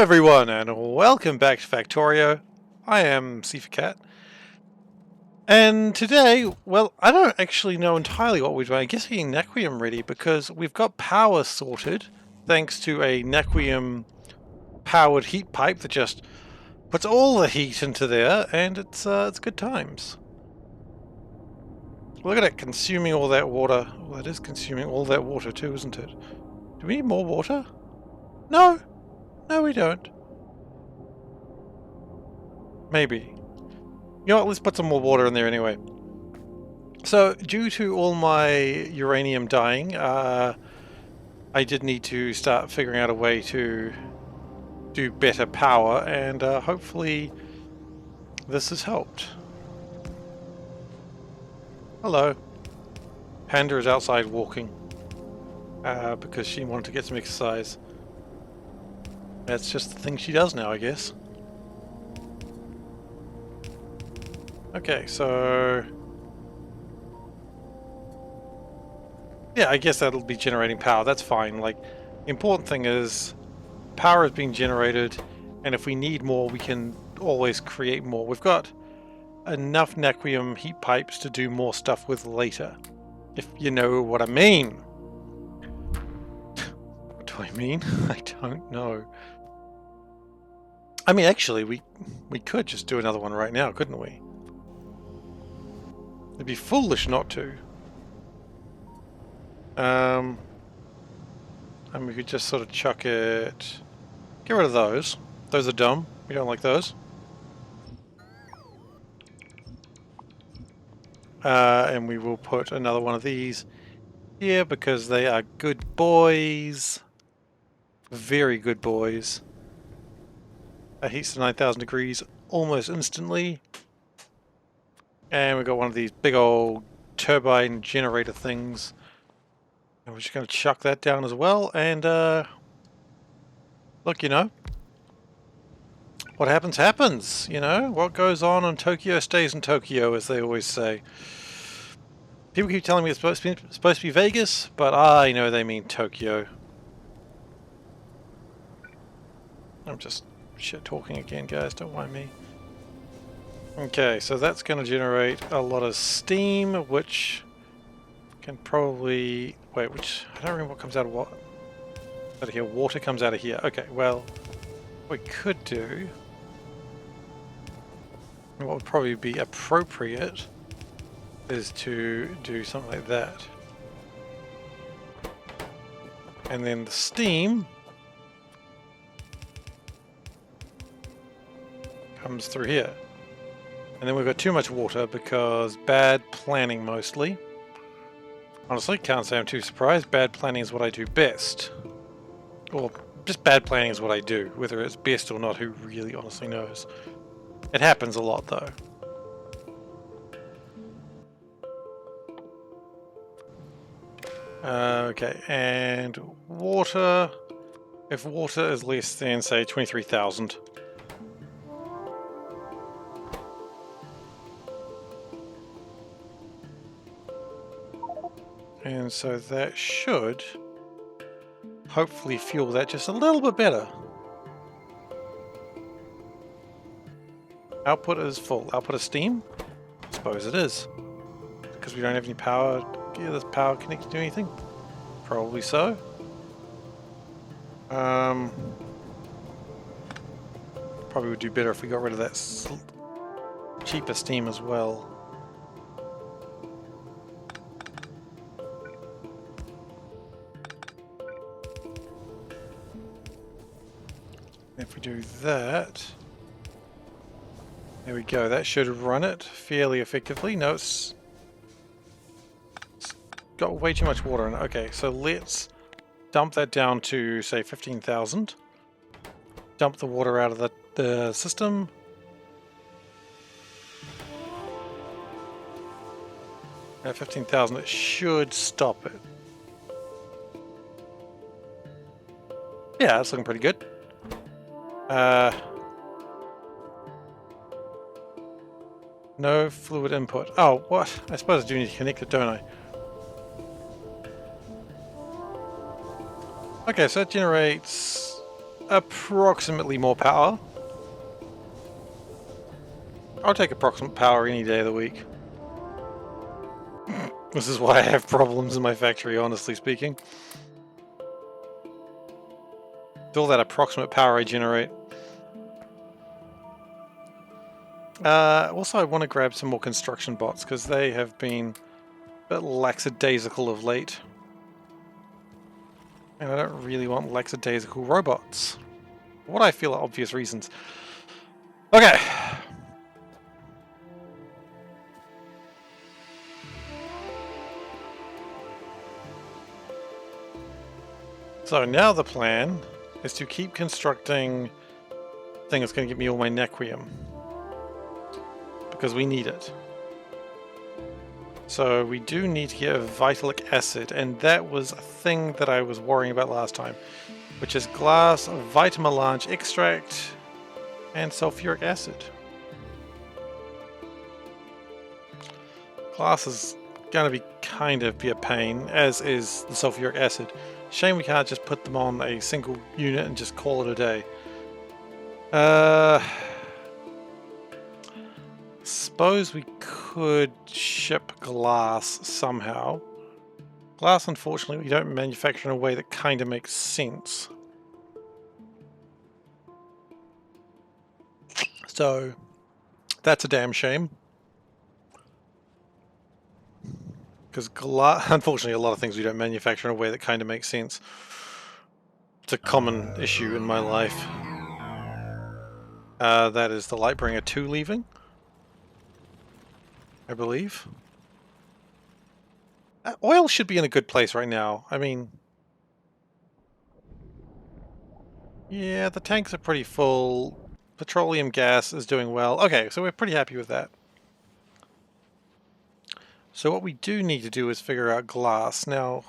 everyone, and welcome back to Factorio. I am SeiferKatt, and today, well, I don't actually know entirely what we're doing. I guess getting Naquium ready because we've got power sorted thanks to a Naquium powered heat pipe that just puts all the heat into there, and it's good times. Look at it consuming all that water. Well, it is consuming all that water too, isn't it? Do we need more water? No, we don't. Maybe. You know what, let's put some more water in there anyway. So, due to all my uranium dying, I did need to start figuring out a way to do better power, and hopefully this has helped. Hello. Panda is outside walking because she wanted to get some exercise. That's just the thing she does now, I guess. Okay, so yeah, I guess that'll be generating power. That's fine. Like, the important thing is power is being generated, and if we need more, we can always create more. We've got enough Naquium heat pipes to do more stuff with later, if you know what I mean. What do I mean? I don't know. I mean, actually, we could just do another one right now, couldn't we? It'd be foolish not to. And we could just sort of chuck it. Get rid of those. Those are dumb. We don't like those. And we will put another one of these here because they are good boys. Very good boys. That heats to 9,000 degrees almost instantly. And we've got one of these big old turbine generator things. And we're just going to chuck that down as well. And look, you know, what happens, happens. You know, what goes on in Tokyo stays in Tokyo, as they always say. People keep telling me it's supposed to be Vegas, but I know they mean Tokyo. I'm just shit talking again, guys. Don't mind me. Okay, so that's going to generate a lot of steam, which can probably... Wait, which... I don't remember what comes out of what... Out of here. Water comes out of here. Okay, well... What we could do... What would probably be appropriate... is to do something like that. And then the steam... comes through here. And then we've got too much water because bad planning mostly. Honestly, can't say I'm too surprised. Bad planning is what I do best. Or just bad planning is what I do. Whether it's best or not, who really honestly knows. It happens a lot though. Okay, and water. If water is less than, say, 23,000. And so that should hopefully fuel that just a little bit better. Output is full. Output of steam? I suppose it is. Because we don't have any power. Yeah, there's power connected to anything? Probably so. Probably would do better if we got rid of that cheaper steam as well. If we do that, there we go. That should run it fairly effectively. No, it's got way too much water in it. Okay, so let's dump that down to, say, 15,000. Dump the water out of the system. At 15,000, it should stop it. Yeah, that's looking pretty good. No fluid input. Oh, what? I suppose I do need to connect it, don't I? Okay, so that generates approximately more power. I'll take approximate power any day of the week. This is why I have problems in my factory, honestly speaking. It's all that approximate power I generate. Also, I want to grab some more construction bots, because they have been a bit lackadaisical of late. And I don't really want lackadaisical robots. For what I feel are obvious reasons. Okay. So now the plan is to keep constructing the thing that's going to give me all my Nequium. Because we need it. So we do need to get a vitalic acid, and that was a thing that I was worrying about last time, which is glass, vitamelange extract, and sulfuric acid. Glass is going to be a pain, as is the sulfuric acid. Shame we can't just put them on a single unit and just call it a day. Suppose we could ship glass somehow. Glass, unfortunately, we don't manufacture in a way that kind of makes sense. So, that's a damn shame. Because unfortunately, a lot of things we don't manufacture in a way that kind of makes sense. It's a common issue in my life. That is the Lightbringer 2 leaving, I believe. Oil should be in a good place right now. I mean, yeah, the tanks are pretty full. Petroleum gas is doing well. Okay, so we're pretty happy with that. So what we do need to do is figure out glass. Now,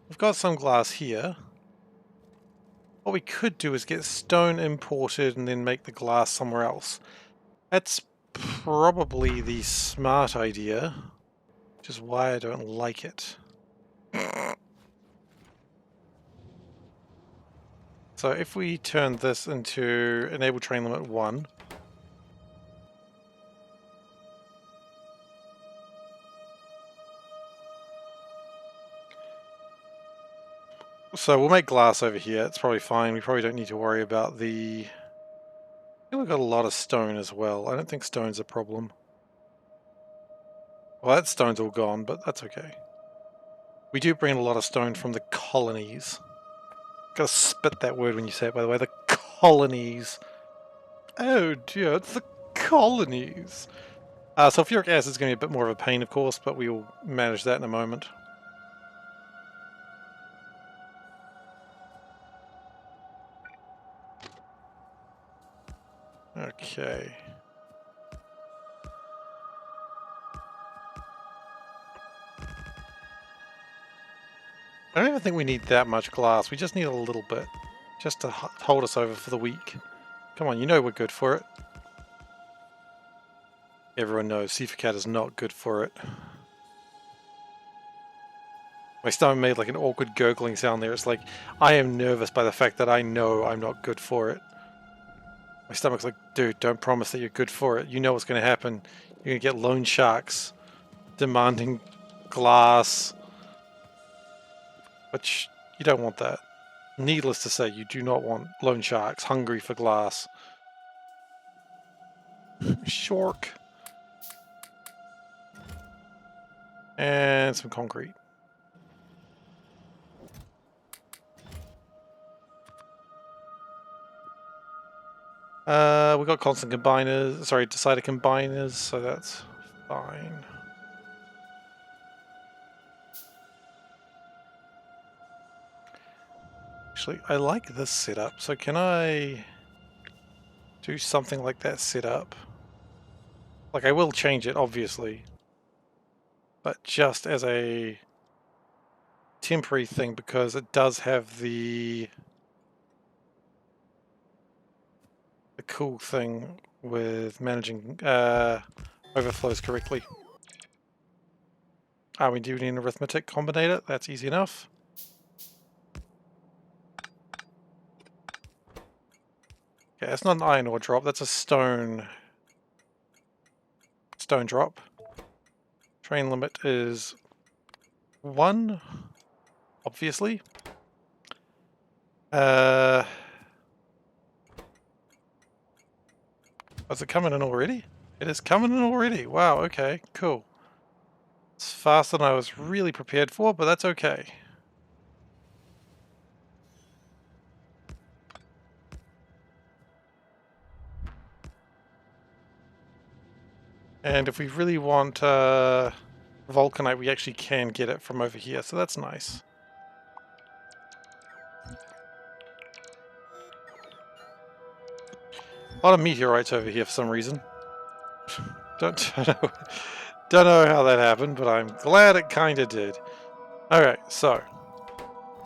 we've got some glass here. What we could do is get stone imported and then make the glass somewhere else. That's probably the smart idea, which is why I don't like it. So if we turn this into enable train limit 1, so we'll make glass over here. It's probably fine. We probably don't need to worry about the... I think we've got a lot of stone as well. I don't think stone's a problem. Well, that stone's all gone, but that's okay. We do bring in a lot of stone from the colonies. Gotta spit that word when you say it, by the way. The colonies. Oh dear, it's the colonies. Sulfuric acid is going to be a bit more of a pain, of course, but we will manage that in a moment. Okay. I don't even think we need that much glass. We just need a little bit. Just to hold us over for the week. Come on, you know we're good for it. Everyone knows SeiferKatt is not good for it. My stomach made like an awkward gurgling sound there. It's like, I am nervous by the fact that I know I'm not good for it. My stomach's like, dude, don't promise that you're good for it. You know what's going to happen. You're going to get loan sharks demanding glass. Which, you don't want that. Needless to say, you do not want loan sharks hungry for glass. Shark. And some concrete. We got constant combiners, sorry, decider combiners, so that's fine. Actually, I like this setup, so can I do something like that setup? Like, I will change it, obviously, but just as a temporary thing, because it does have the cool thing with managing overflows correctly. We do need an arithmetic combinator, that's easy enough. Okay, that's not an iron ore drop, that's a stone drop. Train limit is 1, obviously. Was it coming in already? It is coming in already. Wow, okay, cool. It's faster than I was really prepared for, but that's okay. And if we really want vulcanite, we actually can get it from over here, so that's nice. A lot of meteorites over here for some reason. Don't know how that happened, but I'm glad it kind of did. Okay, so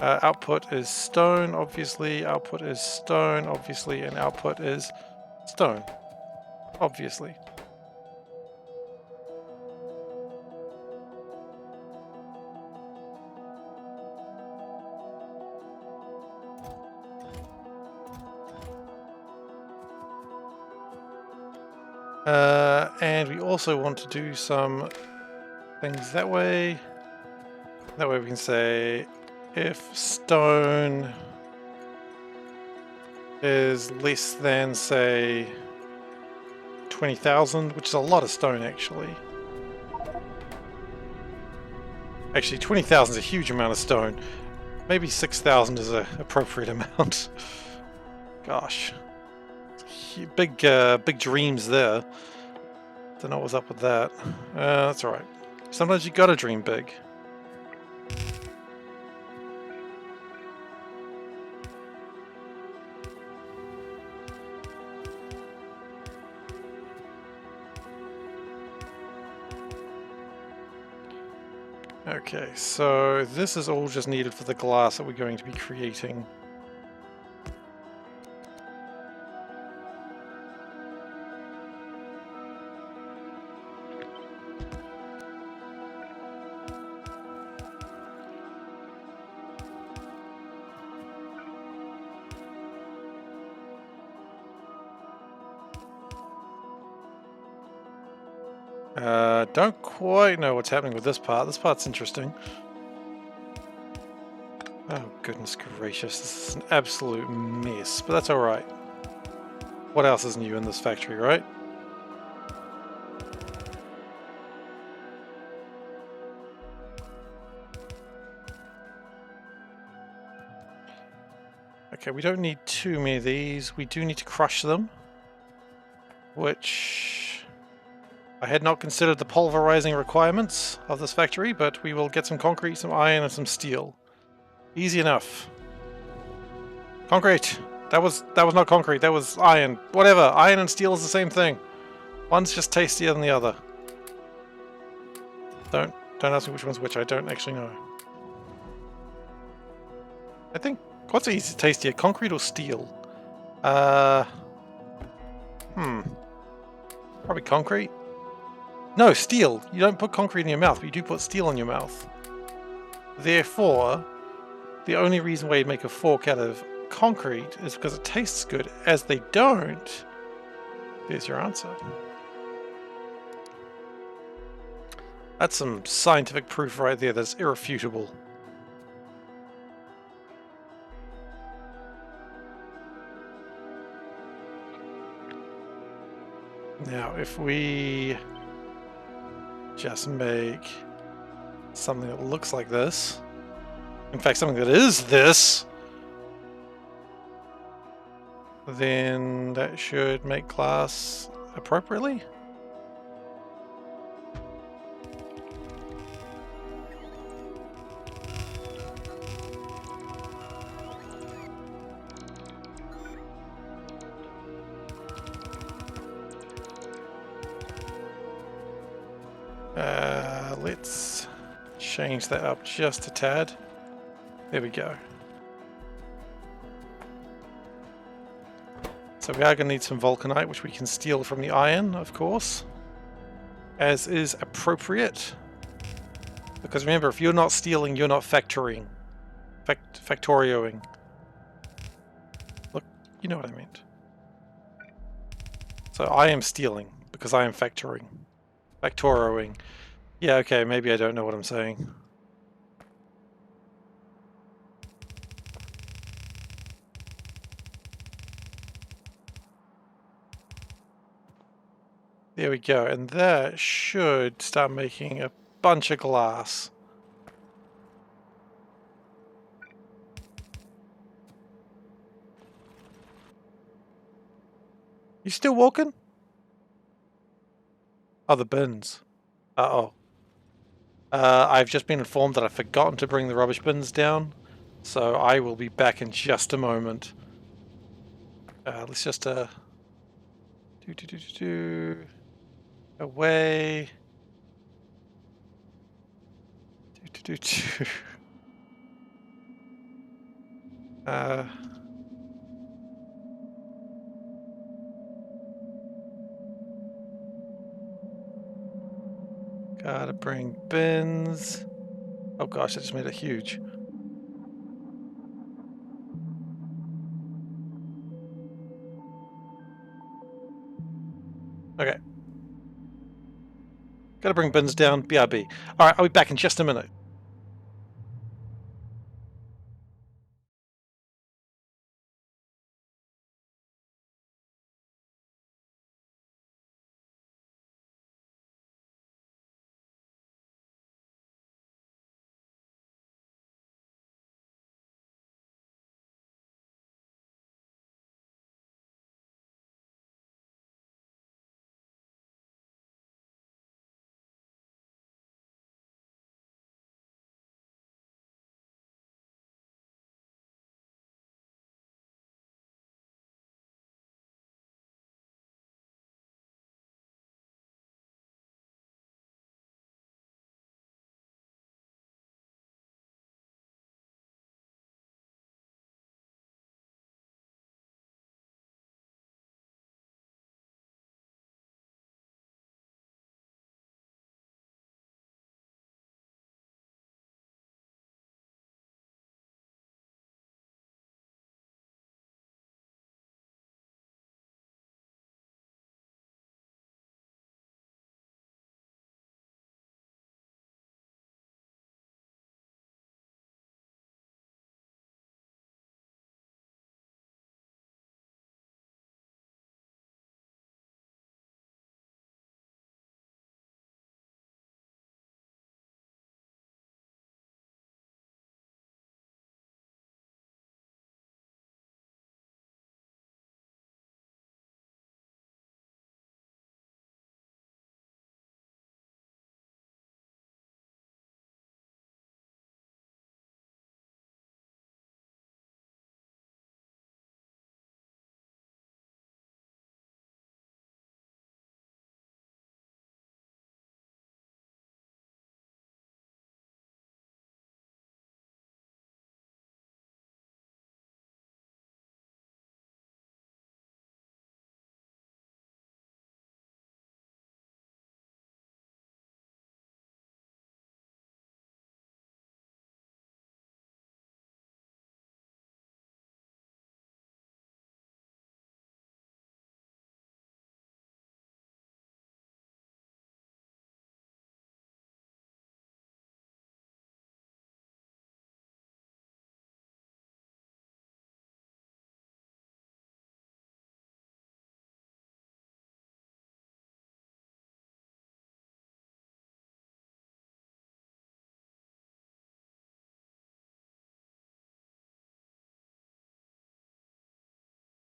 output is stone, obviously. Output is stone, obviously, and output is stone, obviously. And we also want to do some things that way. That way we can say if stone is less than, say, 20,000, which is a lot of stone actually. Actually, 20,000 is a huge amount of stone. Maybe 6,000 is an appropriate amount. Gosh. Big dreams there. Don't know what's up with that. That's alright. Sometimes you gotta dream big. Okay, so this is all just needed for the glass that we're going to be creating. Don't quite know what's happening with this part. This part's interesting. Oh, goodness gracious. This is an absolute mess, but that's alright. What else is new in this factory, right? Okay, we don't need too many of these. We do need to crush them, which I had not considered the pulverizing requirements of this factory, but we will get some concrete, some iron, and some steel. Easy enough. Concrete! That was not concrete, that was iron. Whatever, iron and steel is the same thing. One's just tastier than the other. Don't ask me which one's which, I don't actually know. I think, what's tastier, concrete or steel? Probably concrete. No, steel. You don't put concrete in your mouth, but you do put steel in your mouth. Therefore, the only reason why you'd make a fork out of concrete is because it tastes good. As they don't, there's your answer. That's some scientific proof right there that's irrefutable. Now, if we just make something that looks like this, in fact, something that is this, then that should make glass appropriately. Let's change that up just a tad. There we go. So we are going to need some vulcanite, which we can steal from the iron, of course, as is appropriate. Because remember, if you're not stealing, you're not factorioing. Look, you know what I meant. So I am stealing because I am factoring. Factoroing. Yeah, okay, maybe I don't know what I'm saying. There we go, and that should start making a bunch of glass. You still walking? Oh, the bins. Uh-oh. I've just been informed that I've forgotten to bring the rubbish bins down, so I will be back in just a moment. Let's just away. Do, do, do, do. Uh, Gotta bring bins. Oh gosh, I just made it huge. Okay. Gotta bring bins down. BRB. Alright, I'll be back in just a minute.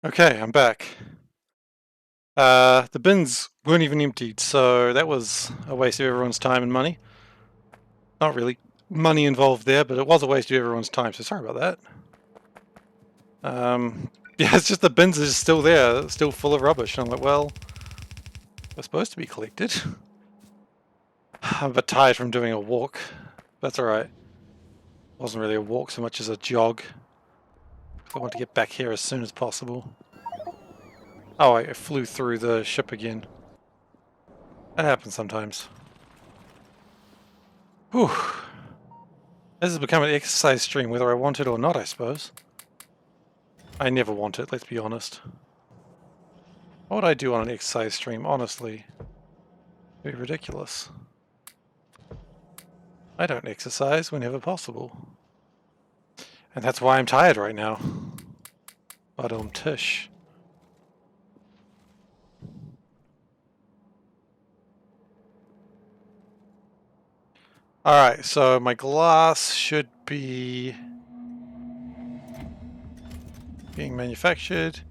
Okay, I'm back. The bins weren't even emptied, so that was a waste of everyone's time and money. Not really money involved there, but it was a waste of everyone's time, so sorry about that. Yeah, it's just the bins are still there, still full of rubbish. And I'm like, well, they're supposed to be collected. I'm a bit tired from doing a walk. That's alright. Wasn't really a walk so much as a jog. I want to get back here as soon as possible. Oh, I flew through the ship again. That happens sometimes. Whew. This has become an exercise stream, whether I want it or not, I suppose. I never want it, let's be honest. What would I do on an exercise stream, honestly? It'd be ridiculous. I don't exercise whenever possible. And that's why I'm tired right now. But tish. Alright, so my glass should be being manufactured.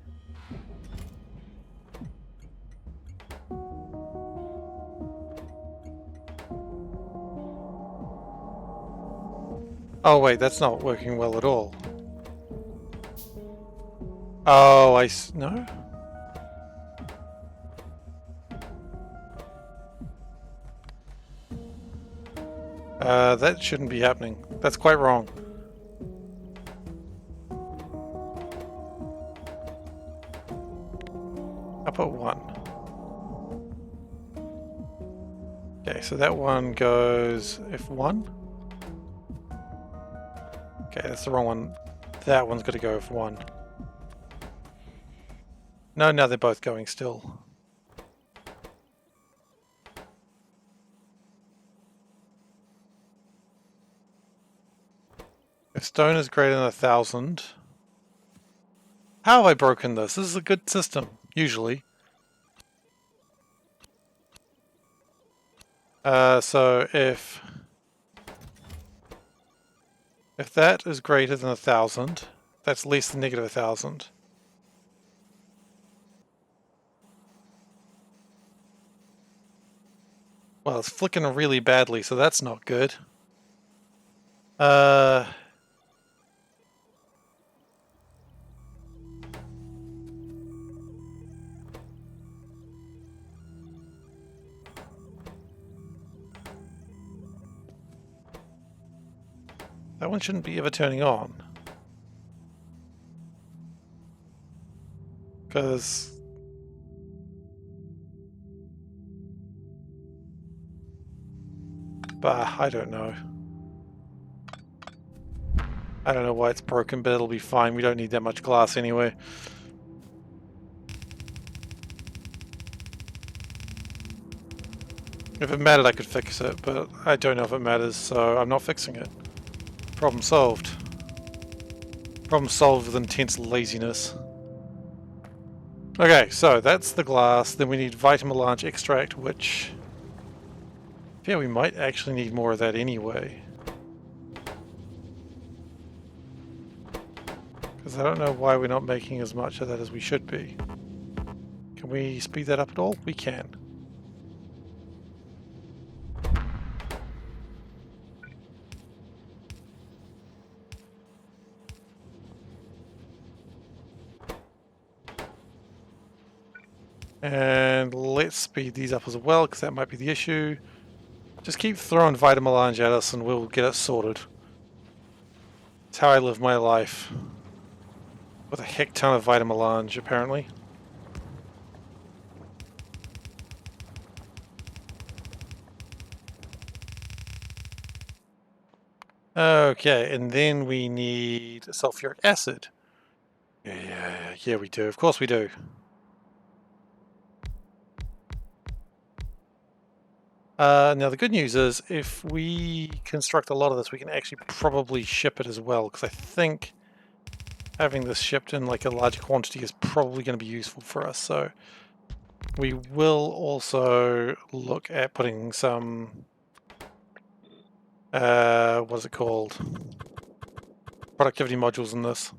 Oh wait, that's not working well at all. Oh, no? That shouldn't be happening. That's quite wrong. I'll put 1. Okay, so that one goes F1. Okay, that's the wrong one. That one's got to go F1. No, they're both going still. If stone is greater than 1,000... How have I broken this? This is a good system, usually. So if that is greater than 1,000, that's less than negative 1,000. Well, it's flicking really badly, so that's not good. That one shouldn't be ever turning on. Because... Bah, I don't know. I don't know why it's broken, but it'll be fine. We don't need that much glass anyway. If it mattered, I could fix it, but I don't know if it matters, so I'm not fixing it. Problem solved. Problem solved with intense laziness. Okay, so that's the glass. Then we need vitamelange extract, which... Yeah, we might actually need more of that anyway. Because I don't know why we're not making as much of that as we should be. Can we speed that up at all? We can. And let's speed these up as well, because that might be the issue. Just keep throwing vitamelange at us and we'll get it sorted. It's how I live my life. With a heck ton of vitamelange, apparently. Okay, and then we need sulfuric acid. Yeah, we do. Of course we do. Now the good news is, if we construct a lot of this, we can actually probably ship it as well, because I think having this shipped in like a large quantity is probably going to be useful for us. So we will also look at putting some, what is it called? Productivity modules in this.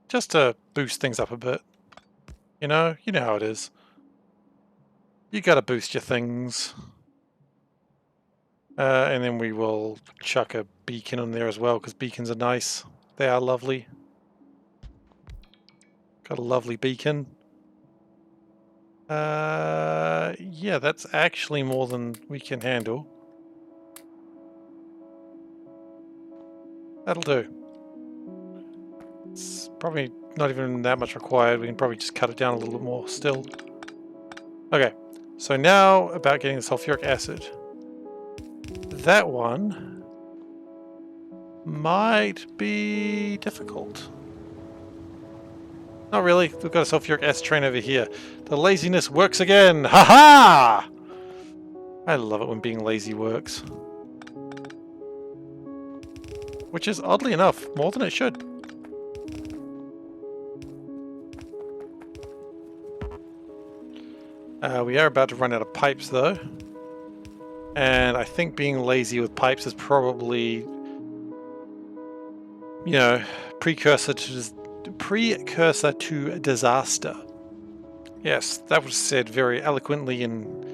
Just to boost things up a bit. You know how it is. You gotta boost your things. And then we will chuck a beacon in there as well, because beacons are nice. They are lovely. Got a lovely beacon. Yeah, that's actually more than we can handle. That'll do. It's probably not even that much required. We can probably just cut it down a little bit more still. Okay, so now about getting the sulfuric acid. That one might be difficult. Not really. We've got a sulfuric acid train over here. The laziness works again. Ha ha! I love it when being lazy works. Which is, oddly enough, more than it should. We are about to run out of pipes, though. And I think being lazy with pipes is probably, you know, precursor to disaster. Yes, that was said very eloquently and,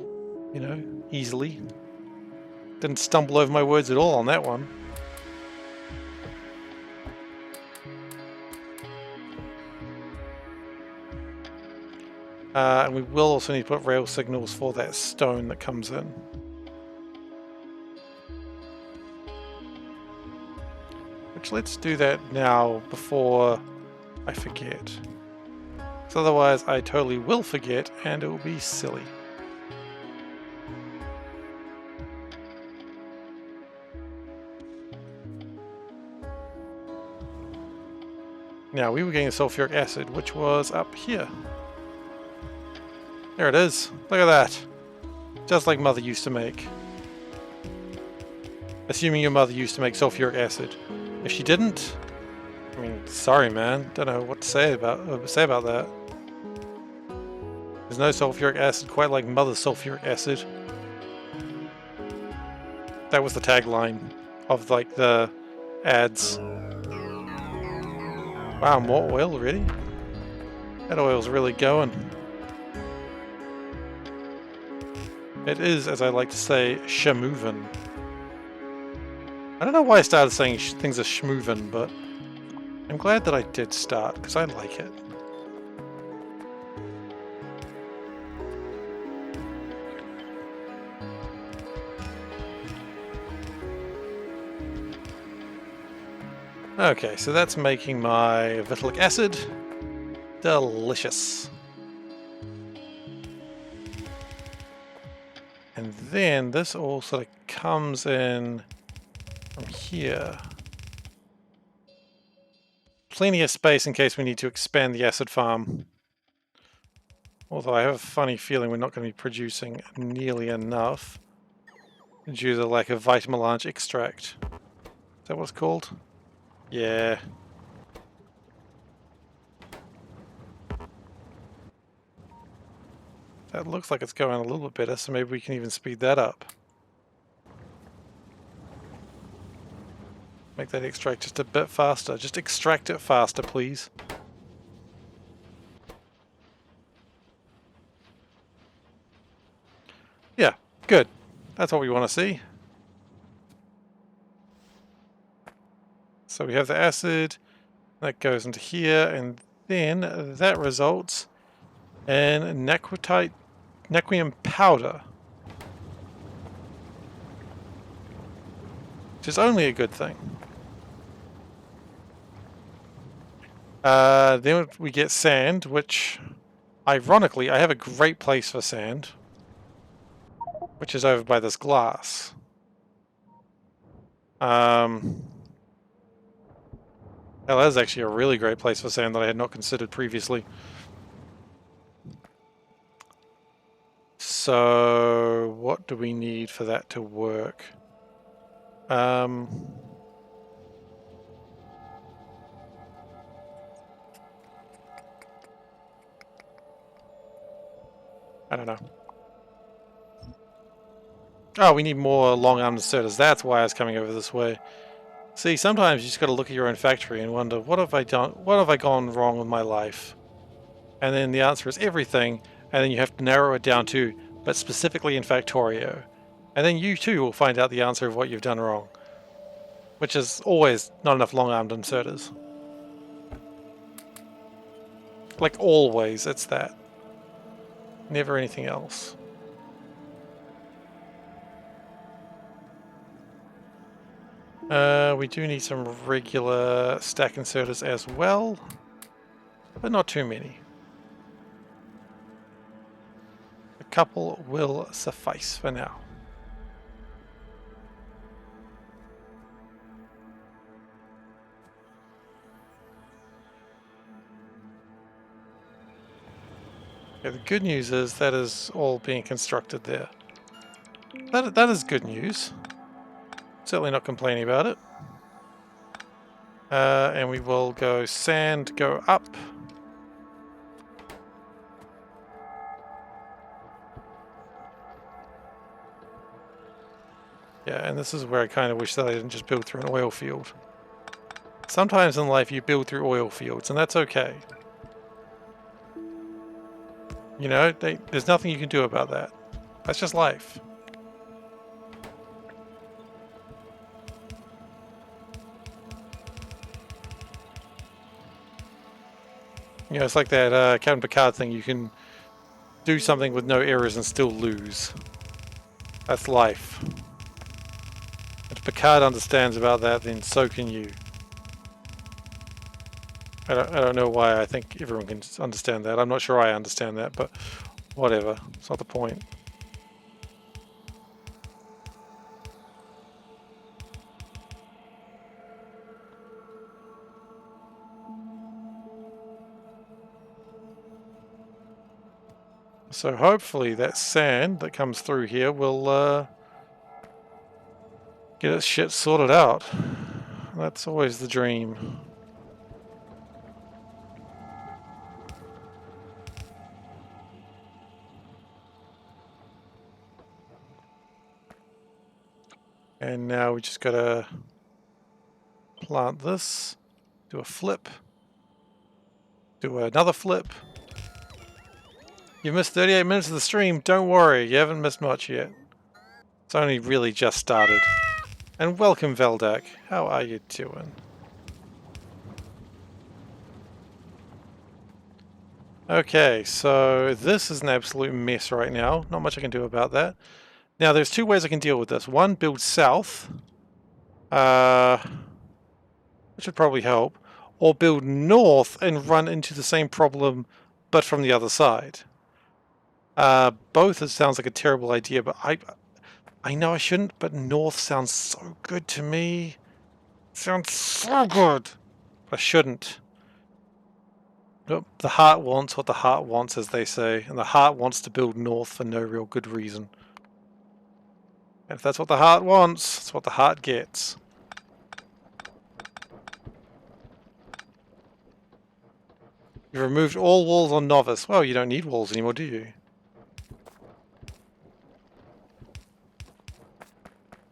you know, easily. Didn't stumble over my words at all on that one. And we will also need to put rail signals for that stone that comes in. Which, let's do that now before I forget. Because otherwise I totally will forget and it will be silly. Now, we were getting sulfuric acid, which was up here. There it is. Look at that. Just like Mother used to make. Assuming your mother used to make sulfuric acid. If she didn't, I mean, sorry man, don't know what to say about that. There's no sulfuric acid quite like Mother's sulfuric acid. That was the tagline of like the ads. Wow, more oil already? That oil's really going. It is, as I like to say, shamovin'. I don't know why I started saying things are schmoovin', but I'm glad that I did start, because I like it. Okay, so that's making my vitalic acid delicious. And then this all sort of comes in from here. Plenty of space in case we need to expand the acid farm. Although I have a funny feeling we're not going to be producing nearly enough due to the lack of vitamelange extract. Is that what it's called? Yeah. That looks like it's going a little bit better, so maybe we can even speed that up. Make that extract just a bit faster. Just extract it faster, please. Yeah, good. That's what we want to see. So we have the acid, that goes into here, and then that results in naquium powder. Which is only a good thing. Then we get sand, which, ironically, I have a great place for sand, which is over by this glass. That is actually a really great place for sand that I had not considered previously. So, what do we need for that to work? I don't know. Oh, we need more long-armed inserters. That's why I was coming over this way. See, sometimes you just got to look at your own factory and wonder, what have I done? What have I gone wrong with my life? And then the answer is everything, and then you have to narrow it down to, but specifically in Factorio. And then you too will find out the answer of what you've done wrong. Which is always not enough long-armed inserters. Like always, it's that. Never anything else. We do need some regular stack inserters as well, but not too many. A couple will suffice for now. Okay, the good news is that is all being constructed there. That is good news. Certainly not complaining about it. And we will go sand, go up. Yeah, and this is where I kind of wish that I didn't just build through an oil field. Sometimes in life you build through oil fields, and that's okay. You know, there's nothing you can do about that. That's just life. You know, it's like that Captain Picard thing. You can do something with no errors and still lose. That's life. If Picard understands about that, then so can you. I don't know why I think everyone can understand that. I'm not sure I understand that, but whatever. It's not the point. So hopefully that sand that comes through here will get its shit sorted out. That's always the dream. And now we just gotta plant this, do a flip, do another flip. You missed 38 minutes of the stream. Don't worry, you haven't missed much yet. It's only really just started. And welcome, Veldak. How are you doing? Okay, so this is an absolute mess right now. Not much I can do about that. Now, there's two ways I can deal with this. One, build south, which would probably help, or build north and run into the same problem, but from the other side. Both, it sounds like a terrible idea, but I know I shouldn't, but north sounds so good to me. It sounds so good. But I shouldn't. But the heart wants what the heart wants, as they say, and the heart wants to build north for no real good reason. And if that's what the heart wants, it's what the heart gets. You've removed all walls on Novice. Well, you don't need walls anymore, do you?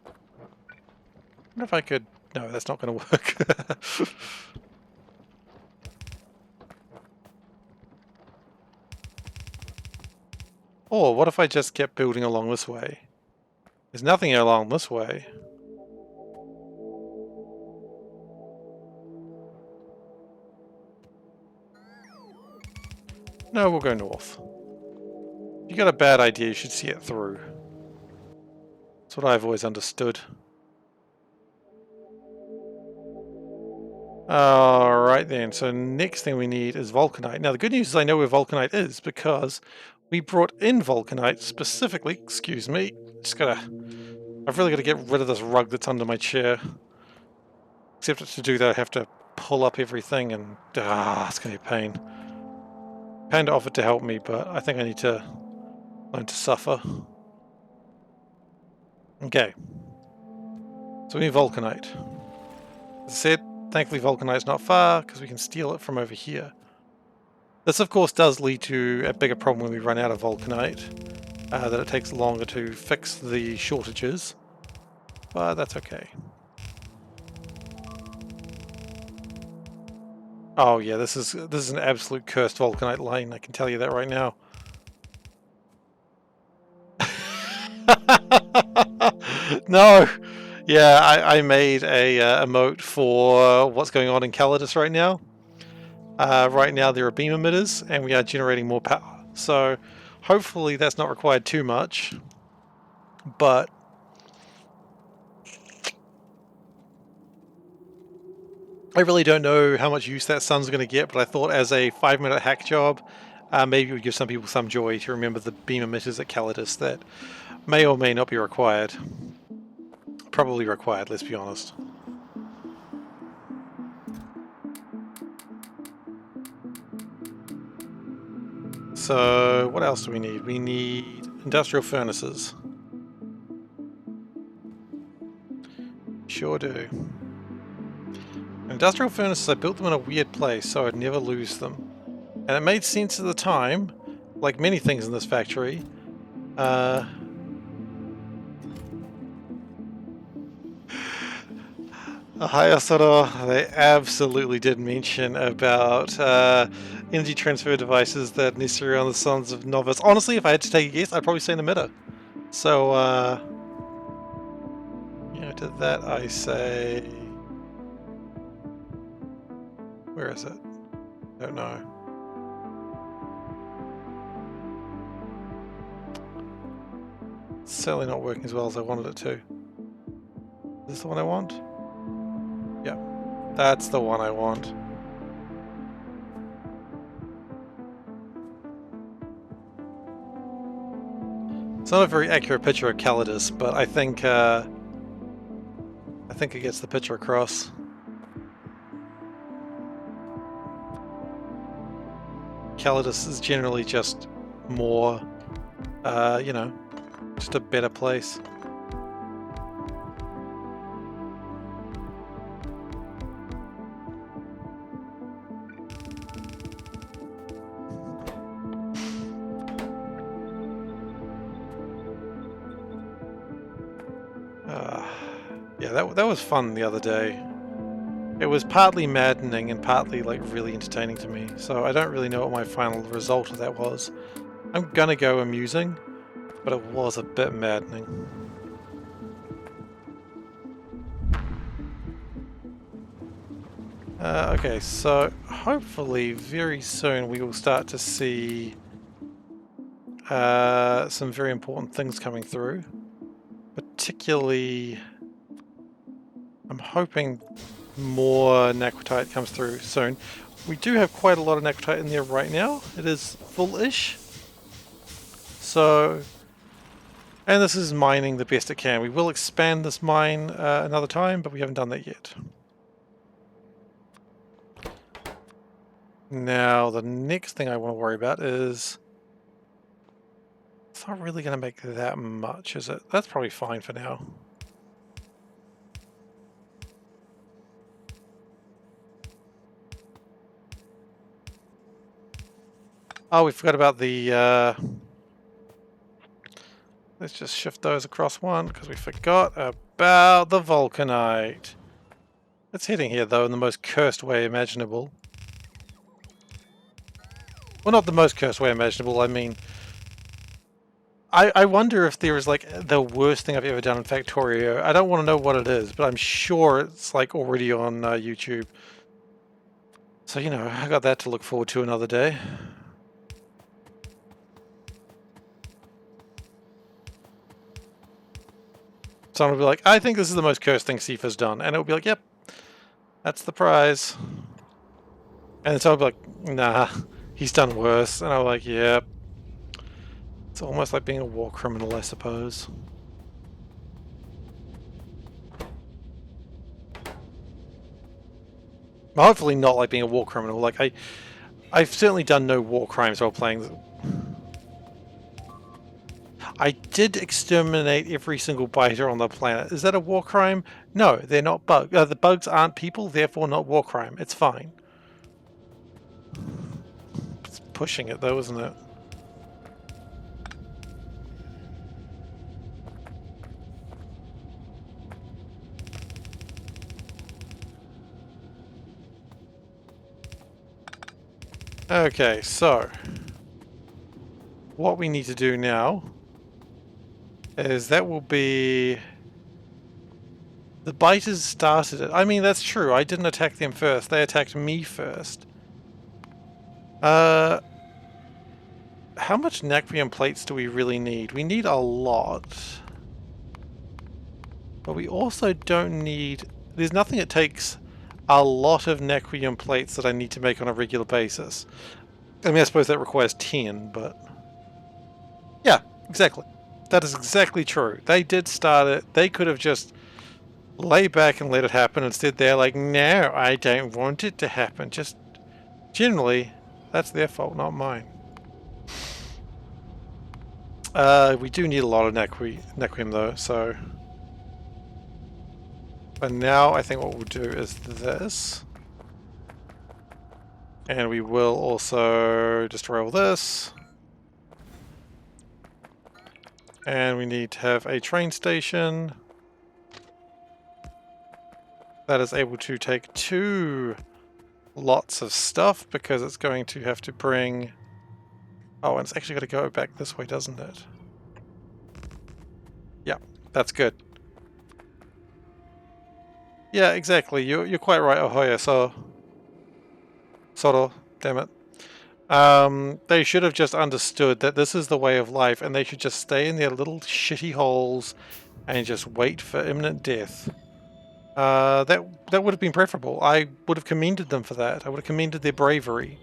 I wonder if I could... No, that's not going to work. Or what if I just kept building along this way? There's nothing along this way. No, we'll go north. If you got a bad idea, you should see it through. That's what I've always understood. Alright then, so next thing we need is Vulcanite. Now the good news is I know where Vulcanite is because we brought in Vulcanite specifically, excuse me, I've really got to get rid of this rug that's under my chair. Except to do that I have to pull up everything and it's going to be a pain. Panda offered to help me, but I think I need to learn to suffer. Okay. So we need Vulcanite. As I said, thankfully Vulcanite's not far, because we can steal it from over here. This of course does lead to a bigger problem when we run out of Vulcanite, that it takes longer to fix the shortages, but that's okay. Oh yeah, this is an absolute cursed Vulcanite line, I can tell you that right now. No! Yeah, I made a emote for what's going on in Calidus right now. Right now there are beam emitters, and we are generating more power. So hopefully that's not required too much, but I really don't know how much use that sun's going to get, but I thought as a 5-minute hack job, maybe it would give some people some joy to remember the beam emitters at Calidus that may or may not be required. Probably required, let's be honest. So what else do we need? We need industrial furnaces. Sure do. Industrial furnaces, I built them in a weird place so I'd never lose them. And it made sense at the time, like many things in this factory. Hayasoro, they absolutely did mention about energy transfer devices that are necessary on the sons of novice. Honestly, if I had to take a guess, I'd probably say an emitter. So, to that I say... Where is it? Don't know. It's certainly not working as well as I wanted it to. Is this the one I want? Yeah, that's the one I want. It's not a very accurate picture of Calidus, but I think it gets the picture across. Calidus is generally just more, just a better place. Yeah, that was fun the other day. It was partly maddening and partly like really entertaining to me, so I don't really know what my final result of that was. I'm gonna go amusing, but it was a bit maddening. Okay, so hopefully very soon we will start to see some very important things coming through. Particularly, I'm hoping more Naquitite comes through soon. We do have quite a lot of Naquitite in there right now. It is full-ish. So, and this is mining the best it can. We will expand this mine another time, but we haven't done that yet. Now, the next thing I want to worry about is... It's not really going to make that much, is it? That's probably fine for now. Oh, we forgot about the... Let's just shift those across one, because we forgot about the Vulcanite. It's hitting here, though, in the most cursed way imaginable. Well, not the most cursed way imaginable, I mean... I wonder if there is, like, the worst thing I've ever done in Factorio. I don't want to know what it is, but I'm sure it's, like, already on YouTube. So, I got that to look forward to another day. Someone will be like, I think this is the most cursed thing Seifer's done. And it'll be like, yep, that's the prize. And then someone will be like, nah, he's done worse. And I'm like, yep. It's almost like being a war criminal, I suppose. Well, hopefully not like being a war criminal. Like, I've certainly done no war crimes while playing. I did exterminate every single biter on the planet. Is that a war crime? No, they're not bugs. The bugs aren't people, therefore not war crime. It's fine. It's pushing it though, isn't it? Okay, so what we need to do now is that will be... The biters started it. I mean, that's true. I didn't attack them first. They attacked me first. How much Naquium plates do we really need? We need a lot. But we also don't need... There's nothing that takes a lot of Naquium plates that I need to make on a regular basis. I mean, I suppose that requires 10, but... Yeah, exactly. That is exactly true. They did start it. They could have just lay back and let it happen. Instead, they're like, no, I don't want it to happen. Just generally, that's their fault, not mine. We do need a lot of Nequium though, so... But now I think what we'll do is this. And we will also destroy all this. And we need to have a train station that is able to take 2 lots of stuff, because it's going to have to bring... Oh, and it's actually got to go back this way, doesn't it? Yeah, that's good. Yeah, exactly. You're quite right, Ahoya. So, Soro, damn it. They should have just understood that this is the way of life, and they should just stay in their little shitty holes and just wait for imminent death. That would have been preferable. I would have commended them for that. I would have commended their bravery.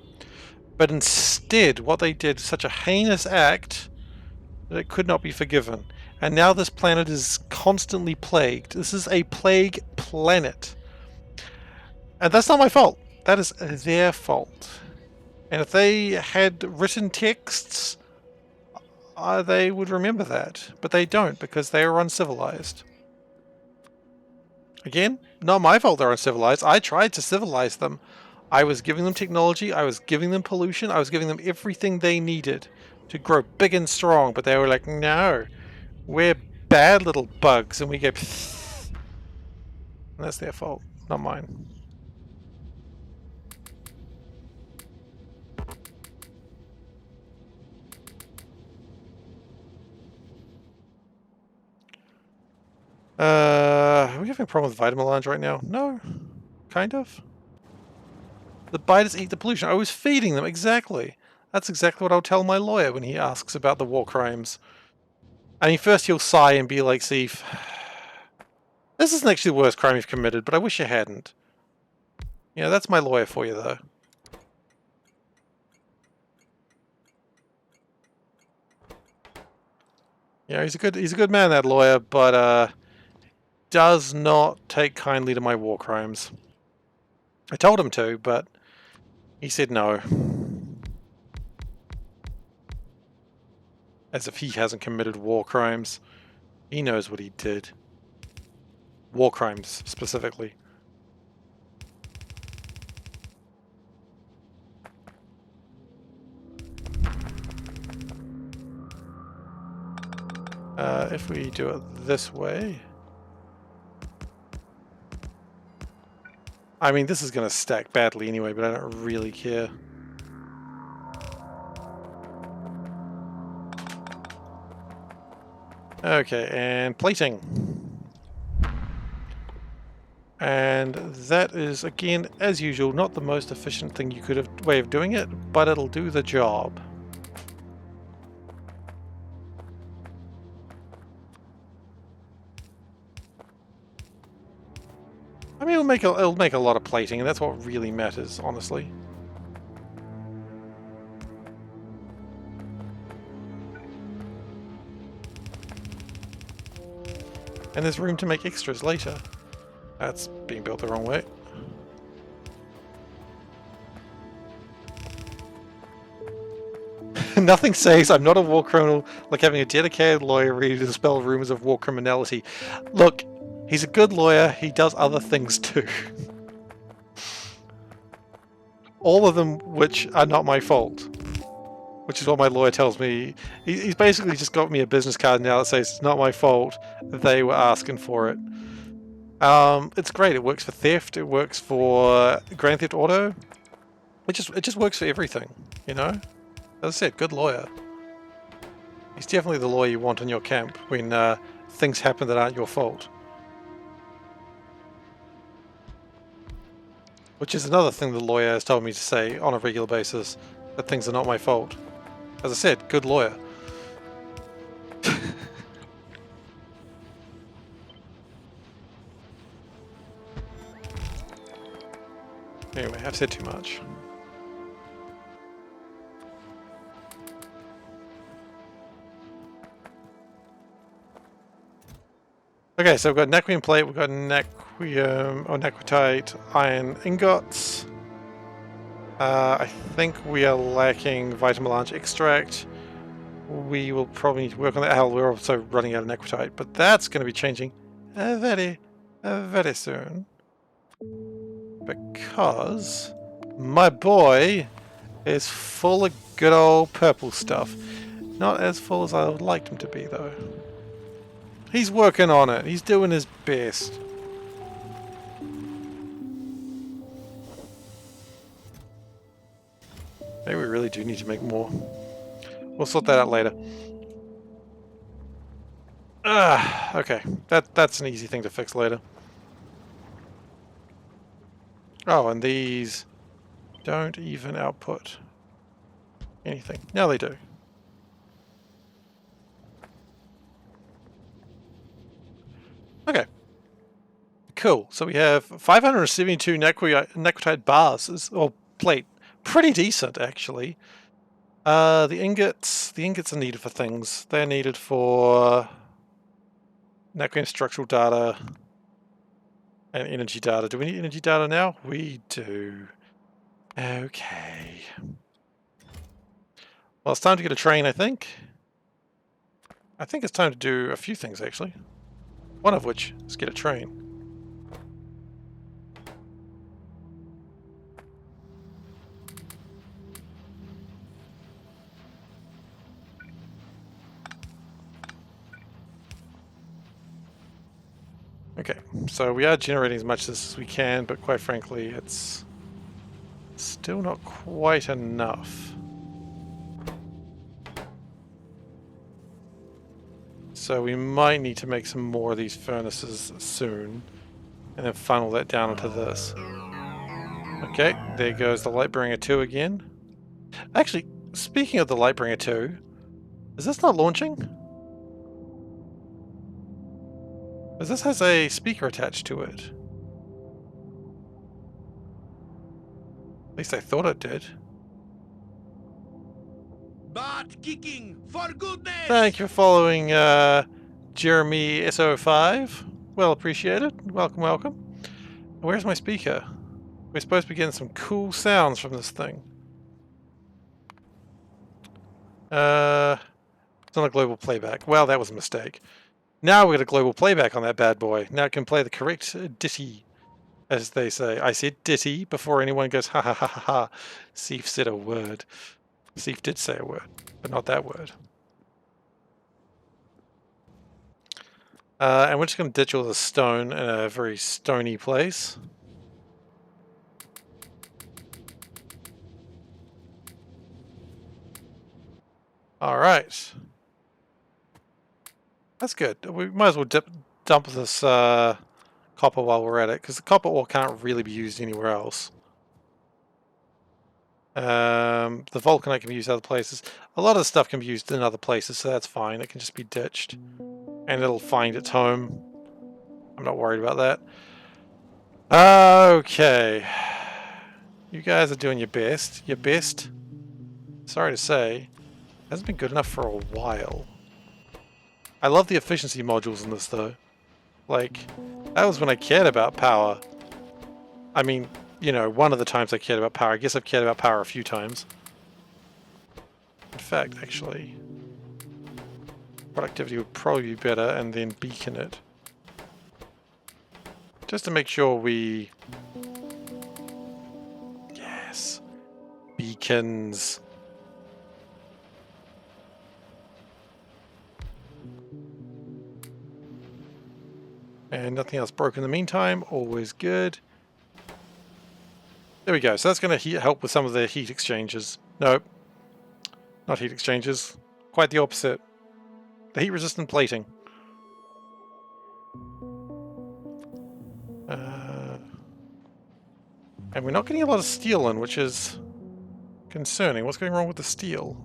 But instead, what they did, such a heinous act that it could not be forgiven. And now this planet is constantly plagued. This is a plague planet. And that's not my fault. That is their fault. And if they had written texts, they would remember that. But they don't, because they are uncivilized. Again, not my fault they're uncivilized. I tried to civilize them. I was giving them technology, I was giving them pollution, I was giving them everything they needed to grow big and strong, but they were like, no, we're bad little bugs, and we go, and that's their fault, not mine. Are we having a problem with vitamin melange right now? No, kind of. The biters eat the pollution. I was feeding them, exactly. That's exactly what I'll tell my lawyer when he asks about the war crimes. I mean, first he'll sigh and be like, Seif, this isn't actually the worst crime you've committed, but I wish you hadn't. Yeah, that's my lawyer for you, though. Yeah, he's a good man, that lawyer, but does not take kindly to my war crimes. I told him to, but he said no. As if he hasn't committed war crimes. He knows what he did. War crimes, specifically. If we do it this way... I mean, this is going to stack badly anyway, but I don't really care. Okay, and plating. And that is, again, as usual, not the most efficient thing you could have way of doing it, but it'll do the job. I mean, it'll make a lot of plating, and that's what really matters, honestly. And there's room to make extras later. That's being built the wrong way. Nothing says I'm not a war criminal like having a dedicated lawyer ready to dispel rumors of war criminality. Look, he's a good lawyer, he does other things too. All of them which are not my fault. Which is what my lawyer tells me. He's basically just got me a business card now that says it's not my fault, they were asking for it. It's great, it works for theft, it works for Grand Theft Auto. It just works for everything, you know? As I said, good lawyer. He's definitely the lawyer you want in your camp when things happen that aren't your fault. Which is another thing the lawyer has told me to say on a regular basis, that things are not my fault. As I said, good lawyer. Anyway, I've said too much. Okay, so we've got Nequium plate, we've got Nequium, or Nequitite iron ingots. I think we are lacking vitamin melange extract. we will probably need to work on that. Hell, we're also running out of necrotite, but that's going to be changing very soon. Because my boy is full of good old purple stuff. Not as full as I would like him to be, though. He's working on it. He's doing his best. Maybe we really do need to make more. We'll sort that out later. Okay. That's an easy thing to fix later. Oh, and these don't even output anything. Now they do. Okay. Cool. So we have 572 necrotite bars, or plate. Pretty decent, actually. The ingots are needed for things. They're needed for network structural data and energy data. Do we need energy data now? We do. Okay. Well, it's time to get a train, I think. I think it's time to do a few things, actually. One of which is get a train. Okay, so we are generating as much as we can, but quite frankly, it's still not quite enough. So we might need to make some more of these furnaces soon, and then funnel that down into this. Okay, there goes the Lightbringer 2 again. Actually, speaking of the Lightbringer 2, is this not launching? Because this has a speaker attached to it. At least I thought it did. Butt kicking for goodness! Thank you for following Jeremy SO5. Well appreciated. Welcome, welcome. Where's my speaker? We're supposed to be getting some cool sounds from this thing. It's not a global playback. Well, that was a mistake. Now we got a global playback on that bad boy. Now it can play the correct ditty, as they say. I said ditty before anyone goes ha ha ha ha ha. Seif said a word. Seif did say a word, but not that word. And we're just going to ditch all the stone in a very stony place. Alright. That's good. We might as well dump this copper while we're at it, because the copper ore can't really be used anywhere else. The vulcanite can be used other places. A lot of the stuff can be used in other places, so that's fine. It can just be ditched. And it'll find its home. I'm not worried about that. Okay. You guys are doing your best. Your best, sorry to say, hasn't been good enough for a while. I love the efficiency modules in this, though. Like, that was when I cared about power. I mean, you know, one of the times I cared about power. I guess I've cared about power a few times. In fact, actually, productivity would probably be better, and then beacon it. Just to make sure we... Yes. Beacons. And nothing else broke in the meantime. Always good. There we go. So that's going to help with some of the heat exchanges. Nope. Not heat exchanges. Quite the opposite. The heat resistant plating. And we're not getting a lot of steel in, which is concerning. What's going wrong with the steel?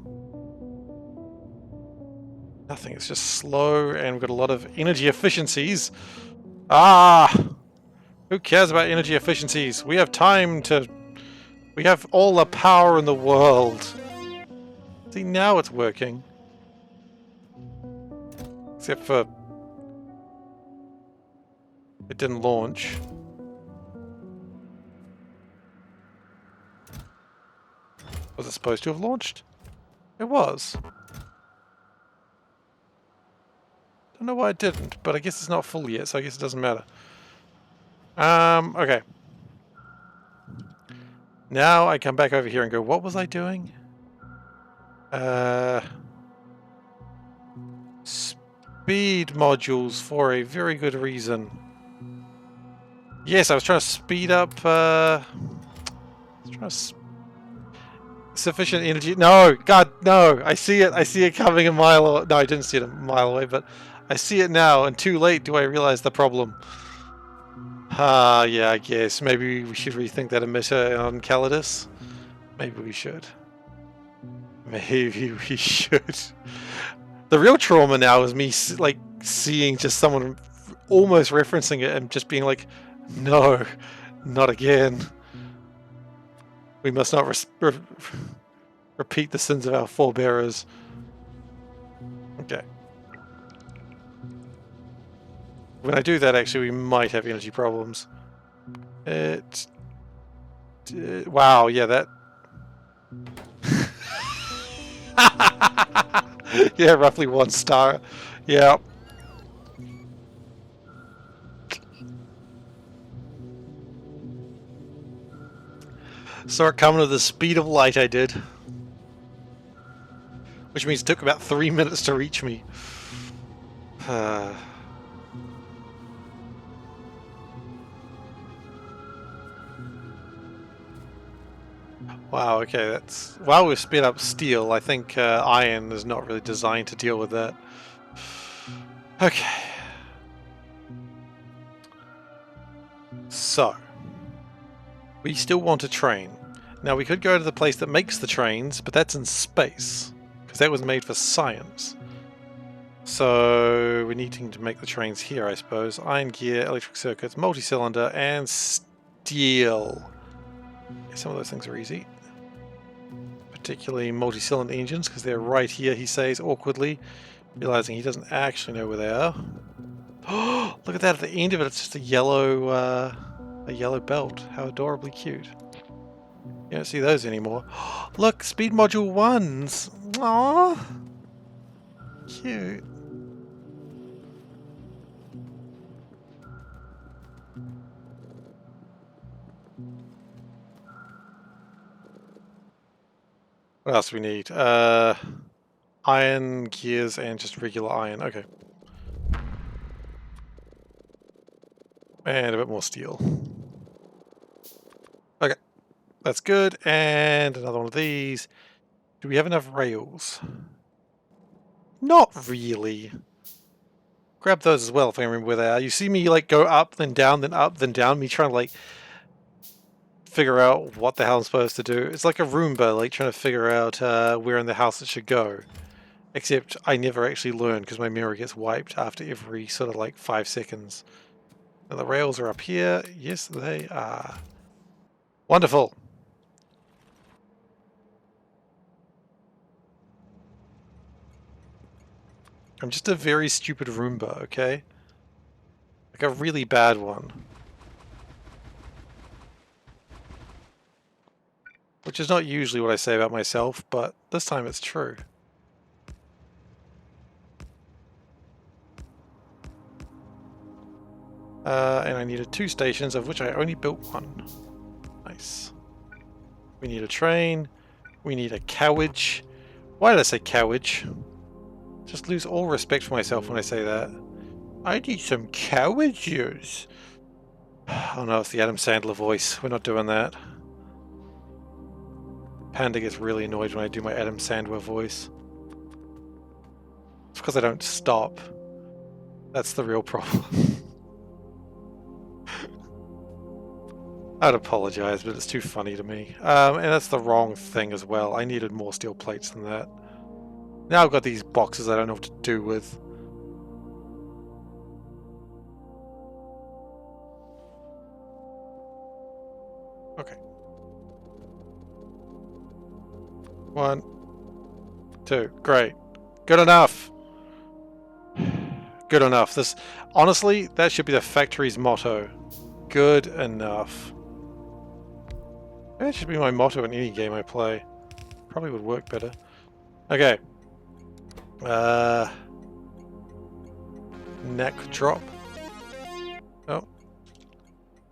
Nothing. It's just slow, and we've got a lot of energy efficiencies. Ah! Who cares about energy efficiencies? We have time to... We have all the power in the world. See, now it's working. Except for... it didn't launch. Was it supposed to have launched? It was. don't know why it didn't, but I guess it's not full yet, so I guess it doesn't matter. Okay. Now I come back over here and go, what was I doing? Speed modules for a very good reason. Yes, I was trying to speed up, sufficient energy. No, God, no! I see it. I see it coming a mile away. No, I didn't see it a mile away, but I see it now. And too late do I realize the problem. Yeah, I guess maybe we should rethink that emitter on Calidus. Maybe we should. Maybe we should. The real trauma now is me like seeing just someone almost referencing it and just being like, no, not again. We must not repeat the sins of our forebearers. Okay. When I do that, actually, we might have energy problems. Wow, yeah, that... yeah, roughly 1 star. Yeah. Saw it coming at the speed of light, I did. Which means it took about 3 minutes to reach me. Wow, okay, that's... While we've sped up steel, I think iron is not really designed to deal with that. Okay. So. We still want a train. Now, we could go to the place that makes the trains, but that's in space. Because that was made for science. So, we need to make the trains here, I suppose. Iron gear, electric circuits, multi-cylinder, and steel. Some of those things are easy. Particularly multi-cylinder engines, because they're right here, he says, awkwardly. Realizing he doesn't actually know where they are. Oh, look at that, at the end of it, it's just a yellow belt. How adorably cute. You don't see those anymore. Look, speed module 1s. Aww. Cute. What else do we need? Iron, gears, and just regular iron. Okay. And a bit more steel. Okay. That's good. And another one of these. Do we have enough rails? Not really. Grab those as well if I remember where they are. You see me like go up, then down, then up, then down. Me trying to like figure out what the hell I'm supposed to do. It's like a Roomba, like trying to figure out where in the house it should go. Except I never actually learn because my memory gets wiped after every sort of like 5 seconds. Now the rails are up here. Yes, they are. Wonderful. I'm just a very stupid Roomba, okay? Like a really bad one. Which is not usually what I say about myself, but this time it's true. And I needed 2 stations, of which I only built 1. Nice. We need a train. We need a cowage. Why did I say cowage? Just lose all respect for myself when I say that. I need some cowages. Oh no, it's the Adam Sandler voice. We're not doing that. Panda gets really annoyed when I do my Adam Sandler voice. It's because I don't stop. That's the real problem. I'd apologize, but it's too funny to me. And that's the wrong thing as well. I needed more steel plates than that. Now I've got these boxes I don't know what to do with. Okay. 1, 2, great. Good enough. Good enough. This, honestly, that should be the factory's motto. Good enough. That should be my motto in any game I play. Probably would work better. Okay. neck drop. Oh.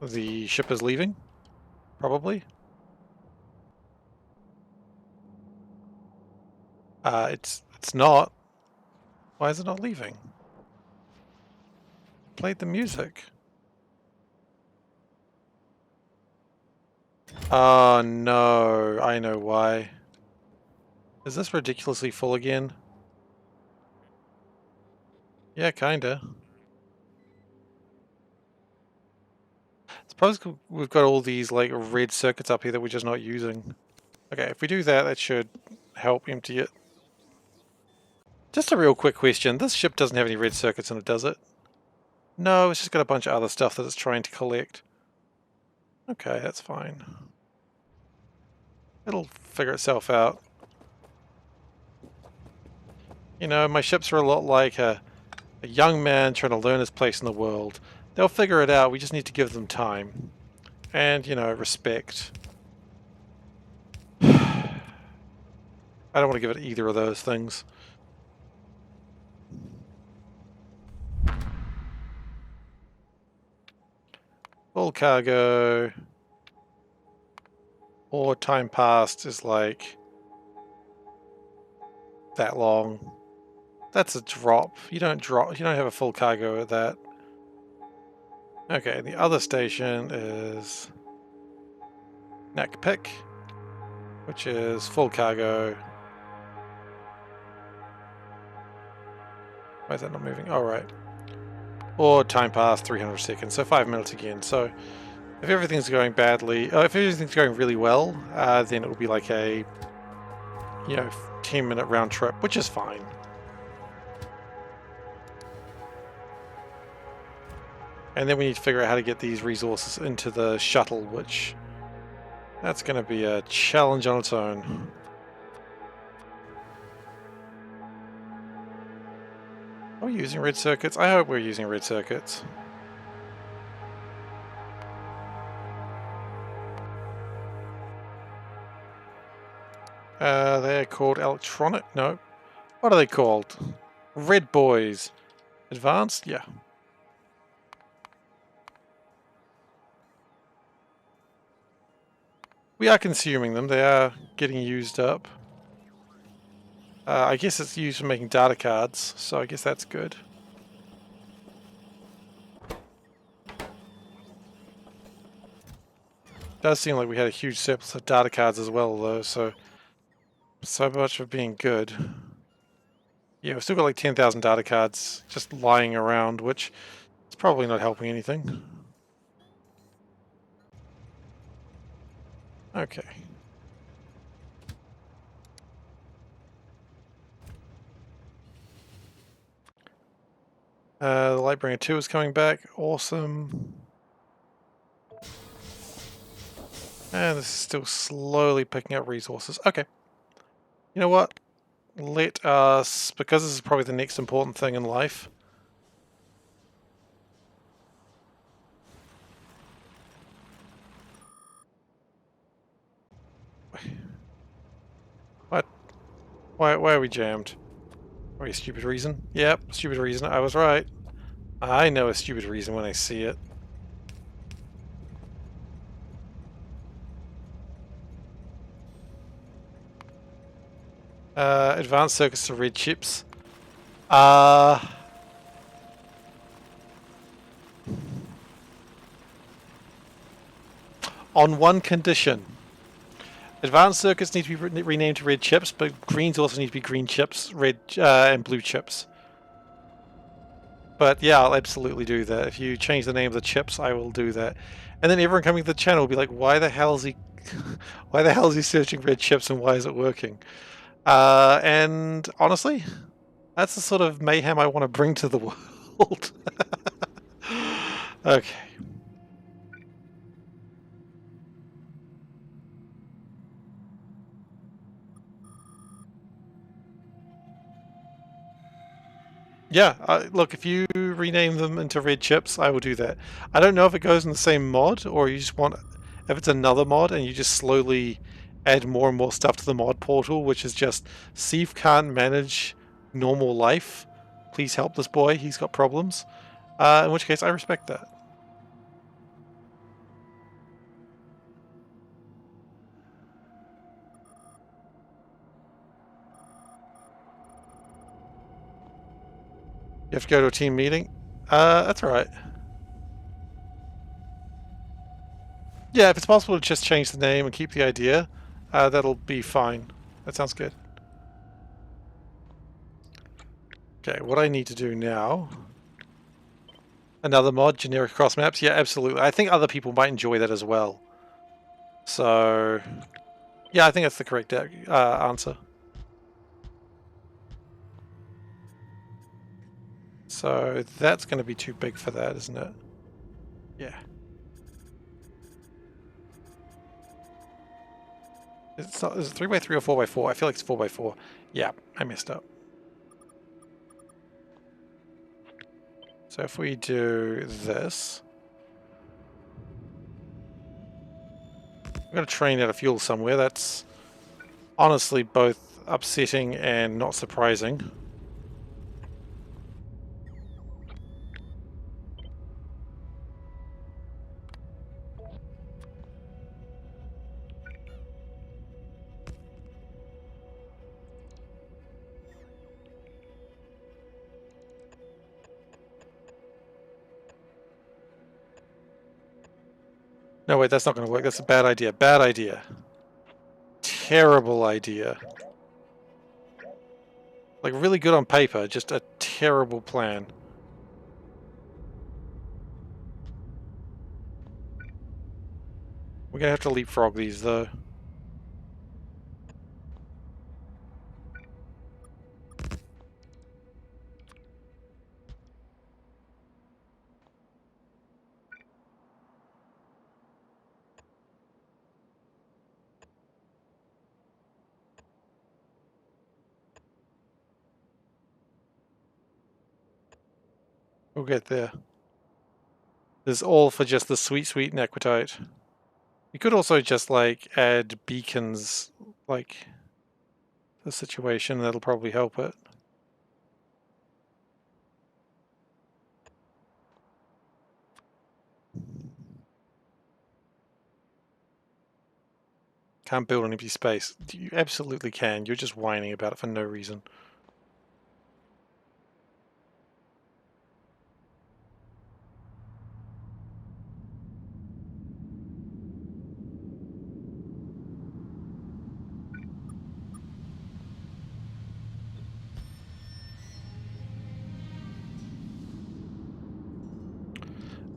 The ship is leaving? Probably. It's not. Why is it not leaving? Played the music. Oh no, I know why. Is this ridiculously full again? Yeah, kinda. Suppose we've got all these like red circuits up here that we're just not using. Okay, if we do that, that should help empty it. Just a real quick question. This ship doesn't have any red circuits in it, does it? No, it's just got a bunch of other stuff that it's trying to collect. Okay, that's fine. It'll figure itself out. You know, my ships are a lot like a young man trying to learn his place in the world. They'll figure it out, we just need to give them time. And, you know, respect. I don't want to give it either of those things. Full cargo. Or time passed is like that long. That's a drop. You don't have a full cargo at that. Okay, the other station is neck pick, which is full cargo. Why is that not moving? Oh, right. Or time past 300 seconds, so 5 minutes again. So if everything's going badly, if everything's going really well, then it will be like a, 10-minute round trip, which is fine. And then we need to figure out how to get these resources into the shuttle, which that's going to be a challenge on its own. Are we using red circuits? I hope we're using red circuits. They're called electronic. No. What are they called? Red boys. Advanced? Yeah. We are consuming them. They are getting used up. I guess it's used for making data cards, so I guess that's good. Does seem like we had a huge surplus of data cards as well, though, so much for being good. Yeah, we've still got like 10,000 data cards just lying around, which is probably not helping anything. Okay. The Lightbringer 2 is coming back. Awesome. And this is still slowly picking up resources. Okay. You know what? Let us, because this is probably the next important thing in life. What? Why are we jammed? Are we a stupid reason? Yep, stupid reason. I was right. I know a stupid reason when I see it. Advanced circuits to red chips. On one condition. Advanced circuits need to be renamed to red chips, but greens also need to be green chips, red and blue chips. But yeah, I'll absolutely do that. If you change the name of the chips, I will do that. And then everyone coming to the channel will be like, why the hell is he why the hell is he searching red chips and why is it working? And honestly, that's the sort of mayhem I want to bring to the world. Okay. Yeah, look, if you rename them into red chips, I will do that. I don't know if it goes in the same mod, or you just want, if it's another mod and you just slowly add more and more stuff to the mod portal, which is just SeiferKatt manage normal life. Please help this boy. He's got problems. In which case, I respect that. You have to go to a team meeting? That's alright. Yeah, if it's possible to just change the name and keep the idea, that'll be fine. That sounds good. Okay, what I need to do now... Another mod, generic cross maps? Yeah, absolutely. I think other people might enjoy that as well. So... Yeah, I think that's the correct answer. So that's going to be too big for that, isn't it? Yeah. It's not, is it 3x3 or 4x4? I feel like it's 4x4. Yeah, I messed up. So if we do this... I'm going to train out of fuel somewhere. That's honestly both upsetting and not surprising. No, wait, that's not going to work. That's a bad idea. Bad idea. Terrible idea. Like, really good on paper, just a terrible plan. We're going to have to leapfrog these, though. We'll get there. This is all for just the sweet, sweet Nequitite. You could also just, like, add beacons, like, the situation. That'll probably help it. Can't build an empty space. You absolutely can. You're just whining about it for no reason.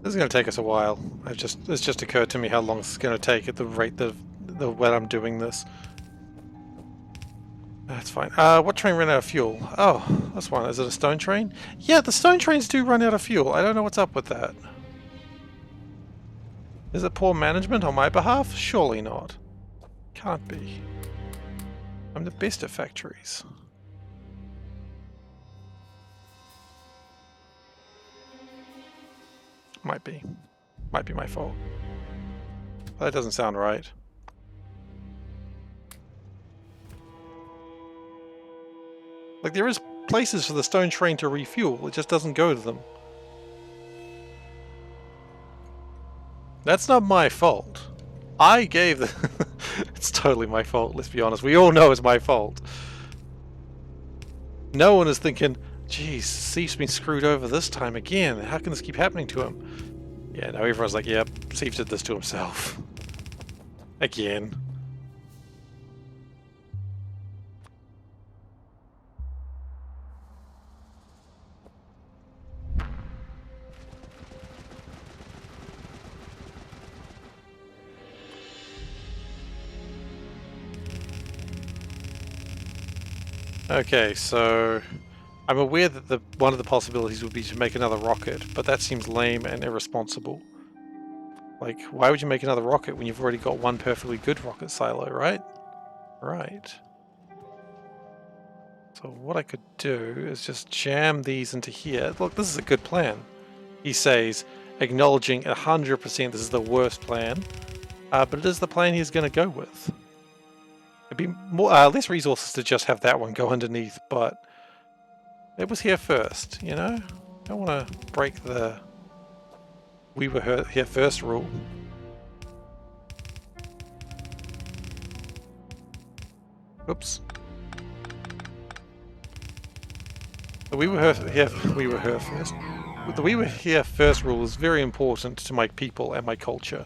This is going to take us a while. It's just occurred to me how long it's going to take at the rate the way I'm doing this. That's fine. What train ran out of fuel? Oh, that's one. Is it a stone train? Yeah, the stone trains do run out of fuel. I don't know what's up with that. Is it poor management on my behalf? Surely not. Can't be. I'm the best at factories. Might be. Might be my fault. But that doesn't sound right. Like, there is places for the stone train to refuel, it just doesn't go to them. That's not my fault. I gave the... It's totally my fault, let's be honest. We all know it's my fault. No one is thinking, geez, Seif's been screwed over this time again. How can this keep happening to him? Yeah, no, everyone's like, yep, Seif did this to himself. Again. Okay, so I'm aware that one of the possibilities would be to make another rocket, but that seems lame and irresponsible. Like, why would you make another rocket when you've already got one perfectly good rocket silo, right? Right. So what I could do is just jam these into here. Look, this is a good plan. He says, acknowledging 100% this is the worst plan, but it is the plan he's going to go with. It'd be more less resources to just have that one go underneath, but It was here first, you know? Don't want to break the we were here first rule. Oops. The we were here first. The we were here first rule is very important to my people and my culture,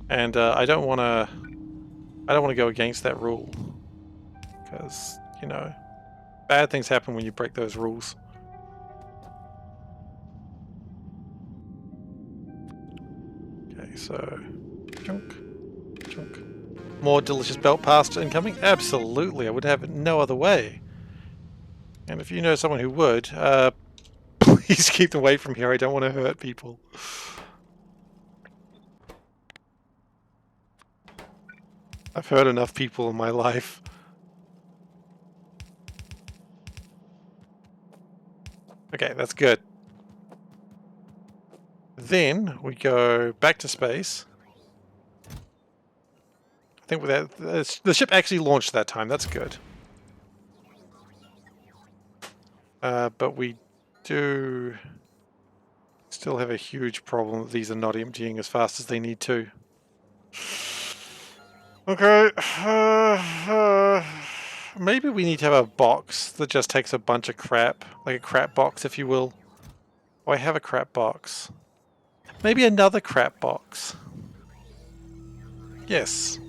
and I don't want to go against that rule, because you know, bad things happen when you break those rules. Okay, so chunk, chunk. More delicious belt pasta incoming? Absolutely, I would have it no other way. And if you know someone who would, please keep them away from here. I don't want to hurt people. I've hurt enough people in my life. Okay, that's good. Then we go back to space. I think the ship actually launched that time. That's good. But we do still have a huge problem. These are not emptying as fast as they need to. Okay. Maybe we need to have a box that just takes a bunch of crap. Like a crap box, if you will. Oh, I have a crap box. Maybe another crap box. Yes.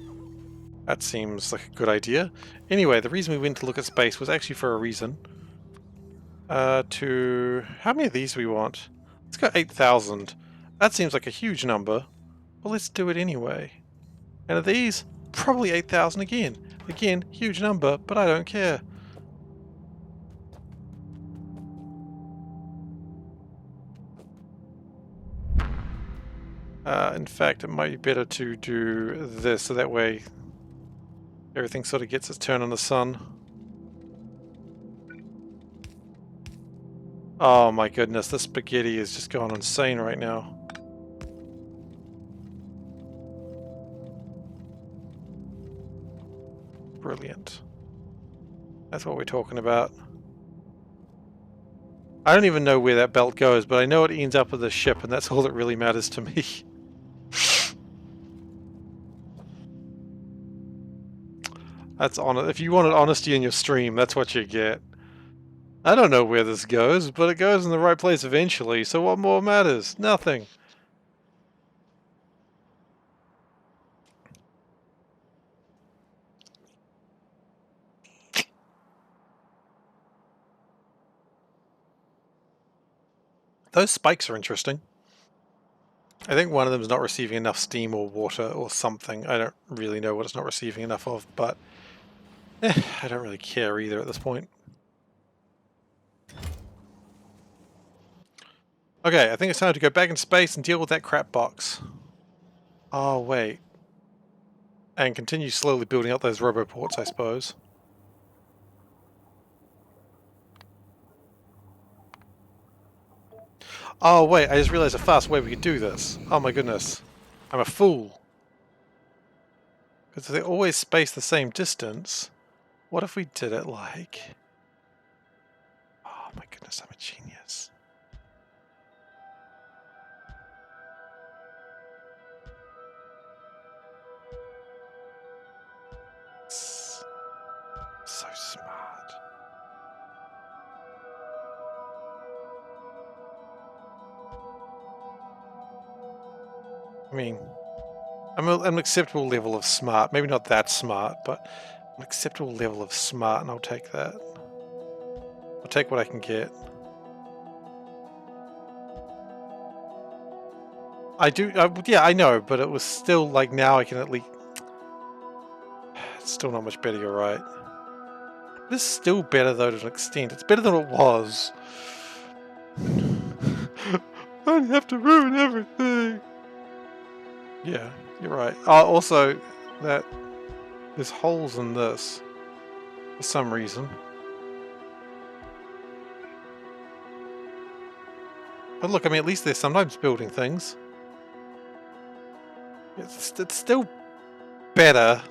That seems like a good idea. Anyway, the reason we went to look at space was actually for a reason. How many of these do we want? Let's go 8,000. That seems like a huge number. Well, let's do it anyway. And of these, probably 8,000 again. Again, huge number, but I don't care. In fact, it might be better to do this, so that way everything sort of gets its turn on the sun. Oh my goodness, the spaghetti is just going insane right now. Brilliant. That's what we're talking about. I don't even know where that belt goes, but I know it ends up with the ship, and that's all that really matters to me. That's honest. If you wanted honesty in your stream, that's what you get. I don't know where this goes, but it goes in the right place eventually, so what more matters? Nothing. Those spikes are interesting. I think one of them is not receiving enough steam or water or something. I don't really know what it's not receiving enough of, but I don't really care either at this point. Okay, I think it's time to go back in space and deal with that crap box. Oh, wait. And continue slowly building up those roboports, I suppose. Oh, wait, I just realized a fast way we could do this. Oh my goodness. I'm a fool. Because they always space the same distance. What if we did it like... Oh my goodness, I'm a genius. So smart. I mean, I'm an acceptable level of smart. Maybe not that smart, but an acceptable level of smart, and I'll take that. I'll take what I can get. I do, yeah, I know, but it was still like now I can at least... It's still not much better, you're right. This is still better though to an extent. It's better than it was. I'd have to ruin everything. Yeah, you're right. Also, that there's holes in this for some reason. But look, I mean, at least they're sometimes building things. It's still better.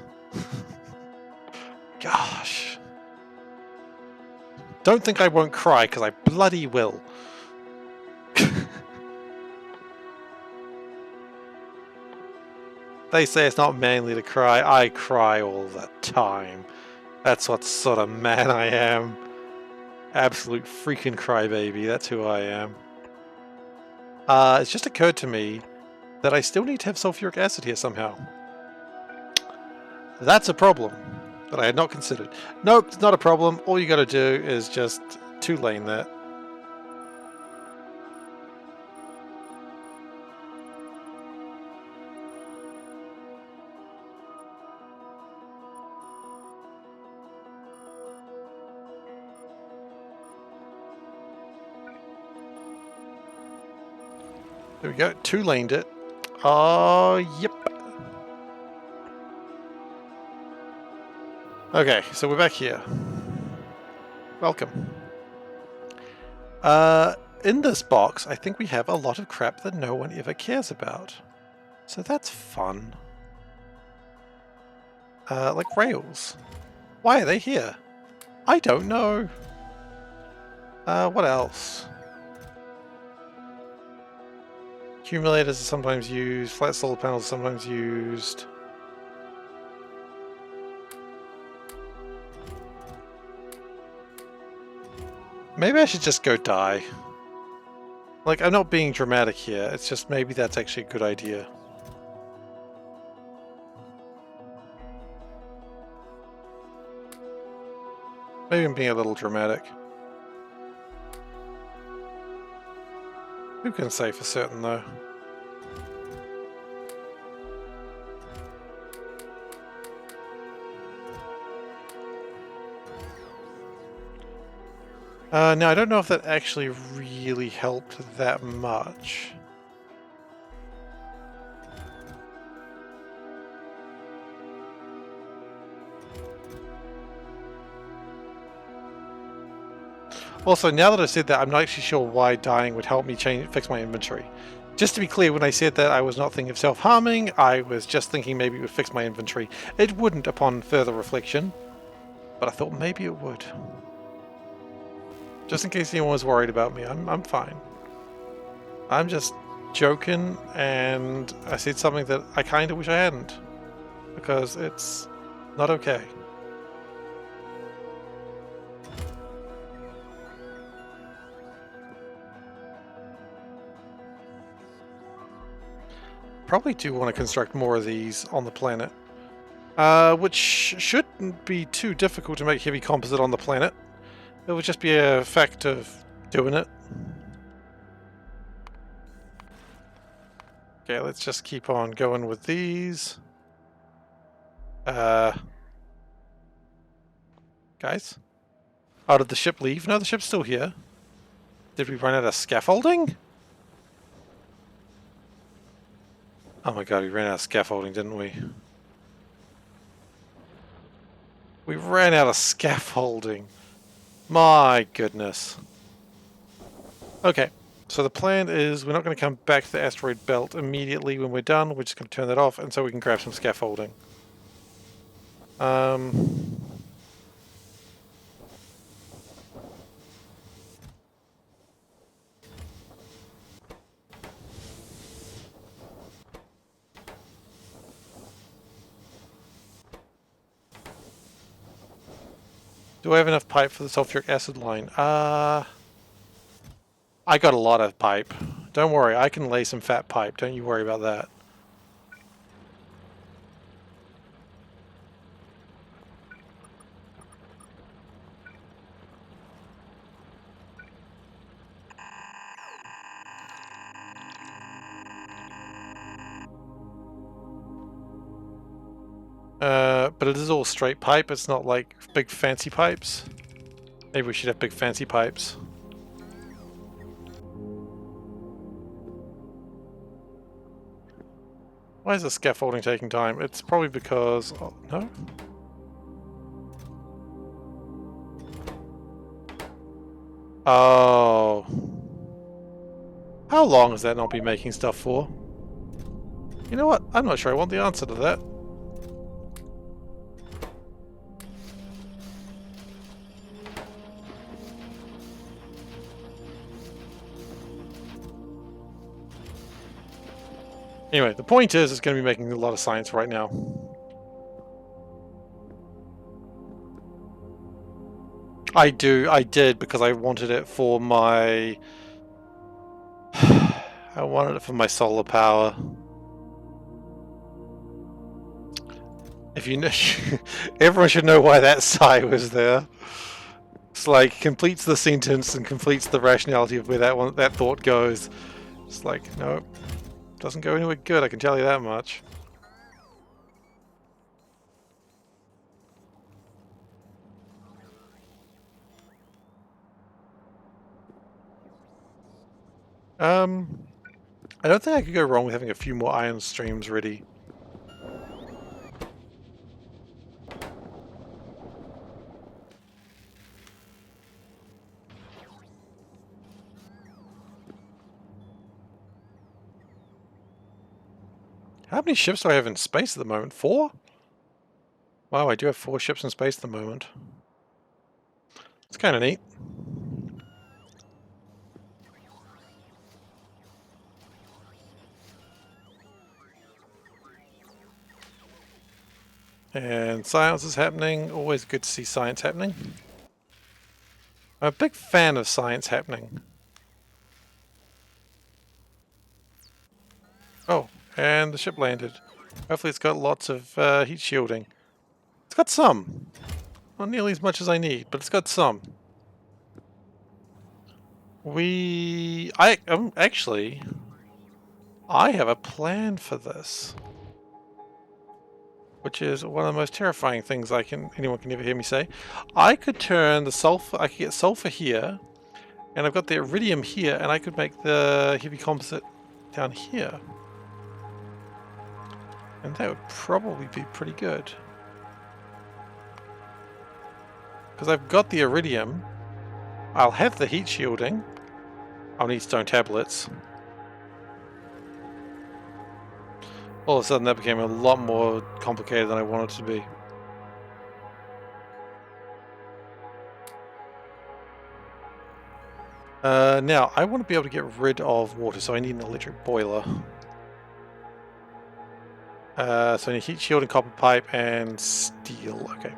Gosh. Don't think I won't cry, because I bloody will. They say it's not manly to cry. I cry all the time. That's what sort of man I am. Absolute freaking crybaby. That's who I am. It's just occurred to me that I still need to have sulfuric acid here somehow. That's a problem that I had not considered. Nope, it's not a problem. All you gotta do is just two-lane that. There we go, two-laned it. Oh, yep. Okay, so we're back here. Welcome. In this box, I think we have a lot of crap that no one ever cares about. So that's fun. Like rails. Why are they here? I don't know. What else? Accumulators are sometimes used, flat solar panels are sometimes used. Maybe I should just go die. Like, I'm not being dramatic here, it's just maybe that's actually a good idea. Maybe I'm being a little dramatic. Who can say for certain, though? No, I don't know if that actually really helped that much. Also, now that I've said that, I'm not actually sure why dying would help me fix my inventory. Just to be clear, when I said that, I was not thinking of self-harming, I was just thinking maybe it would fix my inventory. It wouldn't upon further reflection, but I thought maybe it would. Just in case anyone was worried about me, I'm fine. I'm just joking, and I said something that I kind of wish I hadn't, because it's not okay. Probably do want to construct more of these on the planet, which shouldn't be too difficult to make heavy composite on the planet. It would just be a fact of doing it. Okay, let's just keep on going with these. Guys? Oh, did the ship leave? No, the ship's still here. Did we run out of scaffolding? Oh my god, we ran out of scaffolding, didn't we? We ran out of scaffolding. My goodness. Okay, so the plan is we're not going to come back to the asteroid belt immediately when we're done. We're just going to turn that off, and so we can grab some scaffolding. Do I have enough pipe for the sulfuric acid line? I got a lot of pipe. Don't worry, I can lay some fat pipe. Don't you worry about that. But it is all straight pipe. It's not like big fancy pipes. Maybe we should have big fancy pipes. Why is the scaffolding taking time? It's probably because... Oh, no? Oh. How long has that not been making stuff for? You know what? I'm not sure I want the answer to that. Anyway, the point is, it's going to be making a lot of science right now. I did because I wanted it for my... I wanted it for my solar power. If you know, everyone should know why that sigh was there. It's like completes the sentence and completes the rationality of where that thought goes. It's like, no, doesn't go anywhere good, I can tell you that much. I don't think I could go wrong with having a few more ion streams ready. How many ships do I have in space at the moment? 4? Wow, I do have 4 ships in space at the moment. It's kind of neat. And science is happening. Always good to see science happening. I'm a big fan of science happening. Oh, and the ship landed. Hopefully it's got lots of heat shielding. It's got some. Not nearly as much as I need, but it's got some. Actually, I have a plan for this. Which is one of the most terrifying things anyone can ever hear me say. I could turn the sulfur, I could get sulfur here, and I've got the iridium here, and I could make the heavy composite down here. And that would probably be pretty good. Because I've got the iridium, I'll have the heat shielding, I'll need stone tablets. All of a sudden that became a lot more complicated than I wanted it to be. Now, I want to be able to get rid of water, so I need an electric boiler. So I need heat shield and copper pipe and steel. Okay.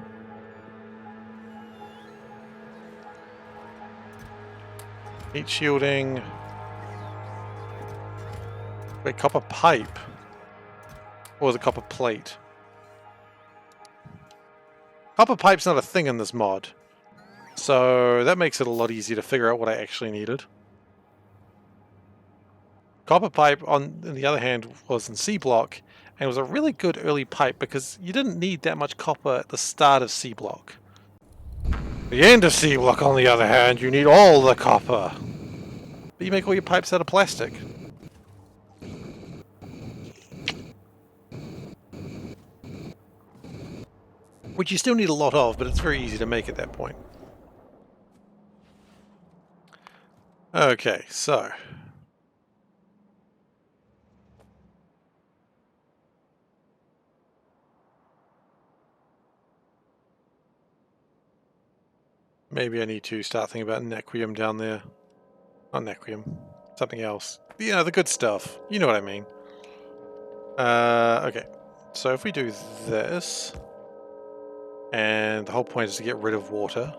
Heat shielding. Wait, copper pipe? Or the copper plate? Copper pipe's not a thing in this mod. So that makes it a lot easier to figure out what I actually needed. Copper pipe, on the other hand, was in C block, and it was a really good early pipe because you didn't need that much copper at the start of C block. The end of C block, on the other hand, you need all the copper. But you make all your pipes out of plastic. Which you still need a lot of, but it's very easy to make at that point. Okay, so... maybe I need to start thinking about Nequium down there. Not Nequium. Something else. You know, the good stuff. You know what I mean. Okay. So if we do this... and the whole point is to get rid of water.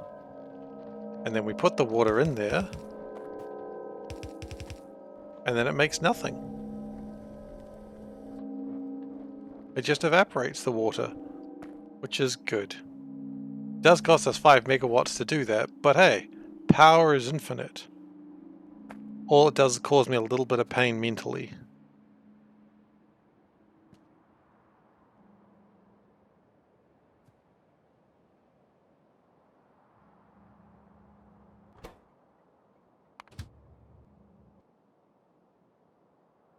And then we put the water in there. And then it makes nothing. It just evaporates the water. Which is good. It does cost us 5 megawatts to do that, but hey, power is infinite. All it does is cause me a little bit of pain mentally.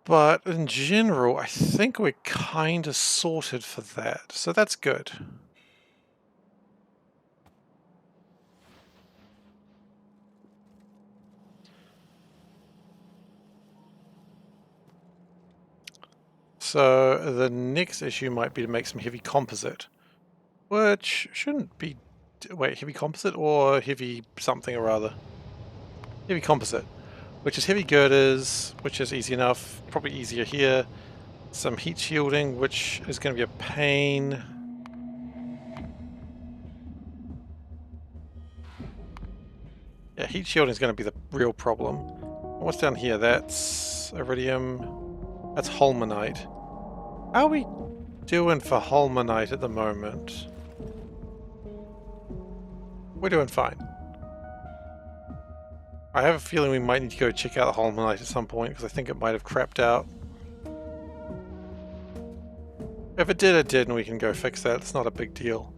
But in general, I think we're kind of sorted for that, so that's good. So the next issue might be to make some heavy composite, which shouldn't be... wait, heavy composite or heavy something or other? Heavy composite, which is heavy girders, which is easy enough, probably easier here. some heat shielding, which is going to be a pain. Yeah, heat shielding is going to be the real problem. What's down here? That's iridium. That's holmanite. How are we doing for holmanite at the moment? We're doing fine. I have a feeling we might need to go check out the holmanite at some point, because I think it might have crapped out. If it did, it did, and we can go fix that. It's not a big deal.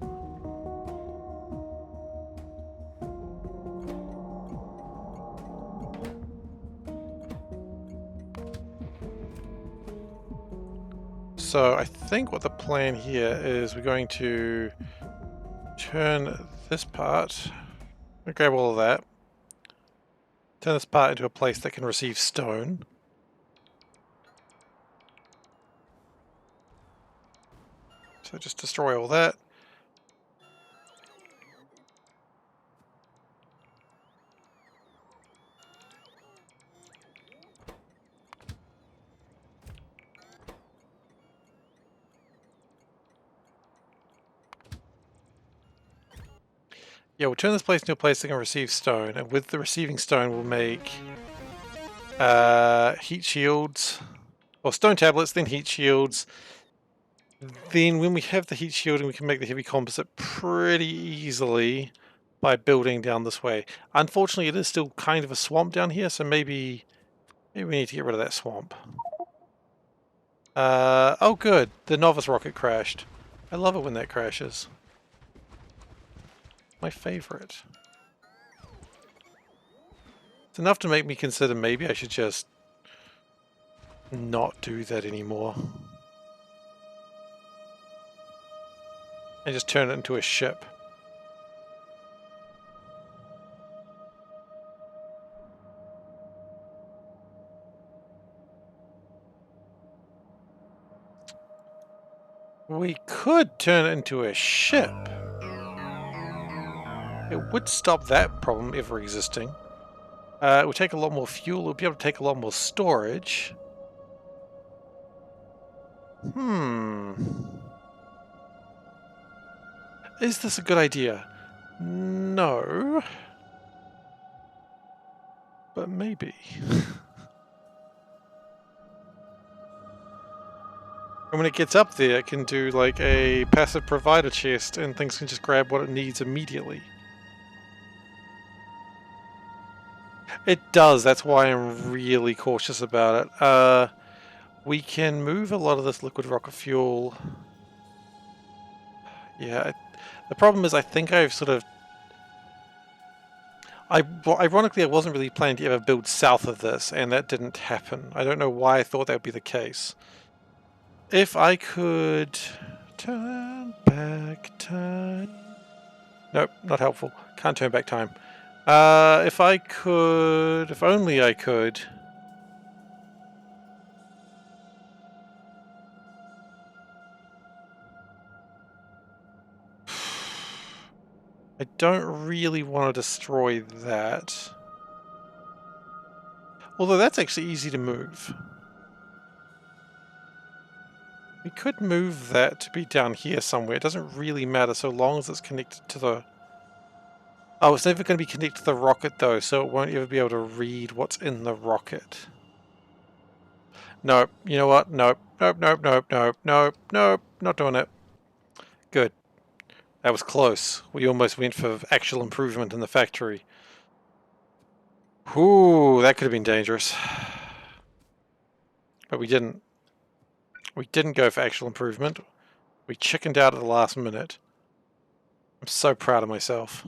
So I think what the plan here is we're going to turn this part, we'll grab all of that, turn this part into a place that can receive stone. So just destroy all that. Yeah, we'll turn this place into a place that can receive stone, and with the receiving stone we'll make heat shields, or stone tablets, then heat shields. Then when we have the heat shielding we can make the heavy composite pretty easily by building down this way. Unfortunately it is still kind of a swamp down here, so maybe we need to get rid of that swamp. Oh good, the novice rocket crashed. I love it when that crashes. My favorite. It's enough to make me consider maybe I should just not do that anymore. And just turn it into a ship. We could turn it into a ship. It would stop that problem ever existing. It would take a lot more fuel, it would be able to take a lot more storage. Is this a good idea? No. But maybe. And when it gets up there, it can do like a passive provider chest and things can just grab what it needs immediately. It does, that's why I'm really cautious about it. We can move a lot of this liquid rocket fuel. Yeah, the problem is I think I've sort of... ironically, I wasn't really planning to ever build south of this, and that didn't happen. I don't know why I thought that would be the case. If I could... turn back time... Nope, not helpful. Can't turn back time. If I could... if only I could... I don't really want to destroy that. Although that's actually easy to move. We could move that to be down here somewhere. It doesn't really matter so long as it's connected to the... Oh, it's never going to be connected to the rocket though, so it won't ever be able to read what's in the rocket. Nope. You know what? Nope. Nope, nope, nope, nope, nope, nope. Not doing it. Good. That was close. We almost went for actual improvement in the factory. Whew, that could have been dangerous. But we didn't. We didn't go for actual improvement. We chickened out at the last minute. I'm so proud of myself.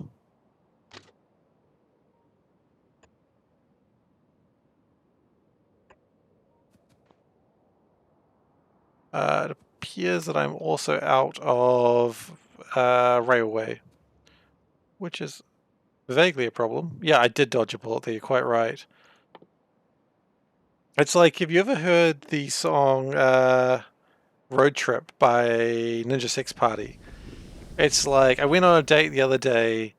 It appears that I'm also out of railway, which is vaguely a problem. Yeah, I did dodge a bullet there, you're quite right. It's like, have you ever heard the song Road Trip by Ninja Sex Party? It's like, I went on a date the other day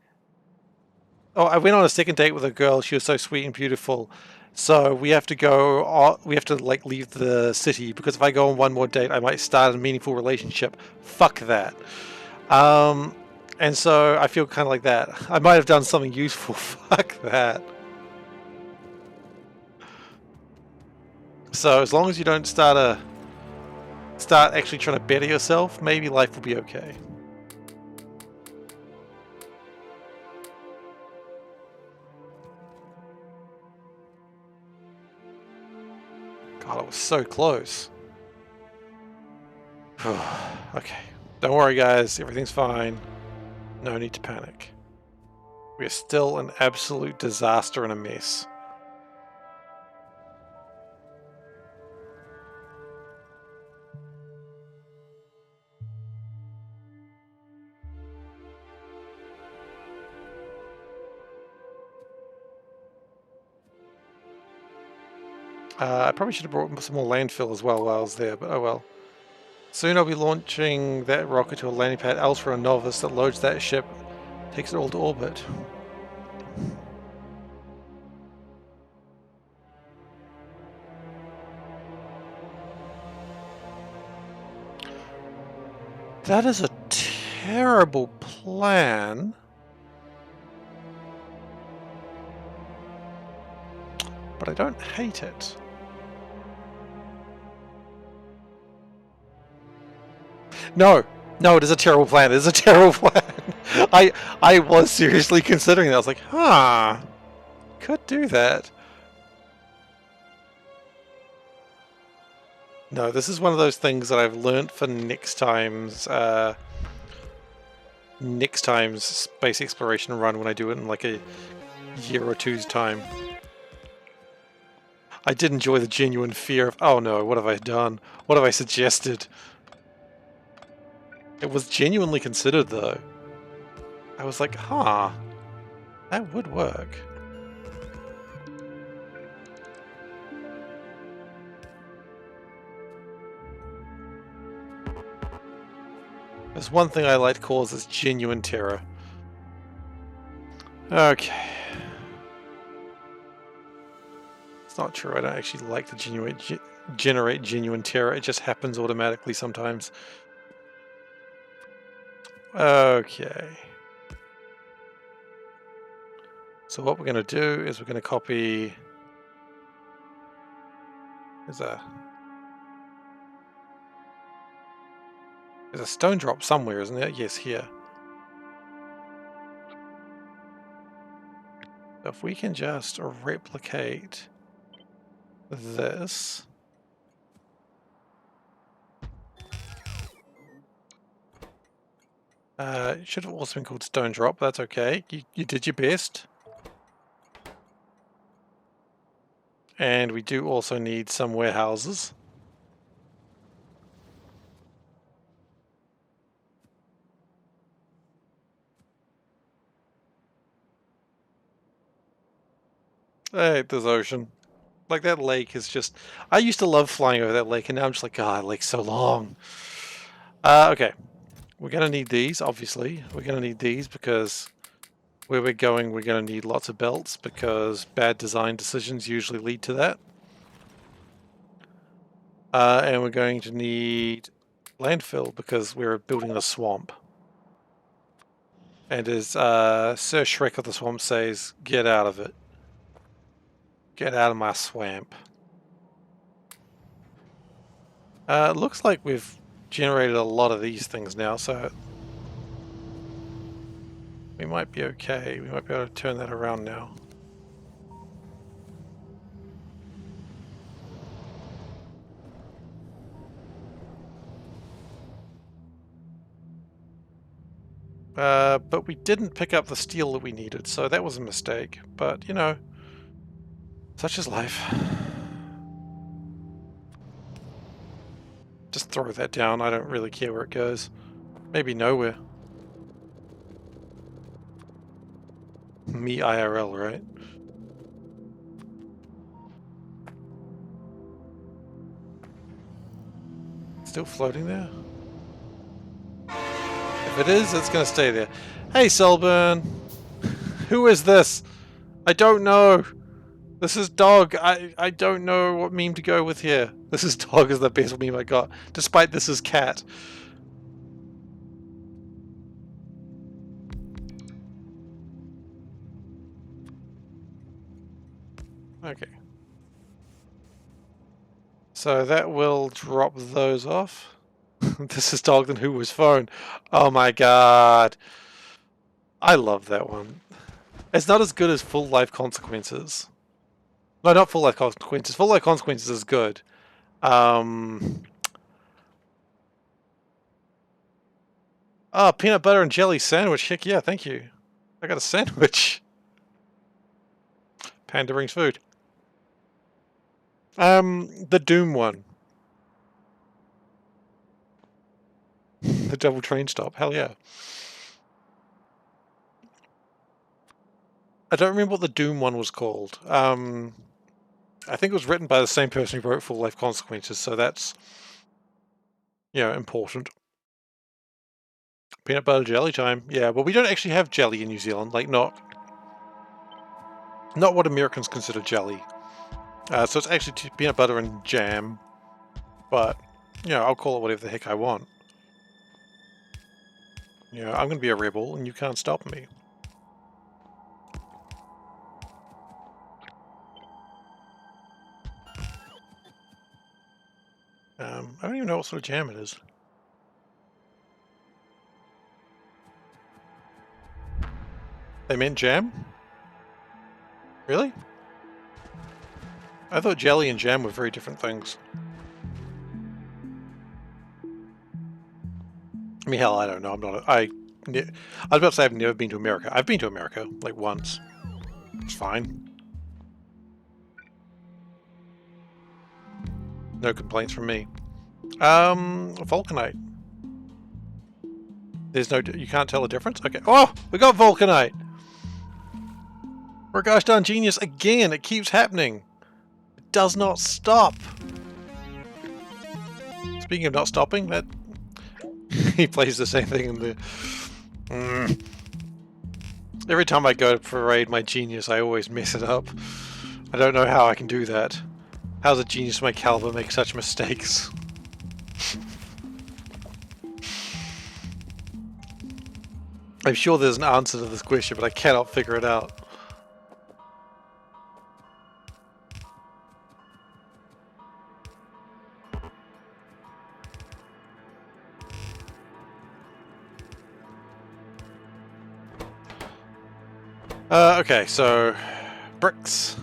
Oh, I went on a second date with a girl. She was so sweet and beautiful. So we have to go. We have to like leave the city because if I go on one more date, I might start a meaningful relationship. Fuck that. Um, and so I feel kind of like that. I might have done something useful. Fuck that. So as long as you don't start actually trying to better yourself, maybe life will be okay. God, it was so close. Okay. Don't worry, guys. Everything's fine. No need to panic. We're still an absolute disaster and a mess. I probably should have brought some more landfill as well while I was there, but oh well. Soon I'll be launching that rocket to a landing pad else for a novice that loads that ship, takes it all to orbit. That is a terrible plan. But I don't hate it. No, no, it is a terrible plan. It is a terrible plan. I was seriously considering that. I was like, huh, could do that. No, this is one of those things that I've learnt for next time's space exploration run when I do it in like a year or two's time. I did enjoy the genuine fear of, oh no, what have I done? What have I suggested? It was genuinely considered though. I was like, huh, that would work. There's one thing I like to call this genuine terror. Okay. It's not true, I don't actually like to generate genuine terror, it just happens automatically sometimes. Okay. So what we're going to do is we're going to copy... There's a stone drop somewhere, isn't there? Yes, here. So if we can just replicate this... it should have also been called stone drop, that's okay. You did your best. And we do also need some warehouses. I hate this ocean. Like, that lake is just... I used to love flying over that lake, and now I'm just like, God, that lake's so long. Okay. We're going to need these, obviously. We're going to need these because where we're going, we're going to need lots of belts because bad design decisions usually lead to that. And we're going to need landfill because we're building a swamp. And as Sir Shrek of the Swamp says, get out of it. Get out of my swamp. It looks like we've generated a lot of these things now, so we might be okay. We might be able to turn that around now. But we didn't pick up the steel that we needed, so that was a mistake. But, you know, such is life. Just throw that down. I don't really care where it goes. Maybe nowhere. Me IRL, right? Still floating there? If it is, it's going to stay there. Hey, Selburn! Who is this? I don't know. This is dog. I don't know what meme to go with here. This is dog is the best meme I got, despite this is cat. Okay. So that will drop those off. This is dog, then who was phone? Oh my god. I love that one. It's not as good as Full Life Consequences. No, not Full Life Consequences. Full Life Consequences is good. Peanut butter and jelly sandwich. Heck yeah, thank you. I got a sandwich. Panda brings food. The Doom one. The double train stop. Hell yeah. I don't remember what the Doom one was called. I think it was written by the same person who wrote Full Life Consequences, so that's, you know, important. Peanut butter jelly time. Yeah, well, we don't actually have jelly in New Zealand. Like, not what Americans consider jelly. So it's actually peanut butter and jam. But, you know, I'll call it whatever the heck I want. You know, I'm going to be a rebel, and you can't stop me. I don't even know what sort of jam it is. They meant jam? Really? I thought jelly and jam were very different things. I mean, hell, I don't know. I'm not. I was about to say I've never been to America. I've been to America like once. It's fine. No complaints from me. Vulcanite. There's no. You can't tell the difference. Okay. Oh, we got Vulcanite. We're a gosh darn genius again. It keeps happening. It does not stop. Speaking of not stopping, that he plays the same thing in the. Every time I go to parade my genius, I always mess it up. I don't know how I can do that. How's a genius of my caliber make such mistakes? I'm sure there's an answer to this question, but I cannot figure it out. Okay, so bricks.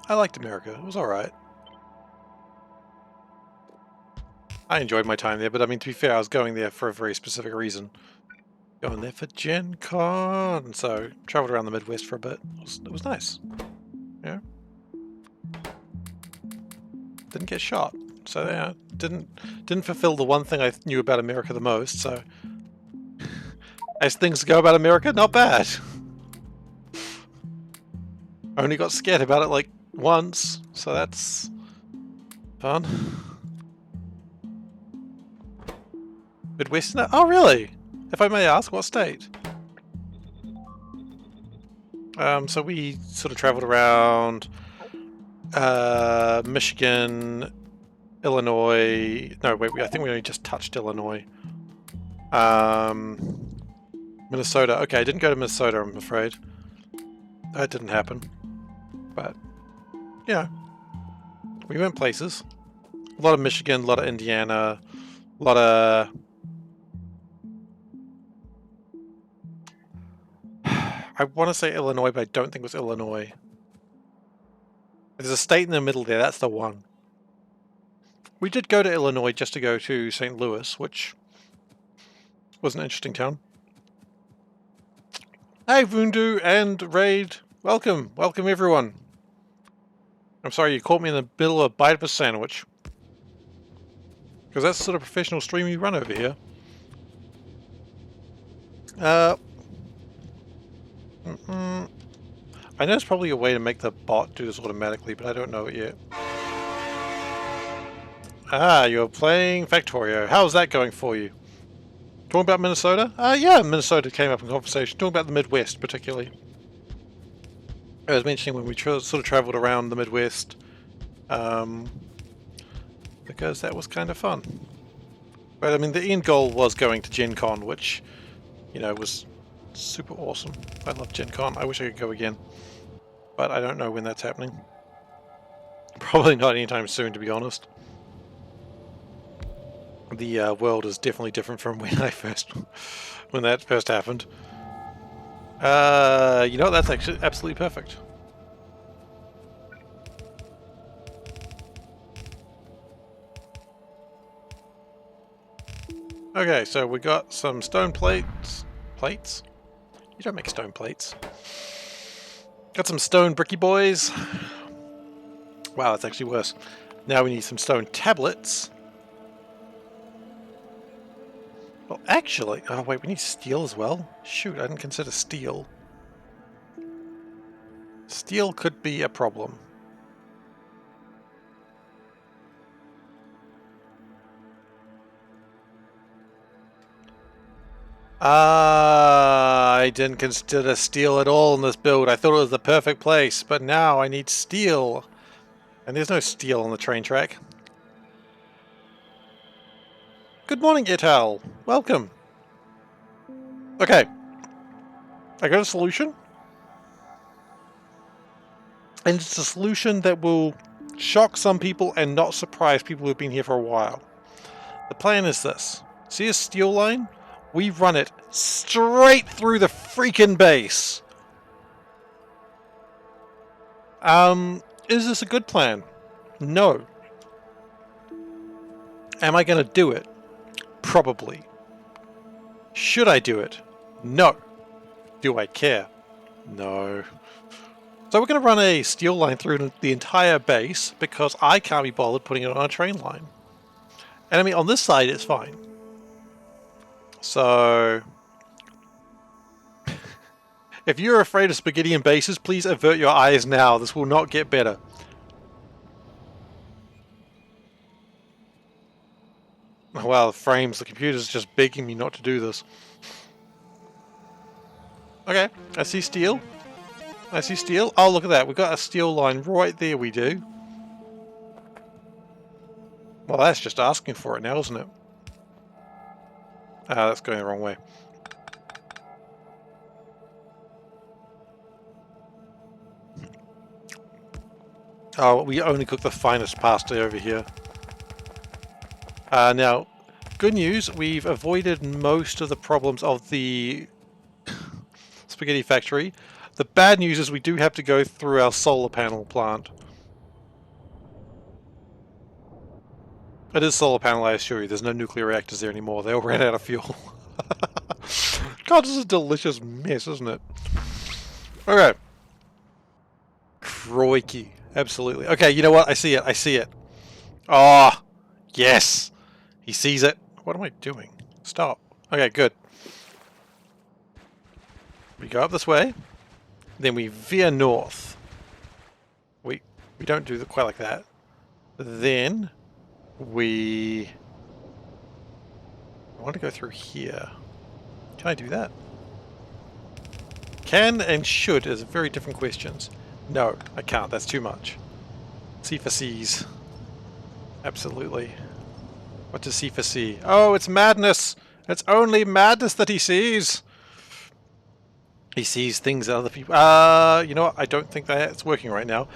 I liked America. It was alright. I enjoyed my time there, but I mean, to be fair, I was going there for a very specific reason. Going there for Gen Con, so traveled around the Midwest for a bit. It was nice. Yeah. Didn't get shot, so yeah, didn't fulfill the one thing I knew about America the most. So, as things go about America, not bad. Only got scared about it like once, so that's fun. Midwestern? Oh, really? If I may ask, what state? So we sort of traveled around Michigan, Illinois. No, wait, I think we only just touched Illinois. Minnesota. Okay, I didn't go to Minnesota, I'm afraid. That didn't happen. But, yeah. We went places. A lot of Michigan, a lot of Indiana, a lot of... I want to say Illinois, but I don't think it was Illinois. There's a state in the middle there, that's the one. We did go to Illinois just to go to St. Louis, which was an interesting town. Hey, Vundu and Raid. Welcome. Welcome, everyone. I'm sorry you caught me in the middle of a bite of a sandwich. Because that's the sort of professional stream we run over here. I I know there's probably a way to make the bot do this automatically, but I don't know it yet. Ah, you're playing Factorio. How's that going for you? Talking about Minnesota? Yeah, Minnesota came up in conversation. Talking about the Midwest, particularly. I was mentioning when we sort of traveled around the Midwest, because that was kind of fun. But I mean, the end goal was going to Gen Con, which, you know, was super awesome. I love Gen Con. I wish I could go again. But I don't know when that's happening. Probably not anytime soon, to be honest. The world is definitely different from when when that first happened. You know, that's actually absolutely perfect. Okay, so we got some stone plates. Plates? You don't make stone plates. Got some stone bricky boys. Wow, that's actually worse. Now we need some stone tablets. Well, actually... Oh, wait, we need steel as well? Shoot, I didn't consider steel. Steel could be a problem. I didn't consider steel at all in this build. I thought it was the perfect place, but now I need steel. And there's no steel on the train track. Good morning, Ital. Welcome. Okay. I got a solution. And it's a solution that will shock some people and not surprise people who've been here for a while. The plan is this. See a steel line? We run it straight through the freaking base. Is this a good plan? No. Am I going to do it? Probably. Should I do it? No. Do I care? No. So we're going to run a steel line through the entire base because I can't be bothered putting it on a train line. And I mean, on this side, it's fine. So... if you're afraid of spaghetti and bases, please avert your eyes now. This will not get better. Wow, the frames. The computer's just begging me not to do this. Okay, I see steel. I see steel. Oh, look at that. We've got a steel line right there, we do. Well, that's just asking for it now, isn't it? Ah, that's going the wrong way. Oh, we only cook the finest pasta over here. Now, good news, we've avoided most of the problems of the spaghetti factory. The bad news is we do have to go through our solar panel plant. It is solar panel, I assure you. There's no nuclear reactors there anymore. They all ran out of fuel. God, this is a delicious mess, isn't it? Okay. Crikey. Absolutely. Okay, you know what? I see it. I see it. Ah, oh, yes. He sees it. What am I doing? Stop. Okay, good. We go up this way. Then we veer north. We don't do it quite like that. Then I want to go through here. Can I do that? Can and should is very different questions. No, I can't. That's too much. C for C's. Absolutely. What does C for C? Oh, it's madness! It's only madness that he sees! He sees things that other people... you know what? I don't think that's working right now.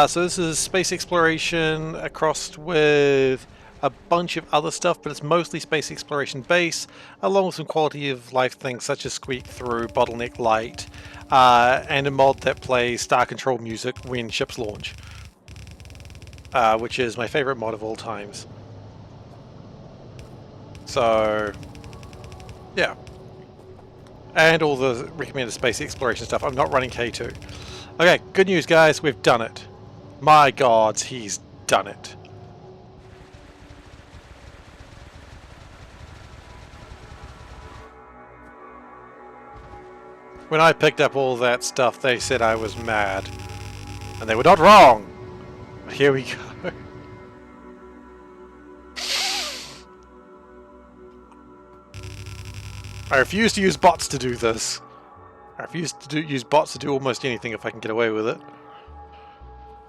So this is space exploration across with a bunch of other stuff, but it's mostly space exploration base, along with some quality of life things such as squeak through, bottleneck light, and a mod that plays Star Control music when ships launch, which is my favorite mod of all times. So, yeah. And all the recommended space exploration stuff. I'm not running K2. Okay, good news, guys. We've done it. My gods, he's done it. When I picked up all that stuff, they said I was mad. And they were not wrong! But here we go. I refuse to use bots to do this. I refuse to use bots to do almost anything if I can get away with it.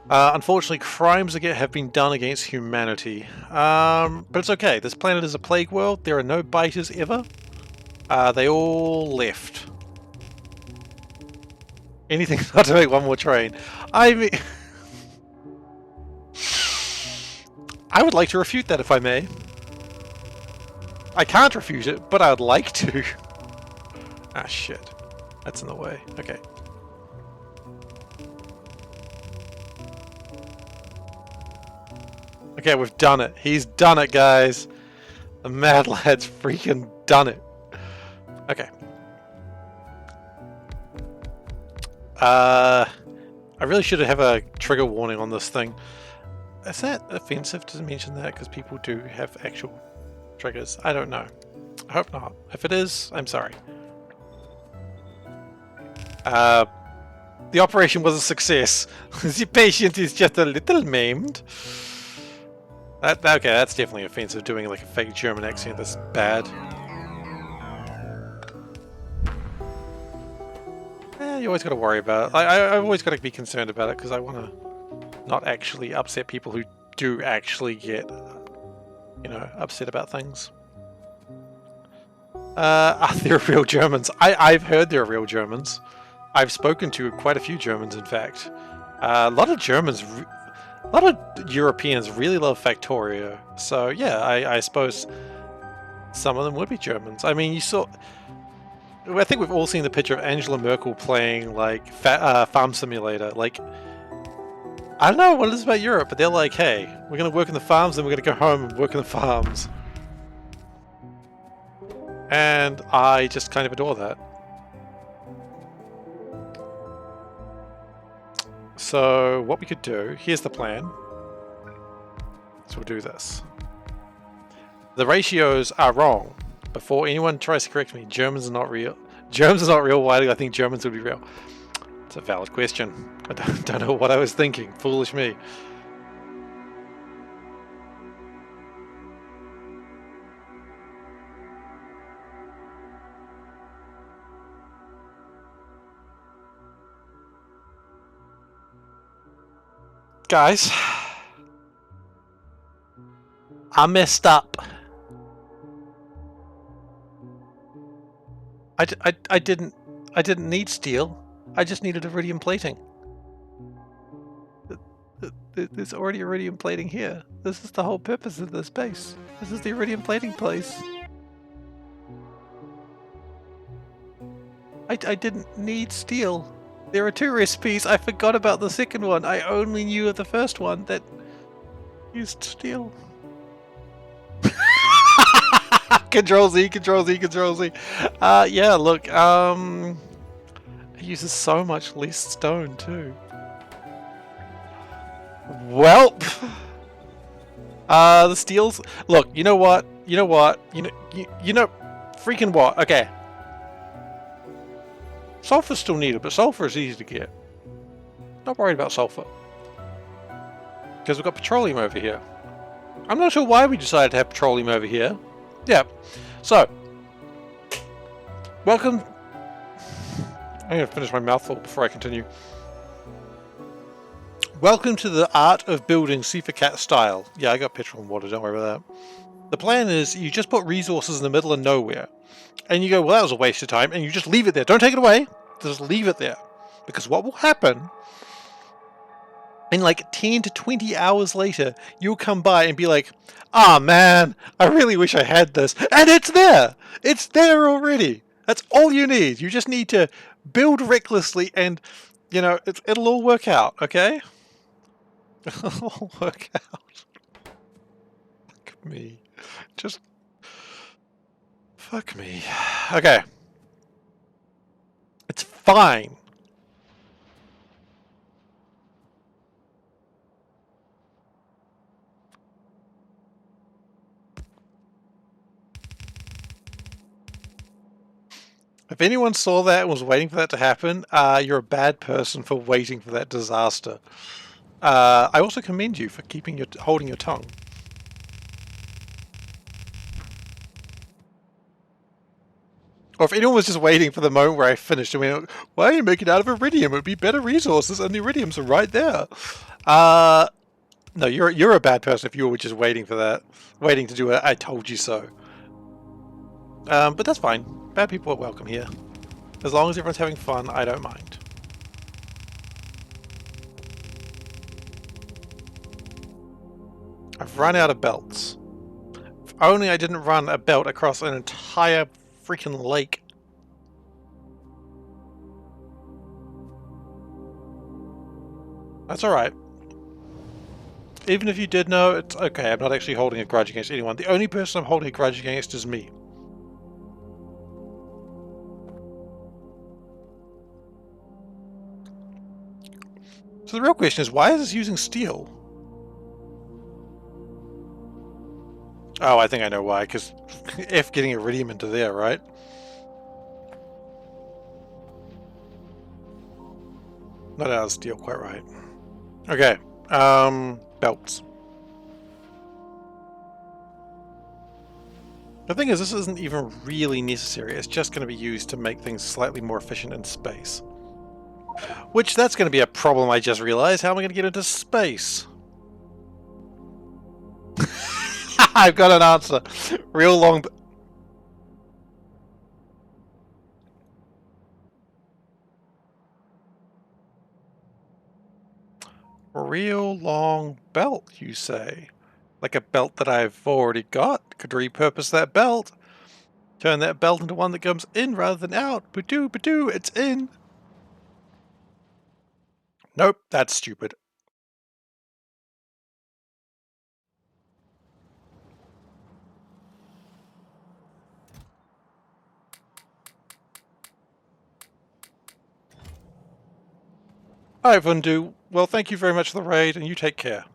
Unfortunately, crimes have been done against humanity. But it's okay. This planet is a plague world. There are no biters ever. They all left. Anything not to make one more train. I mean... I would like to refute that if I may. I can't refute it, but I would like to. Ah, shit. That's in the way. Okay. Okay, we've done it. He's done it, guys. The Mad Lad's freaking done it. Okay. I really should have a trigger warning on this thing. Is that offensive to mention that? Because people do have actual triggers. I don't know. I hope not. If it is, I'm sorry. The operation was a success. The patient is just a little maimed. Okay, that's definitely offensive, doing like a fake German accent. That's bad. You always got to worry about it. I've always got to be concerned about it because I want to not actually upset people who do actually get, you know, upset about things. Are there real Germans? I've heard there are real Germans. I've spoken to quite a few Germans, in fact. A lot of Germans, a lot of Europeans really love Factorio. So yeah, I suppose some of them would be Germans. I mean, you saw... I think we've all seen the picture of Angela Merkel playing like Farm Simulator. Like, I don't know what it is about Europe, but they're like, hey, we're going to work in the farms, then we're going to go home and work in the farms. And I just kind of adore that. So what we could do, here's the plan. So we'll do this. The ratios are wrong. Before anyone tries to correct me, Germans are not real. Germans are not real. Why do I think Germans would be real? It's a valid question. I don't know what I was thinking. Foolish me. Guys, I messed up. I didn't need steel. I just needed iridium plating. There's already iridium plating here. This is the whole purpose of this base. This is the iridium plating place. I didn't need steel. There are 2 recipes. I forgot about the second one. I only knew of the first one that used steel. Control Z, Control Z, Control Z. Yeah, look, it uses so much less stone too. Welp. The steels. Look, you know what? You know, freaking what? Okay. Sulfur's still needed, but sulfur is easy to get. Not worried about sulfur. Because we've got petroleum over here. I'm not sure why we decided to have petroleum over here. Yeah. So, welcome. I'm going to finish my mouthful before I continue. Welcome to the art of building SeiferKatt style. Yeah, I got petrol and water, don't worry about that. The plan is you just put resources in the middle of nowhere. And you go, well, that was a waste of time, and you just leave it there. Don't take it away. Just leave it there. Because what will happen, in like 10 to 20 hours later, you'll come by and be like, ah, man, I really wish I had this. And it's there. It's there already. That's all you need. You just need to build recklessly and, you know, it'll all work out, okay? It'll all work out. Fuck me. Just... fuck me. Okay. It's fine. If anyone saw that and was waiting for that to happen, you're a bad person for waiting for that disaster. I also commend you for holding your tongue. Or if anyone was just waiting for the moment where I finished, I mean, why are you making it out of iridium? It would be better resources, and the iridiums are right there. No, you're a bad person if you were just waiting for that, waiting to do a "I told you so." But that's fine. Bad people are welcome here, as long as everyone's having fun. I don't mind. I've run out of belts. If only I didn't run a belt across an entire freaking lake. That's alright. Even if you did know, it's okay. I'm not actually holding a grudge against anyone. The only person I'm holding a grudge against is me. So the real question is, why is this using steel? Oh, I think I know why, because F getting iridium into there, right? Not out of steel, quite right. Okay, belts. The thing is, this isn't even really necessary. It's just going to be used to make things slightly more efficient in space. Which, that's going to be a problem, I just realized. How am I going to get into space? I've got an answer. Real long... Real long belt, you say? Like a belt that I've already got? Could repurpose that belt. Turn that belt into one that comes in rather than out. Ba-doo, ba-doo, it's in. Nope, that's stupid. Alright, Vundu. Well, thank you very much for the raid, and you take care.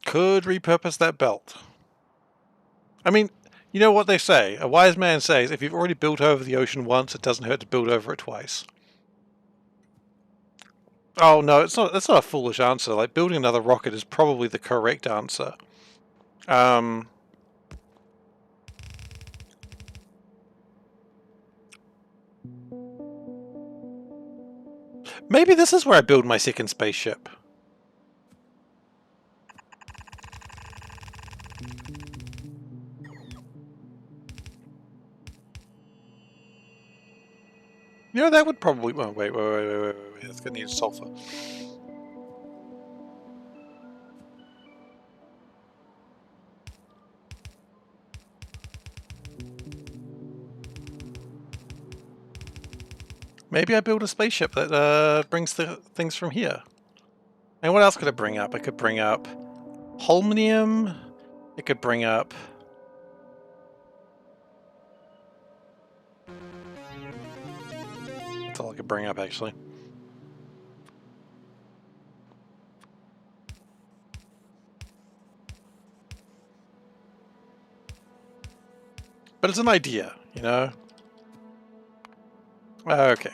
Could repurpose that belt. I mean, you know what they say? A wise man says, if you've already built over the ocean once, it doesn't hurt to build over it twice. Oh no, it's not. That's not a foolish answer. Like, building another rocket is probably the correct answer. Maybe this is where I build my second spaceship. You know, that would probably... Oh, wait. That's going to need sulfur. Maybe I build a spaceship that brings the things from here. And what else could it bring up? It could bring up holminium. It could bring up... That's all I could bring up, actually. But it's an idea, you know? Okay.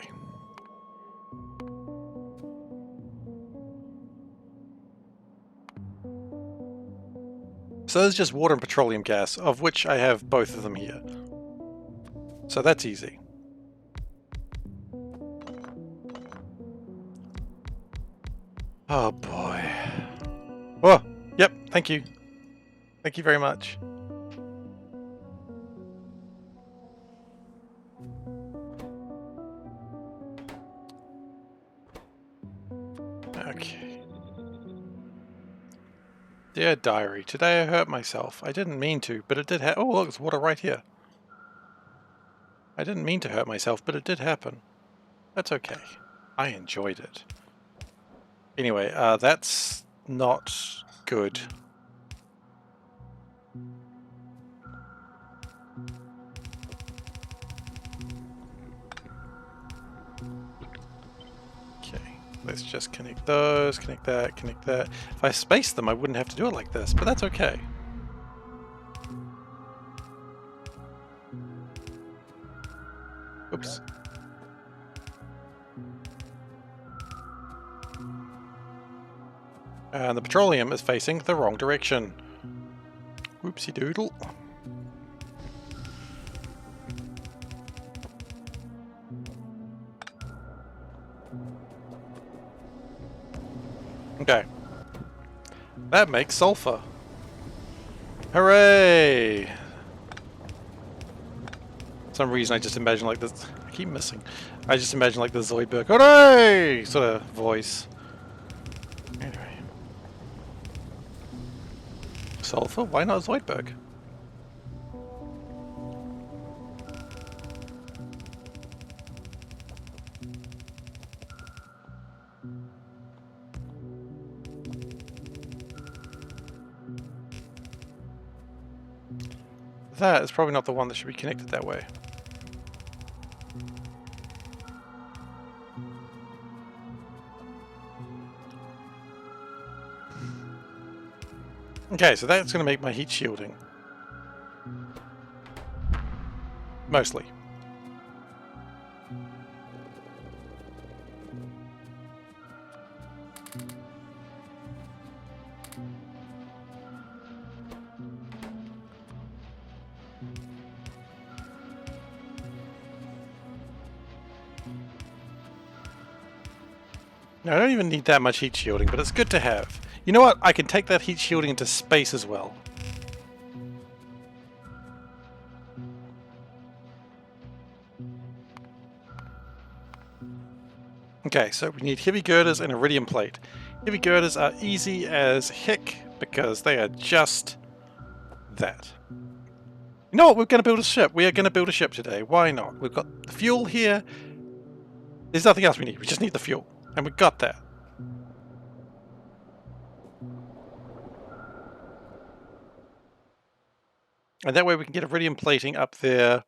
So there's just water and petroleum gas, of which I have both of them here. So that's easy. Oh boy. Oh, yep, thank you. Thank you very much. Okay. Dear diary, today I hurt myself. I didn't mean to, but it did happen. Oh, look, there's water right here. I didn't mean to hurt myself, but it did happen. That's okay. I enjoyed it. Anyway, that's not good. Okay, let's just connect those, connect that, connect that. If I spaced them, I wouldn't have to do it like this, but that's okay. And the petroleum is facing the wrong direction. Whoopsie doodle. Okay. That makes sulfur. Hooray! For some reason I just imagine like this. I keep missing. I just imagine like the Zoidberg hooray sort of voice. Anyway. Sulfur? Why not Zoidberg? That is probably not the one that should be connected that way. Okay, so that's going to make my heat shielding. Mostly. No, I don't even need that much heat shielding, but it's good to have. You know what? I can take that heat shielding into space as well. Okay, so we need heavy girders and iridium plate. Heavy girders are easy as heck because they are just that. You know what? We're going to build a ship. We are going to build a ship today. Why not? We've got the fuel here. There's nothing else we need. We just need the fuel. And we got that. And that way we can get iridium plating up there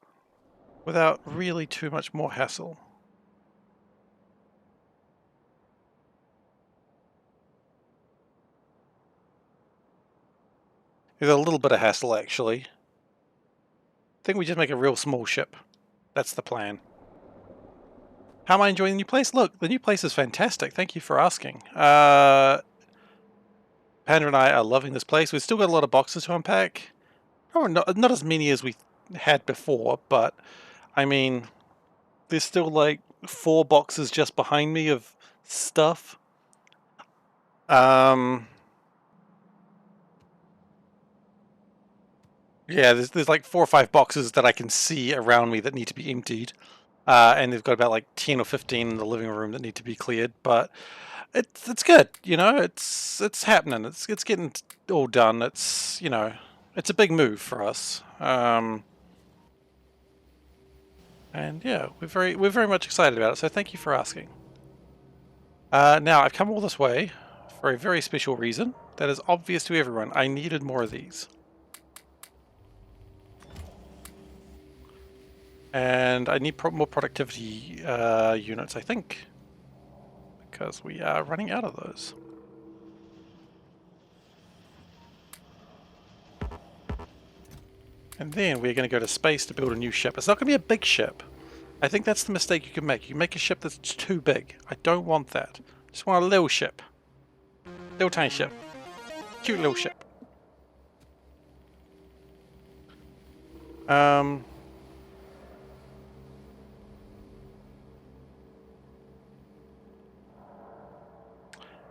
without really too much more hassle. There's a little bit of hassle, actually. I think we just make a real small ship. That's the plan. How am I enjoying the new place? Look, the new place is fantastic. Thank you for asking. Panda and I are loving this place. We've still got a lot of boxes to unpack. Oh, not as many as we had before, but I mean, there's still like 4 boxes just behind me of stuff. Yeah, there's like 4 or 5 boxes that I can see around me that need to be emptied. And they've got about like 10 or 15 in the living room that need to be cleared, but it's good, you know, it's happening. It's getting all done. It's, you know, it's a big move for us. And yeah, we're very much excited about it, so thank you for asking. Now I've come all this way for a very special reason that is obvious to everyone. I needed more of these. And I need more productivity units, I think, because we are running out of those. And then we're going to go to space to build a new ship. It's not going to be a big ship. I think that's the mistake you can make. You can make a ship that's too big. I don't want that. I just want a little ship. Little tiny ship. Cute little ship.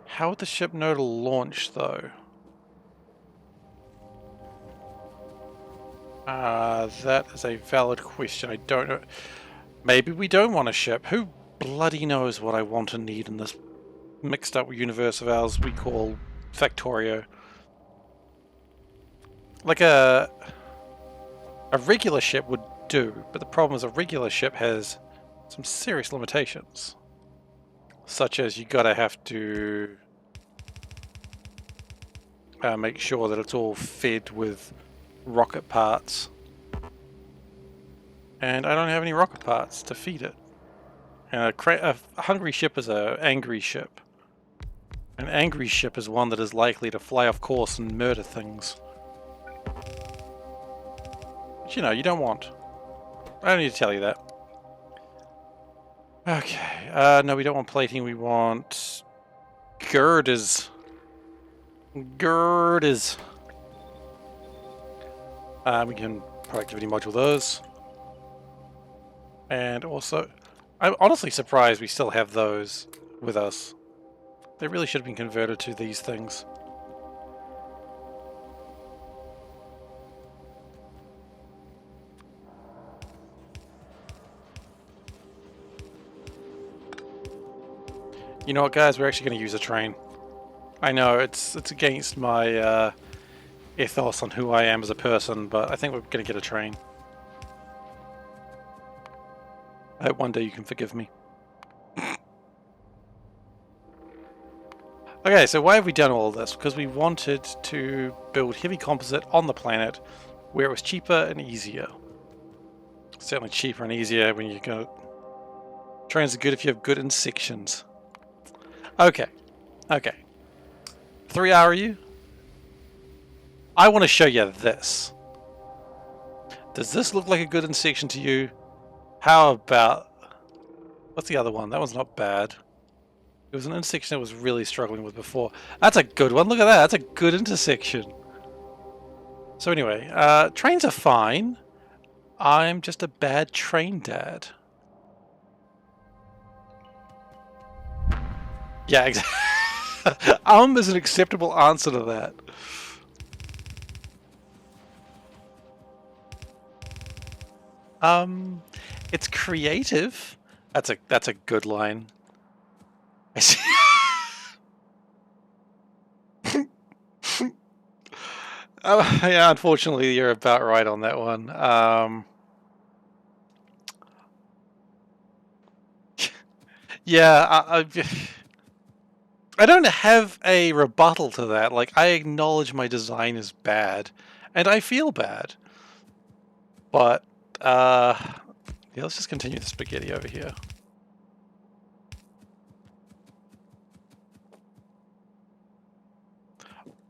How would the ship know to launch, though? That is a valid question. I don't know. Maybe we don't want a ship. Who bloody knows what I want and need in this mixed up universe of ours we call Factorio? Like a regular ship would do, but the problem is a regular ship has some serious limitations. Such as you gotta have to make sure that it's all fed with rocket parts. And I don't have any rocket parts to feed it. And a hungry ship is an angry ship. An angry ship is one that is likely to fly off course and murder things. Which, you know, you don't want. I don't need to tell you that. Okay, no, we don't want plating, we want girders. Girders. We can productivity module those. And also, I'm honestly surprised we still have those with us. They really should have been converted to these things. You know what, guys? We're actually going to use a train. I know it's against my ethos on who I am as a person, but I think we're going to get a train. I hope one day you can forgive me. Okay, so why have we done all this? Because we wanted to build heavy composite on the planet where it was cheaper and easier. Certainly cheaper and easier when you go. Trains are good if you have good insections. Okay. Okay. 3 are you? I want to show you this. Does this look like a good insection to you? How about... What's the other one? That one's not bad. It was an intersection I was really struggling with before. That's a good one. Look at that. That's a good intersection. So anyway, trains are fine. I'm just a bad train dad. Yeah, exactly. Is an acceptable answer to that. It's creative. That's a good line. Yeah, unfortunately, you're about right on that one. Yeah, I don't have a rebuttal to that. Like, I acknowledge my design is bad, and I feel bad. But, yeah, let's just continue the spaghetti over here.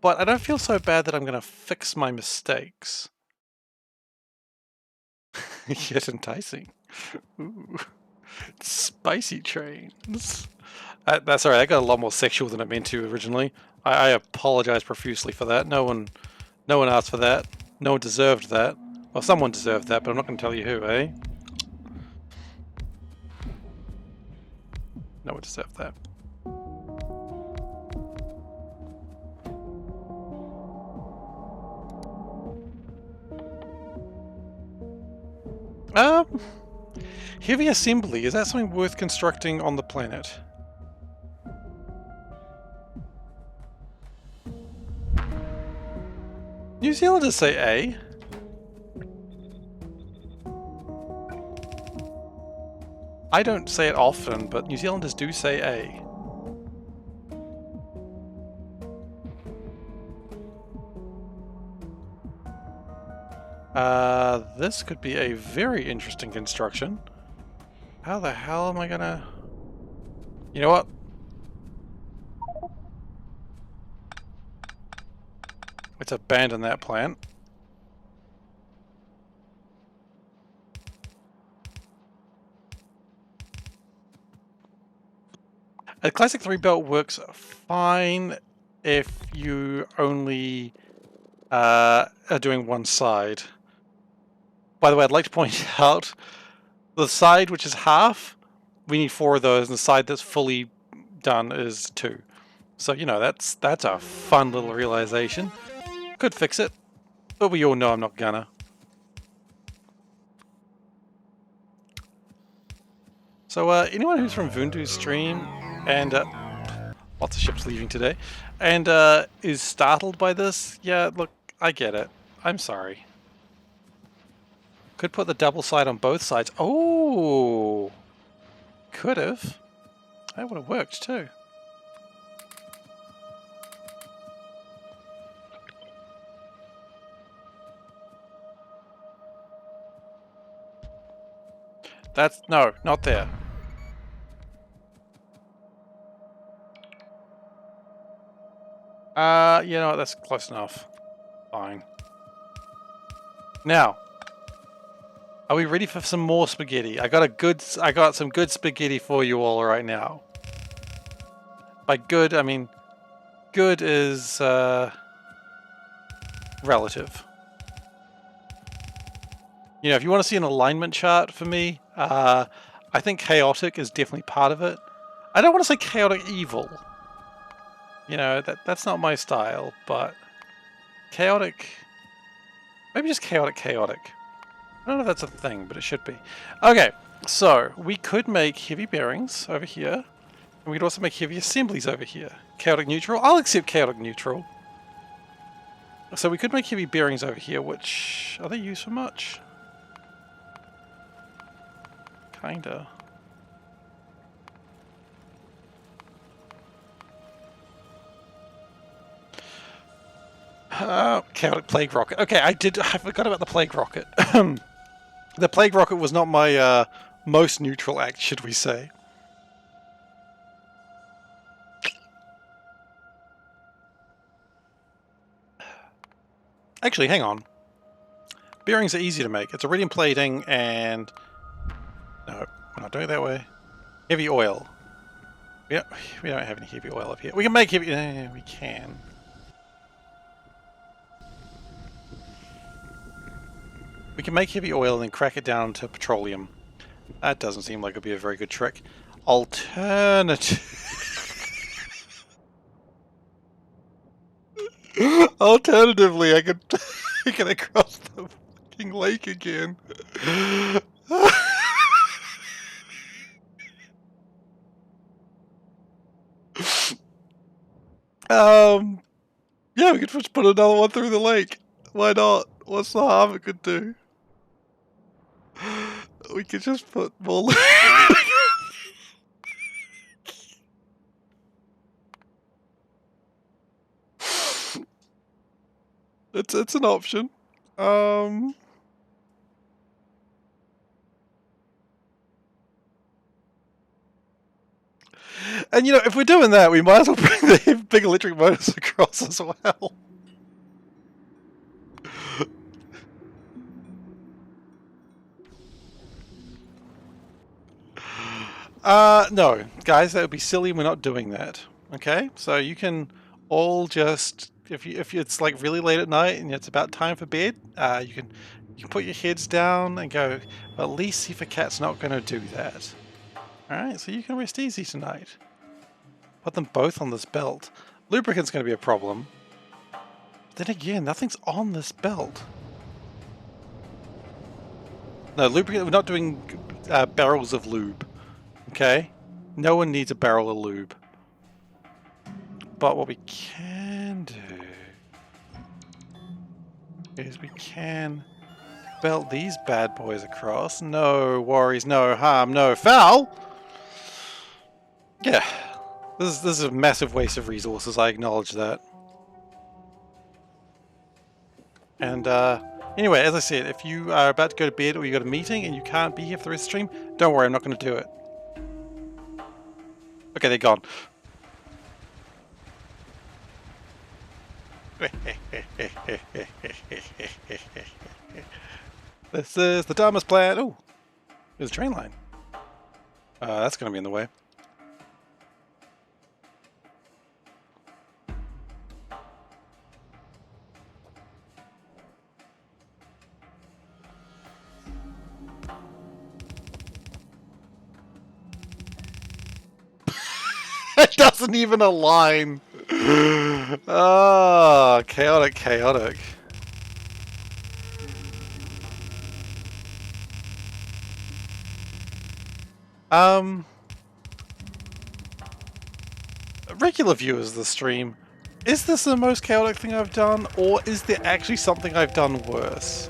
But I don't feel so bad that I'm going to fix my mistakes. Yet enticing. Ooh. Spicy trains. That's alright, that got a lot more sexual than it meant to originally. I apologize profusely for that. No one asked for that. No one deserved that. Well, someone deserved that, but I'm not going to tell you who, eh? No one deserved that. Heavy assembly, is that something worth constructing on the planet? New Zealanders say A. I don't say it often, but New Zealanders do say A. This could be a very interesting construction. How the hell am I gonna... You know what? Let's abandon that plan. A Classic 3 belt works fine if you only are doing one side. By the way, I'd like to point out the side which is half, we need 4 of those, and the side that's fully done is 2. So, you know, that's a fun little realization. Could fix it, but we all know I'm not gonna. So, anyone who's from Vundu's stream, and lots of ships leaving today, and is startled by this, yeah, look, I get it. I'm sorry. Could put the double side on both sides. Oh! Could have. That would have worked too. That's... no, not there. You know what, that's close enough. Fine. Now, are we ready for some more spaghetti? I got some good spaghetti for you all right now. By good, I mean good is relative. You know, if you want to see an alignment chart for me, I think chaotic is definitely part of it. I don't want to say chaotic evil. You know, that's not my style, but chaotic... Maybe just chaotic. I don't know if that's a thing, but it should be. Okay, so we could make heavy bearings over here. And we could also make heavy assemblies over here. Chaotic neutral? I'll accept chaotic neutral. So we could make heavy bearings over here, which... Are they used for much? Kinda. Chaotic plague rocket. Okay, I forgot about the plague rocket. The plague rocket was not my most neutral act, should we say. Actually, hang on. Bearings are easy to make. It's iridium plating and... No, we're not doing it that way. Heavy oil. We don't have any heavy oil up here. We can make heavy... we can. We can make heavy oil and then crack it down to petroleum. That doesn't seem like it'd be a very good trick. Alternatively, I could take it across the fucking lake again. Yeah, we could just put another one through the lake. Why not? What's the harm it could do? We could just put more. It's an option. And you know, if we're doing that, we might as well bring the big electric motors across as well. No, guys, that would be silly. We're not doing that. Okay, so you can all just, if it's like really late at night and it's about time for bed, you can put your heads down and go. Well, at least SeiferKatt's not going to do that. All right, so you can rest easy tonight. Put them both on this belt. Lubricant's going to be a problem. But then again, nothing's on this belt. No, lubricant. We're not doing barrels of lube. Okay? No one needs a barrel of lube. But what we can do is we can belt these bad boys across. No worries, no harm, no foul! Yeah. This is a massive waste of resources, I acknowledge that. And anyway, as I said, if you are about to go to bed or you got a meeting and you can't be here for the rest of the stream, don't worry, I'm not going to do it. Okay, they're gone. This is the dumbest plan. Oh, there's a train line. That's going to be in the way. It doesn't even align. Ah, chaotic. Regular viewers of the stream, is this the most chaotic thing I've done, or is there actually something I've done worse?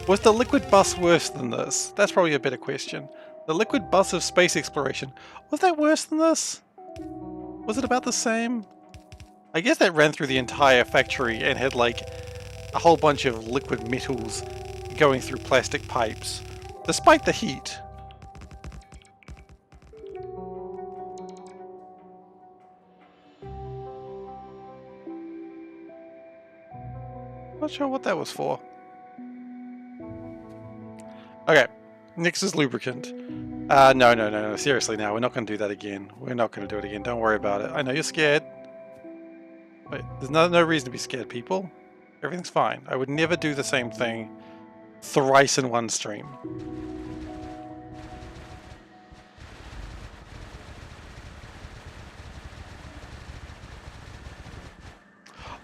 Was the liquid bus worse than this? That's probably a better question. The liquid bus of space exploration, was that worse than this? Was it about the same? I guess that ran through the entire factory and had like a whole bunch of liquid metals going through plastic pipes, despite the heat. Not sure what that was for. Okay, next is lubricant. No, seriously now, we're not going to do that again. We're not going to do it again, don't worry about it. I know you're scared. Wait, there's no reason to be scared, people. Everything's fine. I would never do the same thing thrice in one stream.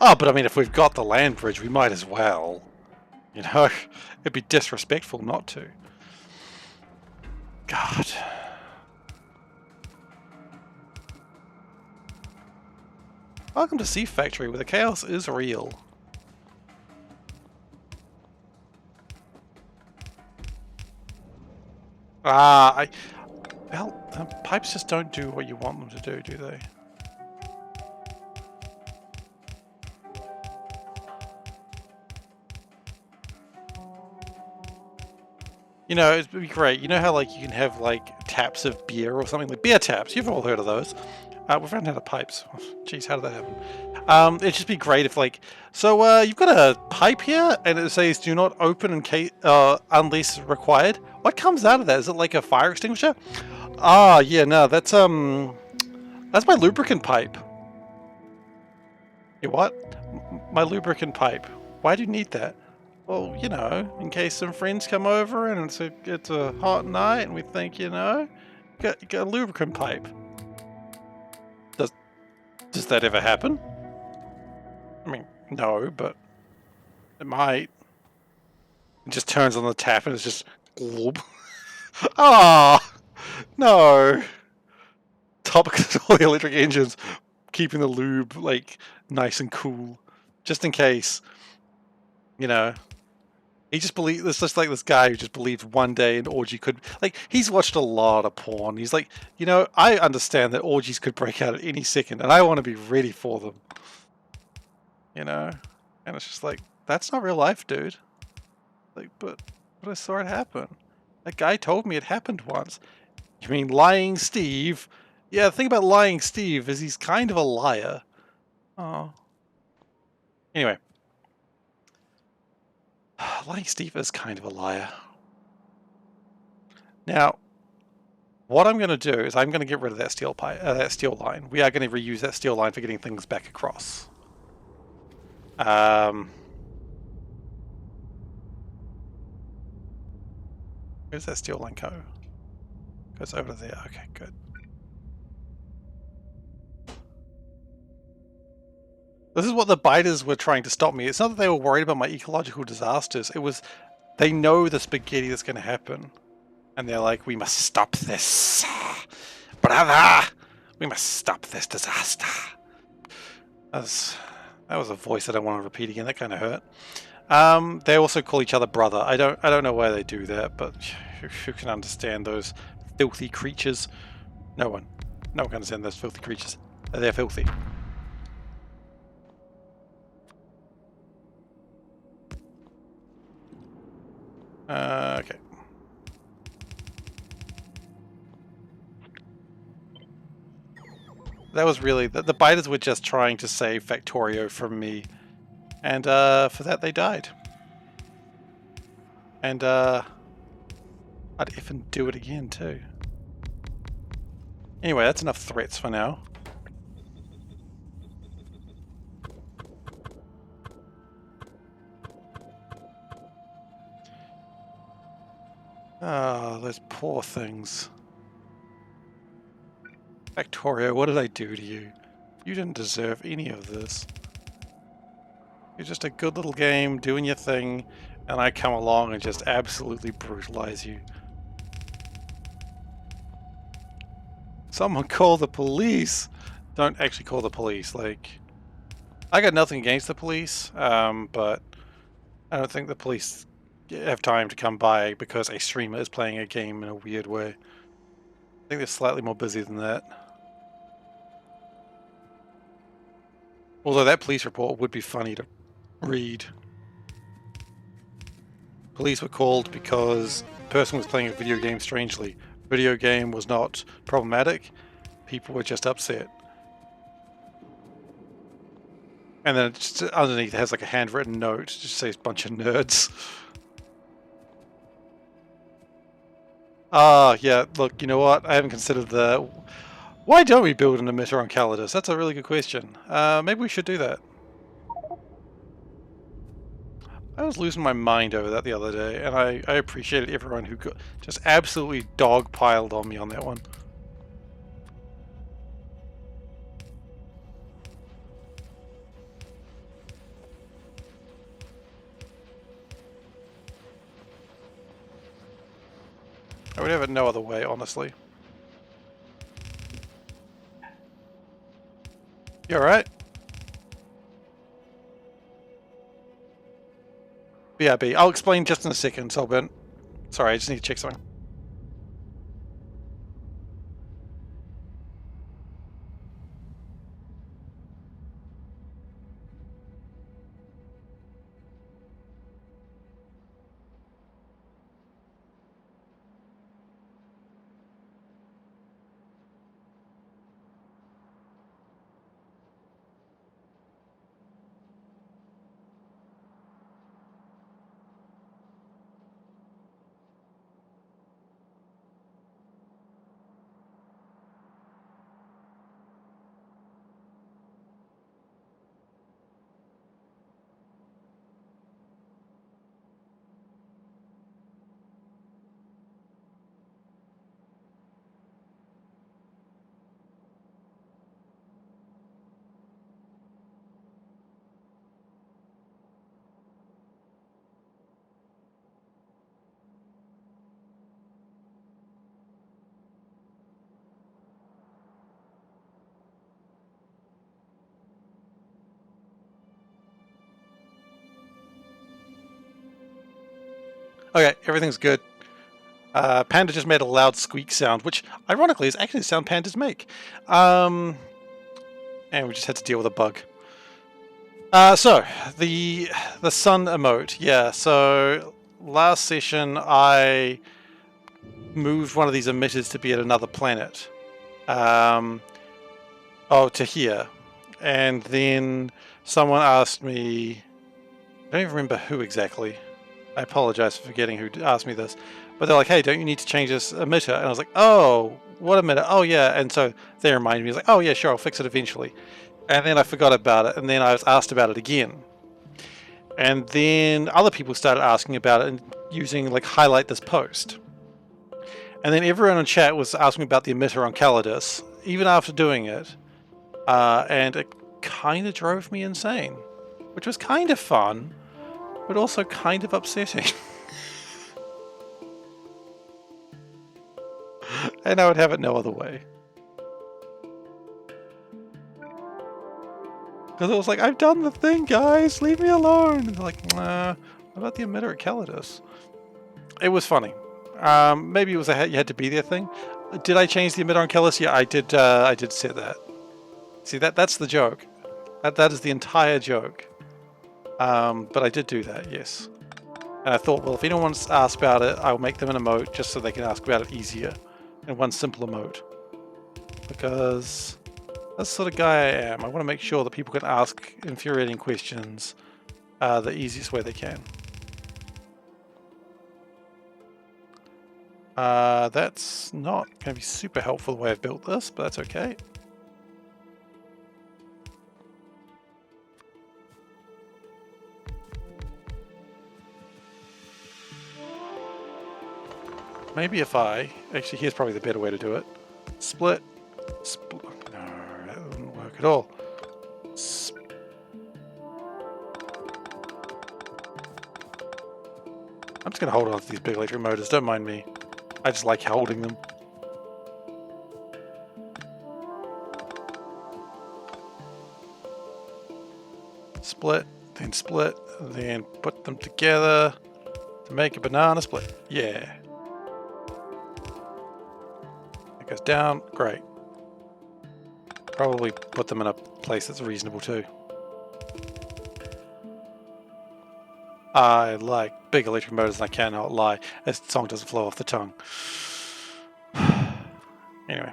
Oh, but I mean, if we've got the land bridge, we might as well. You know, it'd be disrespectful not to. God. Welcome to Sea Factory, where the chaos is real. Well, pipes just don't do what you want them to do they? You know, it'd be great. You know how, like, you can have, like, taps of beer or something? Like beer taps. You've all heard of those. We've run out of pipes. Jeez, how did that happen? It'd just be great if, like... So, you've got a pipe here, and it says, do not open in case, unless required. What comes out of that? Is it, like, a fire extinguisher? Ah, yeah, no, that's my lubricant pipe. You what? My lubricant pipe. Why do you need that? Well, you know, in case some friends come over and it's a hot night and we think, you know, you got a lubricant pipe. Does that ever happen? I mean, no, but it might. It just turns on the tap and it's just glub. Ah, no. Topic of all the electric engines, keeping the lube like nice and cool, just in case. You know. He just believes, it's just like this guy who just believes one day an orgy could, like, he's watched a lot of porn. He's like, you know, I understand that orgies could break out at any second, and I want to be ready for them. You know? And it's just like, that's not real life, dude. Like, but I saw it happen. That guy told me it happened once. You mean Lying Steve? Yeah, the thing about Lying Steve is he's kind of a liar. Oh. Anyway. Lying Steve is kind of a liar. Now, what I'm going to do is I'm going to get rid of that steel line. We are going to reuse that steel line for getting things back across. Where's that steel line go? Goes over there. Okay, good. This is what the biters were trying to stop me. It's not that they were worried about my ecological disasters. It was, they know the spaghetti that's going to happen. And they're like, we must stop this. Brother! We must stop this disaster. That was a voice that I don't want to repeat again. That kind of hurt. They also call each other brother. I don't know why they do that, but who can understand those filthy creatures? No one. No one can understand those filthy creatures. They're filthy. Okay. That was really... The biters were just trying to save Factorio from me. And for that they died. And I'd effing do it again too. Anyway, that's enough threats for now. Oh, those poor things. Factorio, what did I do to you? You didn't deserve any of this. You're just a good little game, doing your thing, and I come along and just absolutely brutalize you. Someone call the police! Don't actually call the police, like... I got nothing against the police, but I don't think the police have time to come by because a streamer is playing a game in a weird way. I think they're slightly more busy than that. Although that police report would be funny to read. Police were called because the person was playing a video game strangely. Video game was not problematic. People were just upset. And then just underneath it has like a handwritten note. It just says bunch of nerds. Ah, yeah, look, you know what? I haven't considered the... Why don't we build an emitter on Calidus? That's a really good question. Maybe we should do that. I was losing my mind over that the other day, and I appreciated everyone who got just absolutely dogpiled on me on that one. I would have it no other way, honestly. You alright? BRB. I'll explain just in a second, Solbent. Sorry, I just need to check something. Okay, everything's good. Panda just made a loud squeak sound, which ironically is actually the sound pandas make. And we just had to deal with a bug. So the sun emote, yeah. So last session I moved one of these emitters to be at another planet. To here, and then someone asked me. I don't even remember who exactly. I apologize for forgetting who asked me this, but they're like, "Hey, don't you need to change this emitter?" And I was like, "Oh, what emitter? Oh yeah." And so they reminded me, like, "Oh yeah, sure, I'll fix it eventually." And then I forgot about it, and then I was asked about it again. And then other people started asking about it and using like highlight this post. And then everyone in chat was asking about the emitter on Calidus, even after doing it. And it kind of drove me insane, which was kind of fun, but also kind of upsetting. And I would have it no other way. Because it was like, I've done the thing, guys, leave me alone. And they're like, nah, what about the emitter at Calidus? It was funny. Maybe it was a you had to be there thing. Did I change the emitter on Calidus? Yeah, I did. I did set that. See, that's the joke. That is the entire joke. But I did do that, yes. And I thought, well, if anyone's asked about it, I'll make them an emote just so they can ask about it easier. And one simple emote. Because that's the sort of guy I am. I want to make sure that people can ask infuriating questions the easiest way they can. That's not going to be super helpful the way I've built this, but that's okay. Maybe if I... Actually, here's probably the better way to do it. Split. No, that wouldn't work at all. I'm just going to hold on to these big electric motors, don't mind me. I just like holding them. Split, then put them together to make a banana split. Yeah. It goes down, great. Probably put them in a place that's reasonable too. I like big electric motors and I cannot lie. This song doesn't flow off the tongue. Anyway.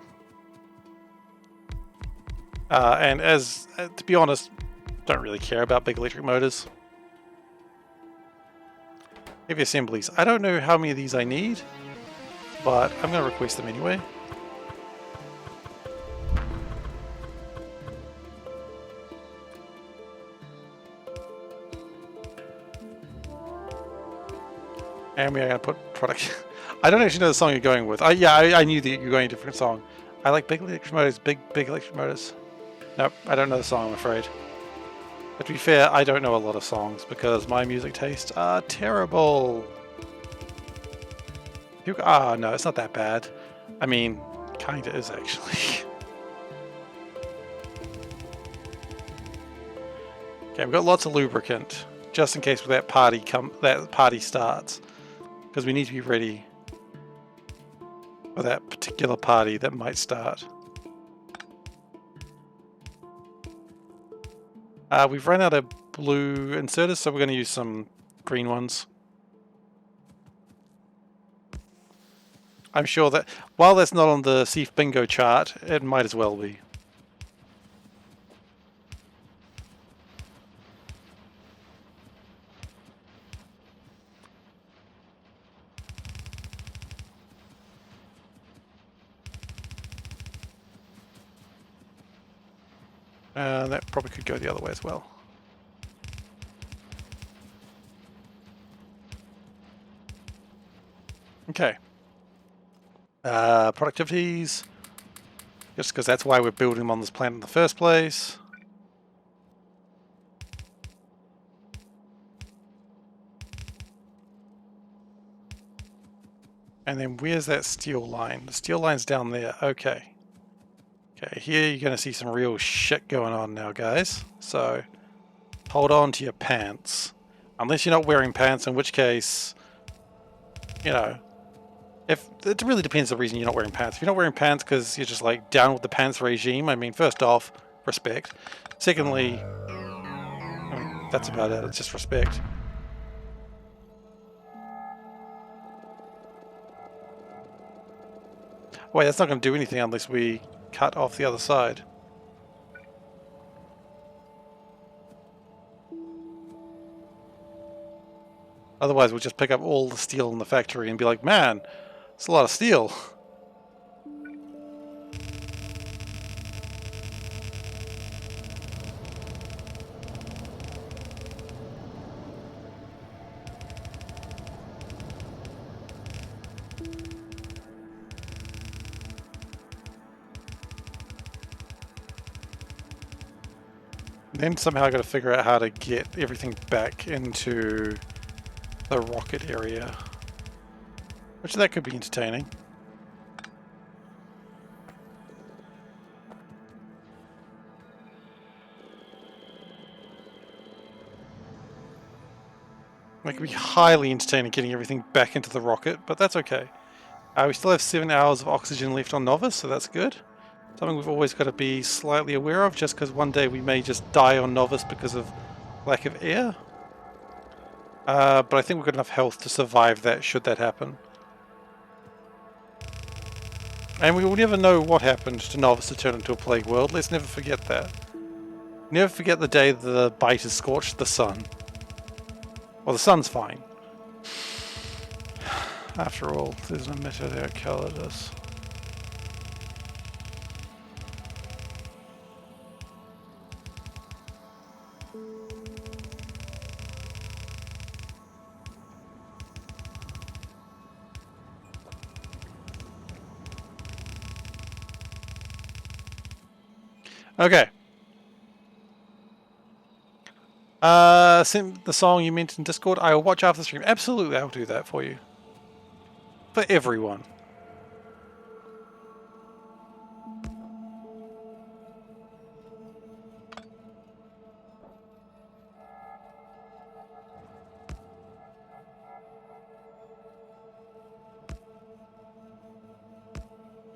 And as, to be honest, don't really care about big electric motors. Heavy assemblies. I don't know how many of these I need, but I'm going to request them anyway. And we are going to put product. I don't actually know the song you're going with. I knew that you're going a different song. I like big electric motors, big electric motors. Nope, I don't know the song, I'm afraid. But to be fair, I don't know a lot of songs because my music tastes are terrible. No, it's not that bad. I mean, kinda is actually. Okay, we've got lots of lubricant just in case that party starts, because we need to be ready for that particular party that might start. We've run out of blue inserters, so we're going to use some green ones. I'm sure that while that's not on the Seif bingo chart, it might as well be. That probably could go the other way as well. Okay. Productivities. Just because that's why we're building them on this planet in the first place. And then where's that steel line? The steel line's down there. Okay. Okay, here you're going to see some real shit going on now, guys. So, hold on to your pants. Unless you're not wearing pants, in which case, you know, if it really depends on the reason you're not wearing pants. If you're not wearing pants because you're just like down with the pants regime, I mean, first off, respect. Secondly, I mean, that's about it. It's just respect. Wait, that's not going to do anything unless we cut off the other side. Otherwise, we'll just pick up all the steel in the factory and be like, man, it's a lot of steel. Then somehow I got to figure out how to get everything back into the rocket area. Which that could be entertaining. It could be highly entertaining getting everything back into the rocket, but that's okay. We still have 7 hours of oxygen left on Novice, so that's good. Something we've always got to be slightly aware of, just because one day we may just die on Novice because of lack of air. But I think we've got enough health to survive that, should that happen. And we will never know what happened to Novice to turn into a plague world. Let's never forget that. Never forget the day the bite has scorched the sun. Well, the sun's fine. After all, there's an emitter there at Calidus. Okay. Send the song you mentioned in Discord. I will watch after the stream. Absolutely, I'll do that for you. For everyone.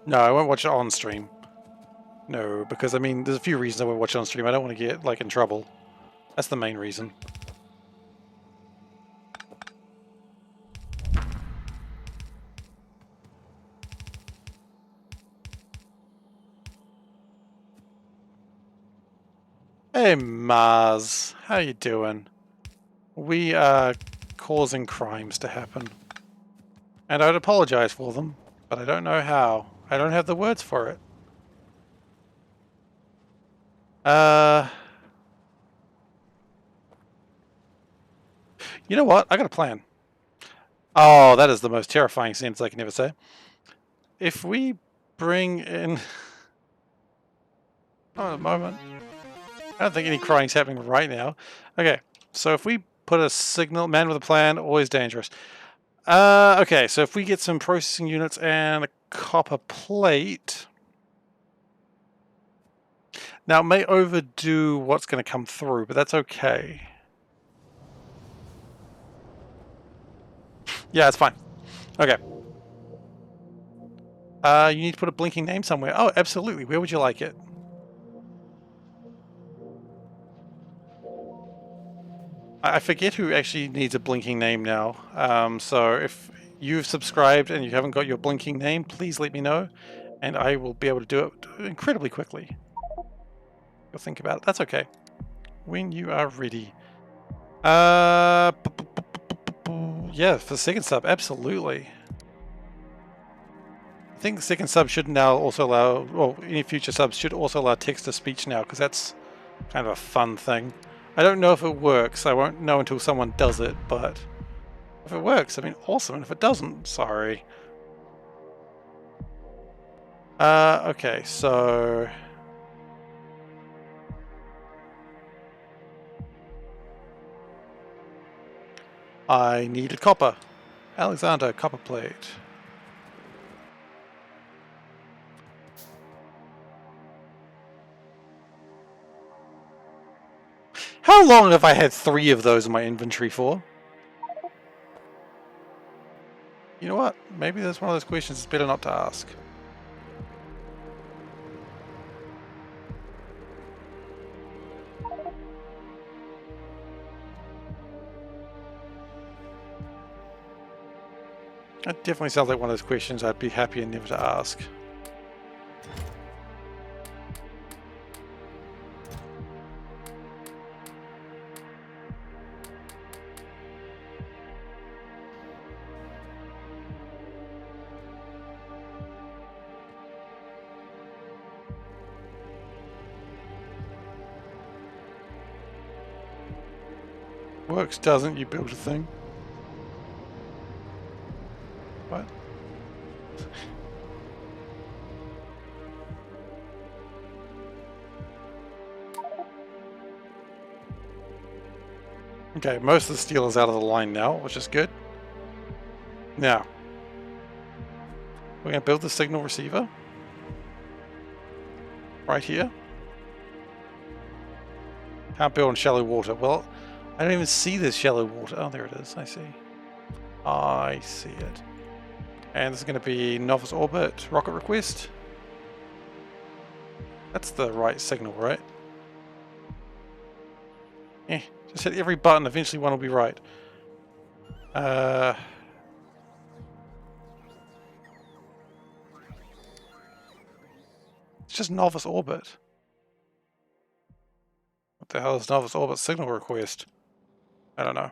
No, I won't watch it on stream. No, because I mean, there's a few reasons I won't watch it on stream. I don't want to get like in trouble. That's the main reason. Hey Mars, how you doing? We are causing crimes to happen. And I'd apologize for them, but I don't know how. I don't have the words for it. You know what? I got a plan. Oh, that is the most terrifying sentence I can ever say. If we bring in... Oh, a moment. I don't think any crying's happening right now. Okay, so if we put a signal, man with a plan, always dangerous. Okay, so if we get some processing units and a copper plate... Now, it may overdo what's going to come through, but that's okay. Yeah, it's fine. Okay. You need to put a blinking name somewhere. Oh, absolutely. Where would you like it? I forget who actually needs a blinking name now. So if you've subscribed and you haven't got your blinking name, please let me know, and I will be able to do it incredibly quickly. You'll think about it. That's okay. When you are ready. Yeah, for the second sub, absolutely. I think the second sub should now also allow, well, any future subs should also allow text-to-speech now, because that's kind of a fun thing. I don't know if it works. I won't know until someone does it, but if it works, I mean, awesome. And if it doesn't, sorry. Okay, so... I needed copper. Alexander, copper plate. How long have I had 3 of those in my inventory for? You know what? Maybe that's one of those questions it's better not to ask. That definitely sounds like one of those questions I'd be happy and never to ask. Works, doesn't, you build a thing. What? Okay, most of the steel is out of the line now, which is good. Now, we're going to build the signal receiver. Right here. Can't build in shallow water. Well, I don't even see this shallow water. Oh, there it is. I see. I see it. And this is going to be novice orbit rocket request. That's the right signal, right? Just hit every button. Eventually one will be right. It's just novice orbit. What the hell is novice orbit signal request? I don't know.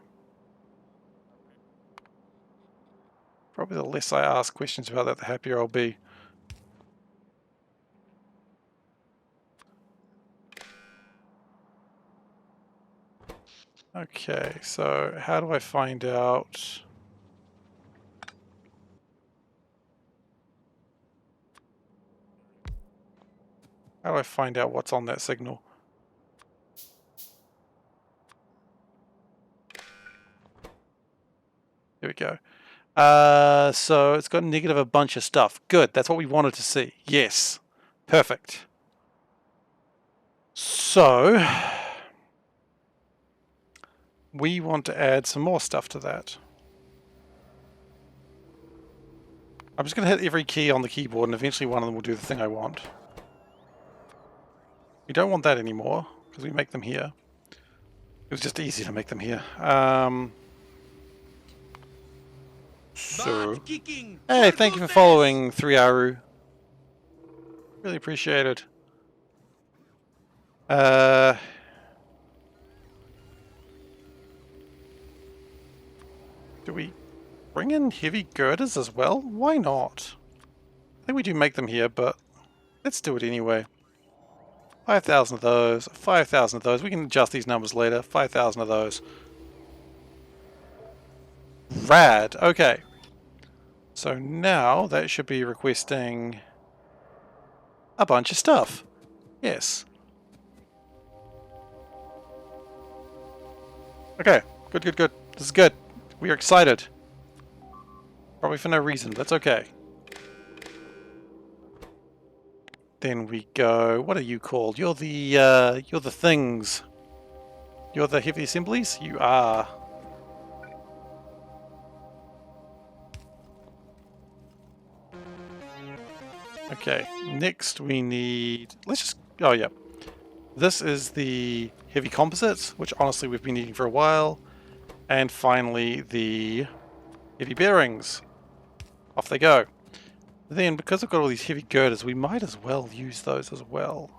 Probably the less I ask questions about that, the happier I'll be. Okay, so how do I find out... How do I find out what's on that signal? Here we go. So it's got negative a bunch of stuff. Good, that's what we wanted to see. Yes, perfect. So we want to add some more stuff to that. I'm just going to hit every key on the keyboard and eventually one of them will do the thing I want. We don't want that anymore because we make them here. It was just easy to make them here. So, hey, thank you for following 3Aru. Really appreciate it. Do we bring in heavy girders as well? Why not? I think we do make them here, but let's do it anyway. 5,000 of those, 5,000 of those. We can adjust these numbers later. 5,000 of those. Rad. Okay. So now that should be requesting a bunch of stuff. Yes. Okay. Good, good, good. This is good. We are excited. Probably for no reason. That's okay. Then we go. What are you called? You're the things. You're the heavy assemblies? You are. Okay, next we need... Let's just... Oh, yeah. This is the heavy composites, which honestly we've been needing for a while. And finally, the heavy bearings. Off they go. Then, because I've got all these heavy girders, we might as well use those as well.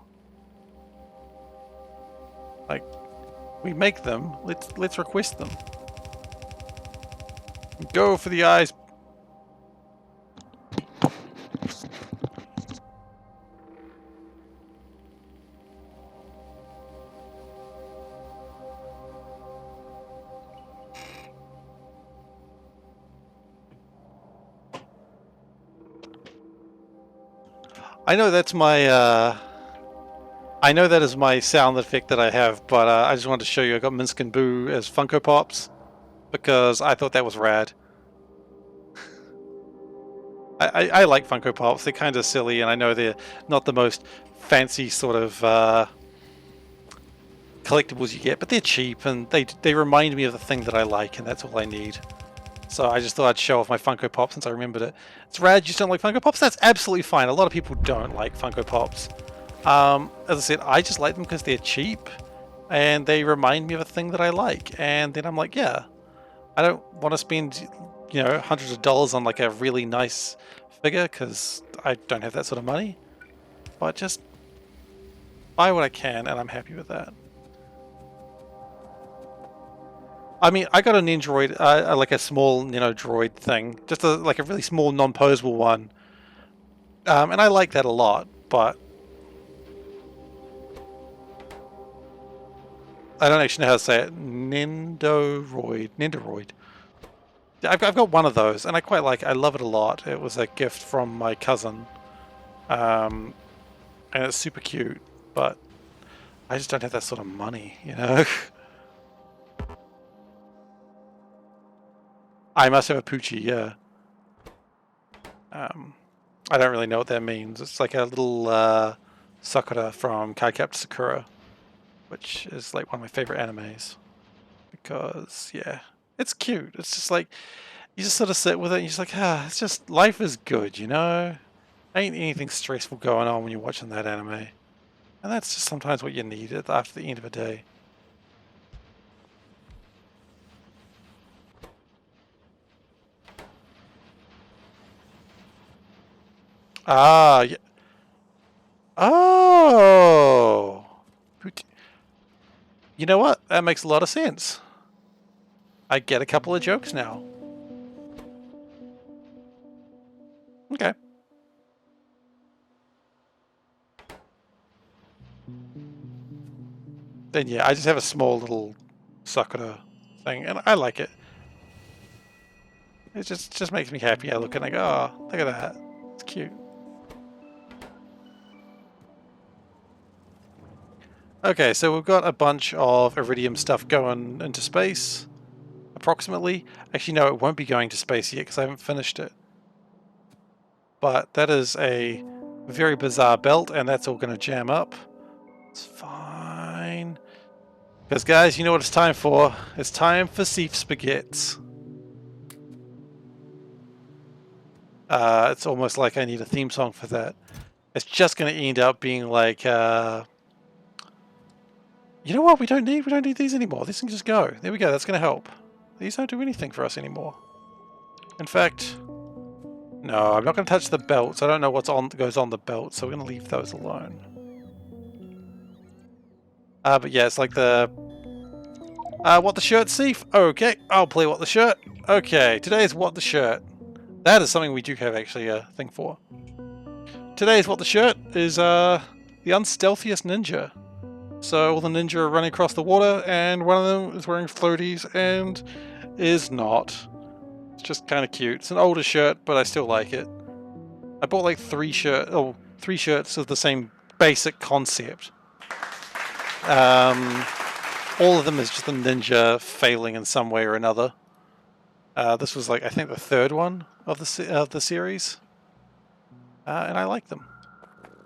Like, we make them. Let's request them. Go for the eyes. I know that's my, I know that is my sound effect that I have, but I just wanted to show you I got Minsk and Boo as Funko Pops, because I thought that was rad. I like Funko Pops, they're kind of silly, and I know they're not the most fancy sort of collectibles you get, but they're cheap, and they remind me of the thing that I like, and that's all I need. So I just thought I'd show off my Funko Pop since I remembered it. It's rad, you just don't like Funko Pops? That's absolutely fine. A lot of people don't like Funko Pops. As I said, I just like them because they're cheap and they remind me of a thing that I like. And then I'm like, yeah, I don't want to spend, you know, hundreds of dollars on like a really nice figure because I don't have that sort of money. But just buy what I can and I'm happy with that. I mean, I got a Nendoroid, like a small, you know, droid thing, just like a really small, non-posable one, and I like that a lot. But I don't actually know how to say it. Nendoroid. I've got one of those, and I quite like it. I love it a lot. It was a gift from my cousin, and it's super cute. But I just don't have that sort of money, you know. I must have a Poochie, yeah. I don't really know what that means. It's like a little Sakura from Cardcaptor Sakura, which is like one of my favorite animes. Because, yeah, it's cute. It's just like, you just sort of sit with it and you're just like, it's just, life is good, you know? Ain't anything stressful going on when you're watching that anime. And that's just sometimes what you need after the end of a day. Ah, yeah. Oh! You know what? That makes a lot of sense. I get a couple of jokes now. Okay. Then yeah, I just have a small little Sakura thing, and I like it. It just makes me happy. I look and I go, oh, look at that. It's cute. Okay, so we've got a bunch of Iridium stuff going into space, approximately. Actually, no, it won't be going to space yet because I haven't finished it. But that is a very bizarre belt, and that's all going to jam up. It's fine. Because, guys, you know what it's time for? It's time for SeiferKatt. It's almost like I need a theme song for that. It's just going to end up being like... You know what? We don't need these anymore. These can just go. There we go. That's going to help. These don't do anything for us anymore. In fact, no, I'm not going to touch the belts. I don't know what's goes on the belt, so we're going to leave those alone. But yeah, it's like the what the shirt, Seif? Okay, I'll play what the shirt. Okay, today's what the shirt. That is something we do have actually a thing for. Today's what the shirt is the unstealthiest ninja. So all the ninja are running across the water, and one of them is wearing floaties and is not. Just kind of cute. It's an older shirt, but I still like it. I bought like three shirts of the same basic concept. All of them is just a ninja failing in some way or another. This was like, I think, the third one of the series. And I like them.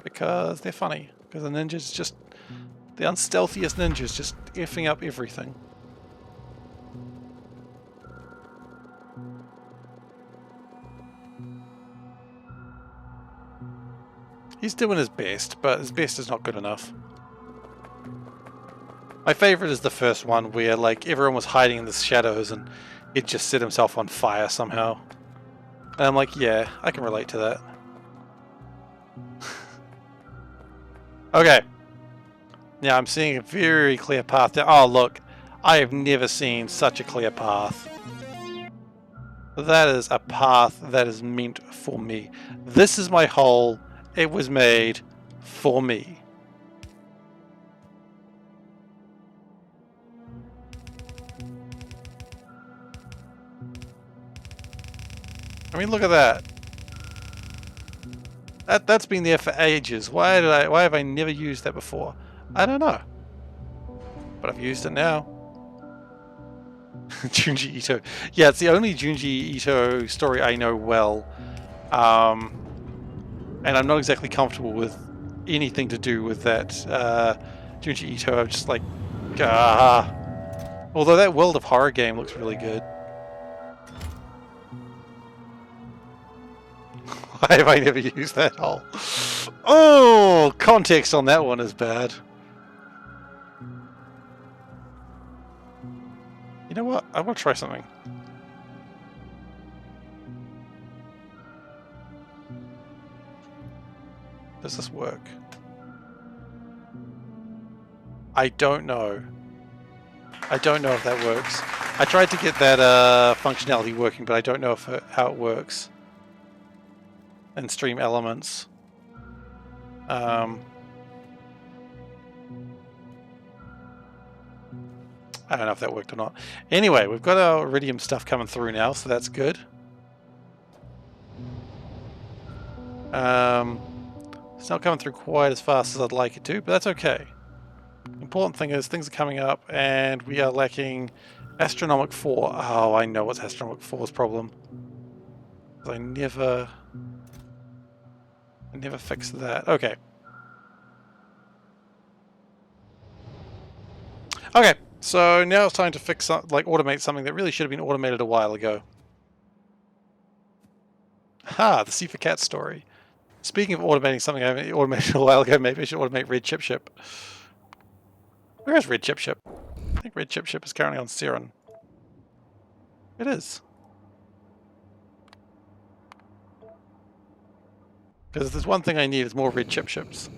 Because they're funny. Because the ninjas just... the unstealthiest ninjas just effing up everything. He's doing his best, but his best is not good enough. My favorite is the first one where like everyone was hiding in the shadows and he'd just set himself on fire somehow. And I'm like, yeah, I can relate to that. Okay. Now I'm seeing a very clear path there. Oh look, I have never seen such a clear path. That is a path that is meant for me. This is my hole. It was made for me. I mean, look at that. That's been there for ages. Why have I never used that before? I don't know. But I've used it now. Junji Ito. Yeah, it's the only Junji Ito story I know well. And I'm not exactly comfortable with anything to do with that Junji Ito. I'm just like, ah. Although that World of Horror game looks really good. Why have I never used that hole? Oh, context on that one is bad. You know what? I want to try something. Does this work? I don't know. I don't know if that works. I tried to get that functionality working, but I don't know how it works. And Stream Elements. I don't know if that worked or not. Anyway, we've got our Iridium stuff coming through now, so that's good. It's not coming through quite as fast as I'd like it to, but that's okay. The important thing is things are coming up, and we are lacking Astronomic 4. Oh, I know what's Astronomic 4's problem. I never fixed that. Okay. Okay, so now it's time to fix automate something that really should have been automated a while ago. Ha, the SeiferKatt story. Speaking of automating something I haven't automated a while ago, maybe I should automate Red Chip Ship. Where is Red Chip Ship? I think Red Chip Ship is currently on Seren. It is. Because if there's one thing I need, it's more Red Chip Ships.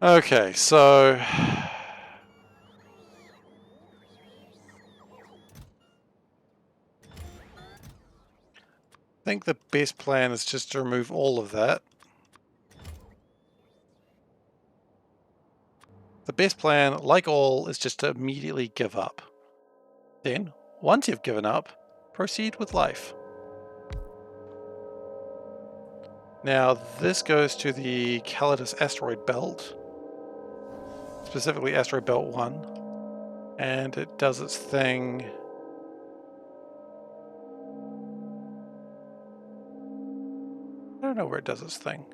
Okay, so... I think the best plan is just to remove all of that. The best plan, like all, is just to immediately give up. Then, once you've given up, proceed with life. Now, this goes to the Calidus asteroid belt, specifically asteroid belt 1, and it does its thing. I don't know where it does its thing.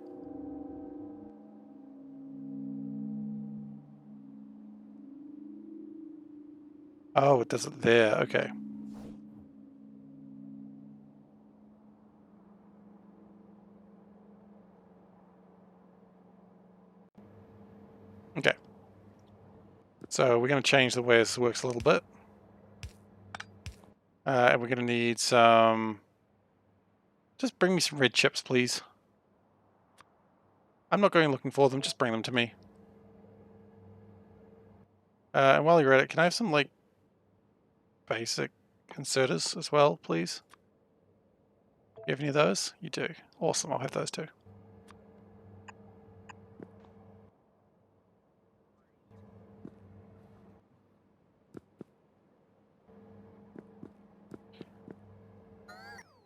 Oh, it does it there, okay. Okay. So we're going to change the way this works a little bit. And we're going to need some... Just bring me some red chips, please. I'm not going looking for them, just bring them to me. And while you're at it, can I have some, like, basic inserters as well, please? You have any of those? You do. Awesome, I'll have those too.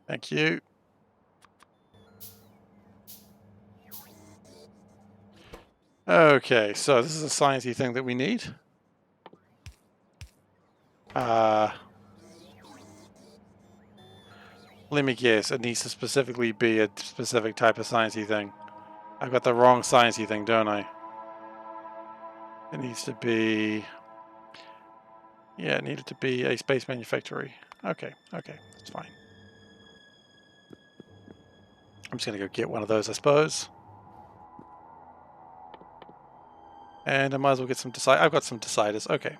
Thank you. Okay, so this is a sciencey thing that we need. Let me guess, it needs to specifically be a specific type of sciencey thing. I've got the wrong sciencey thing, don't I? It needs to be... Yeah, it needed to be a space manufactory. Okay, that's fine. I'm just going to go get one of those, I suppose. And I might as well get some I've got some deciders. Okay.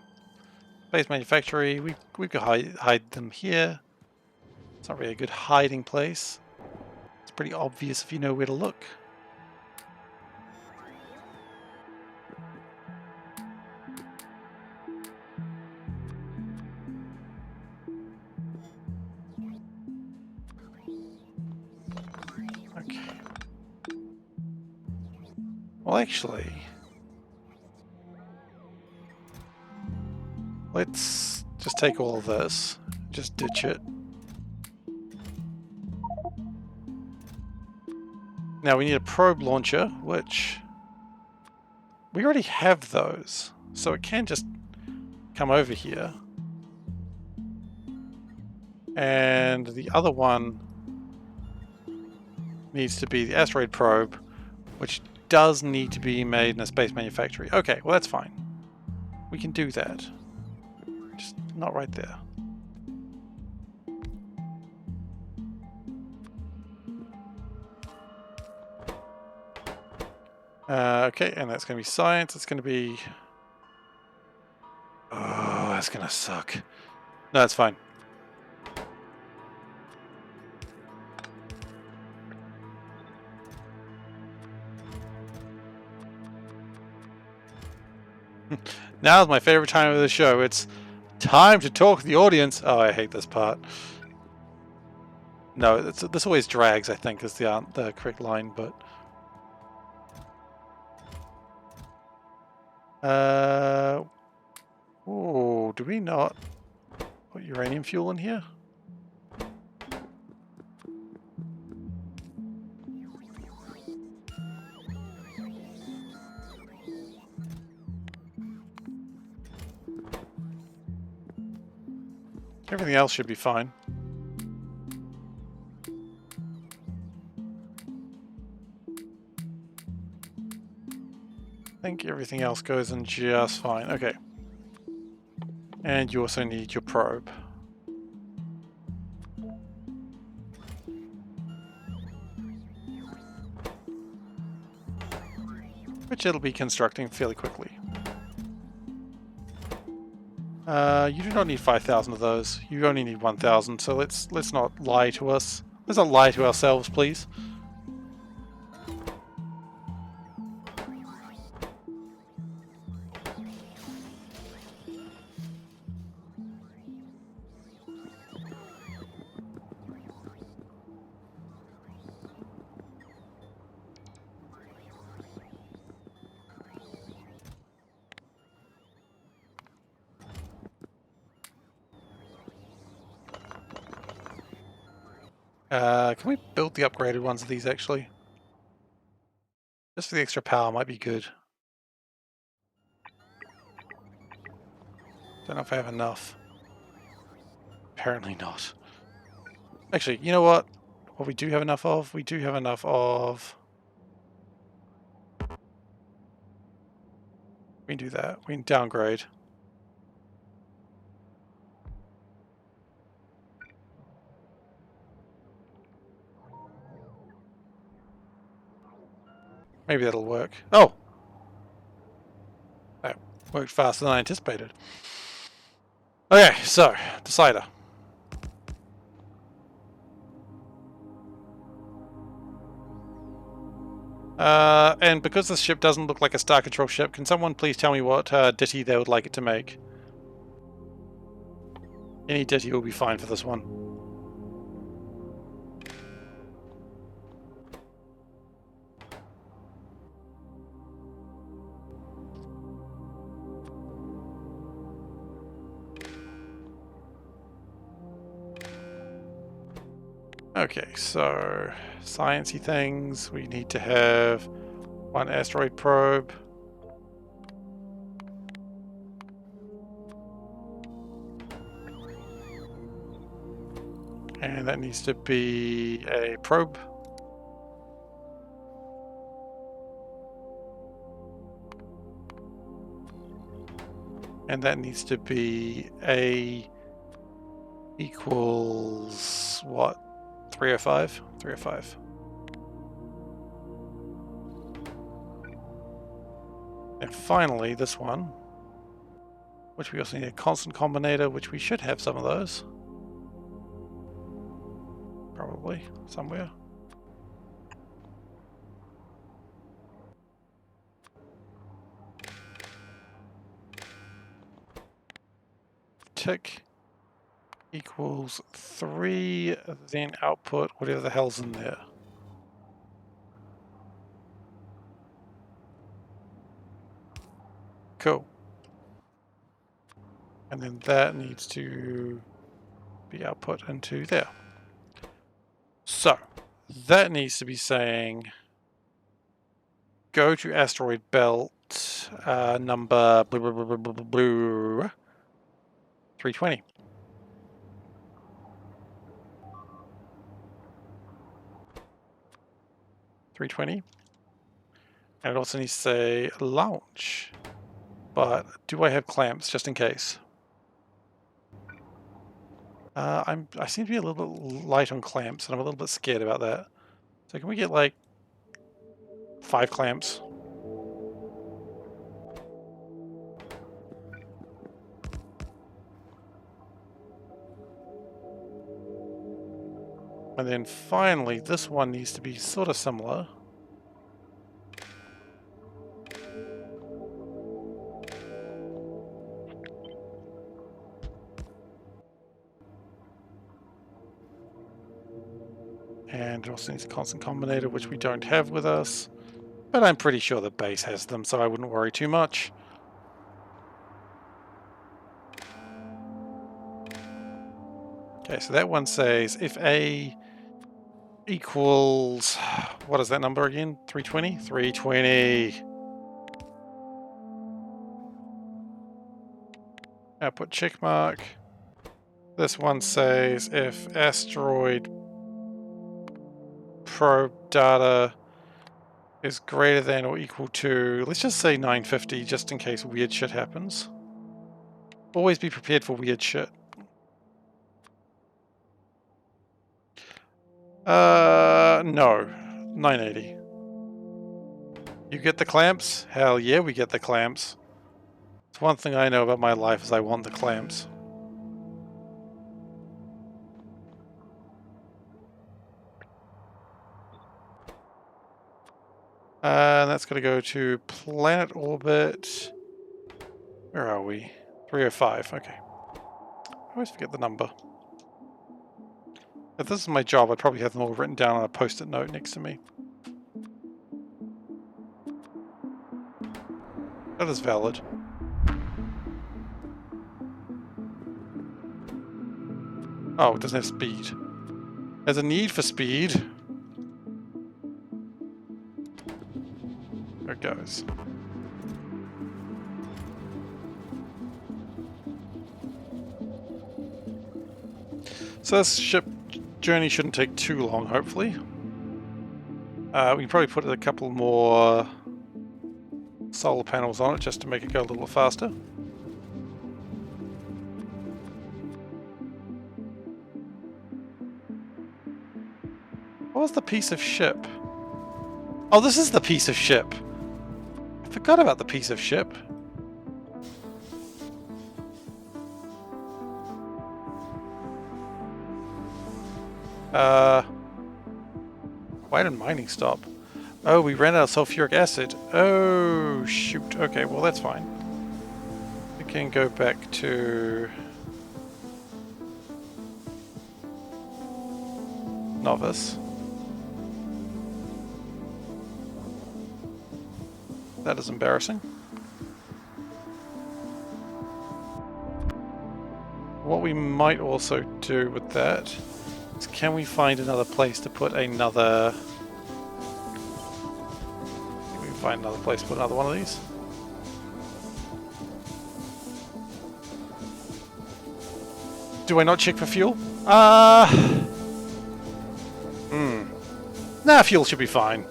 Space manufactory. We could hide them here. It's not really a good hiding place. It's pretty obvious if you know where to look. Okay. Well, actually, let's just take all of this. Just ditch it. Now we need a probe launcher, which we already have those. So it can just come over here. And the other one needs to be the asteroid probe, which does need to be made in a space manufactory. Okay, well that's fine. We can do that. Just not right there. Okay, and that's going to be science. It's going to be... Oh, that's going to suck. No, it's fine. Now's my favorite time of the show. It's time to talk to the audience. Oh, I hate this part. No, this always drags, I think, is the correct line, but... Oh, do we not put uranium fuel in here? Everything else should be fine. I think everything else goes in just fine. Okay. And you also need your probe. Which it'll be constructing fairly quickly. You do not need 5,000 of those. You only need 1,000, so let's not lie to us. Let's not lie to ourselves, please. Can we build the upgraded ones of these, actually? Just for the extra power might be good. Don't know if I have enough. Apparently not. Actually, you know what? What we do have enough of? We do have enough of... We can do that. We can downgrade. Maybe that'll work. Oh! That worked faster than I anticipated. Okay, so, decider. And because this ship doesn't look like a Star Control ship, can someone please tell me what ditty they would like it to make? Any ditty will be fine for this one. Okay, so sciencey things. We need to have one asteroid probe. And that needs to be a probe. And that needs to be A equals what? 305? 305. And finally, this one, which we also need a constant combinator, which we should have some of those. Probably, somewhere. Tick equals 3, then output whatever the hell's in there. Cool. And then that needs to be output into there. So, that needs to be saying go to asteroid belt number 320. And it also needs to say launch. But do I have clamps just in case? I seem to be a little bit light on clamps, and I'm a little bit scared about that. So can we get like 5 clamps? And then finally, this one needs to be sort of similar. And it also needs a constant combinator, which we don't have with us. But I'm pretty sure the base has them, so I wouldn't worry too much. Okay, so that one says if A equals, what is that number again? 320? 320. Output check mark. This one says if asteroid probe data is greater than or equal to, let's just say 950, just in case weird shit happens. Always be prepared for weird shit. No. 980. You get the clamps? Hell yeah, we get the clamps. It's one thing I know about my life is I want the clamps. And that's going to go to planet orbit. Where are we? 305. Okay. I always forget the number. If this is my job, I'd probably have them all written down on a post-it note next to me. That is valid. Oh, it doesn't have speed. There's a need for speed. There it goes. So this ship journey shouldn't take too long, hopefully. We can probably put a couple more solar panels on it just to make it go a little faster. What was the piece of ship? Oh, this is the piece of ship. I forgot about the piece of ship. Why did mining stop? Oh, we ran out of sulfuric acid. Oh, shoot. Okay, well, that's fine. We can go back to Novice. That is embarrassing. What we might also do with that, can we find another place to put another... Can we find another place to put another one of these? Do I not check for fuel? Nah, fuel should be fine.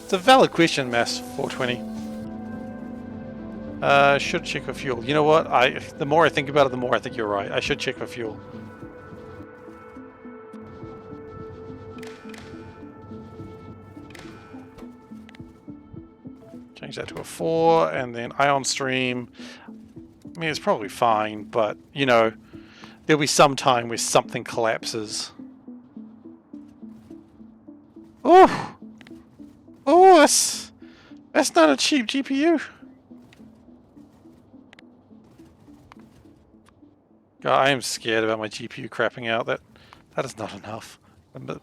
It's a valid question, Mass 420. Should check for fuel. You know what? The more I think about it, the more I think you're right. I should check for fuel. Change that to a 4, and then ion stream. I mean, it's probably fine, but, you know, there'll be some time where something collapses. Oh! Oh, that's not a cheap GPU. God, I am scared about my GPU crapping out. That is not enough.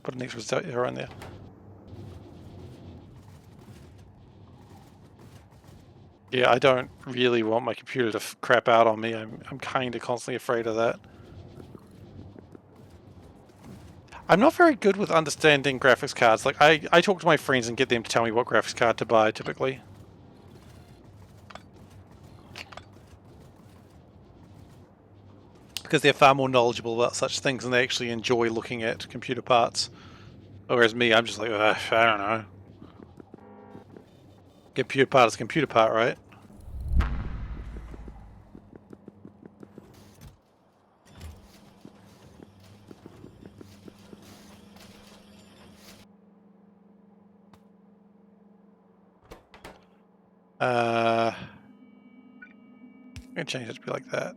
Put an extra zero in there. Yeah, I don't really want my computer to crap out on me. I'm kind of constantly afraid of that. I'm not very good with understanding graphics cards. Like, I talk to my friends and get them to tell me what graphics card to buy, typically. Because they're far more knowledgeable about such things and they actually enjoy looking at computer parts. Whereas me, I'm just like, I don't know. Computer part is a computer part, right? I'm gonna change it to be like that.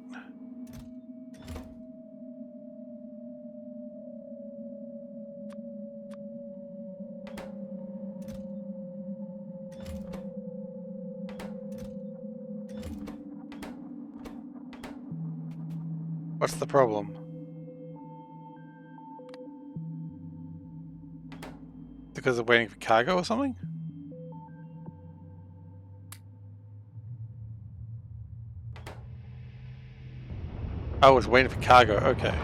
What's the problem? Because they're waiting for cargo or something? Oh, it's waiting for cargo. Okay.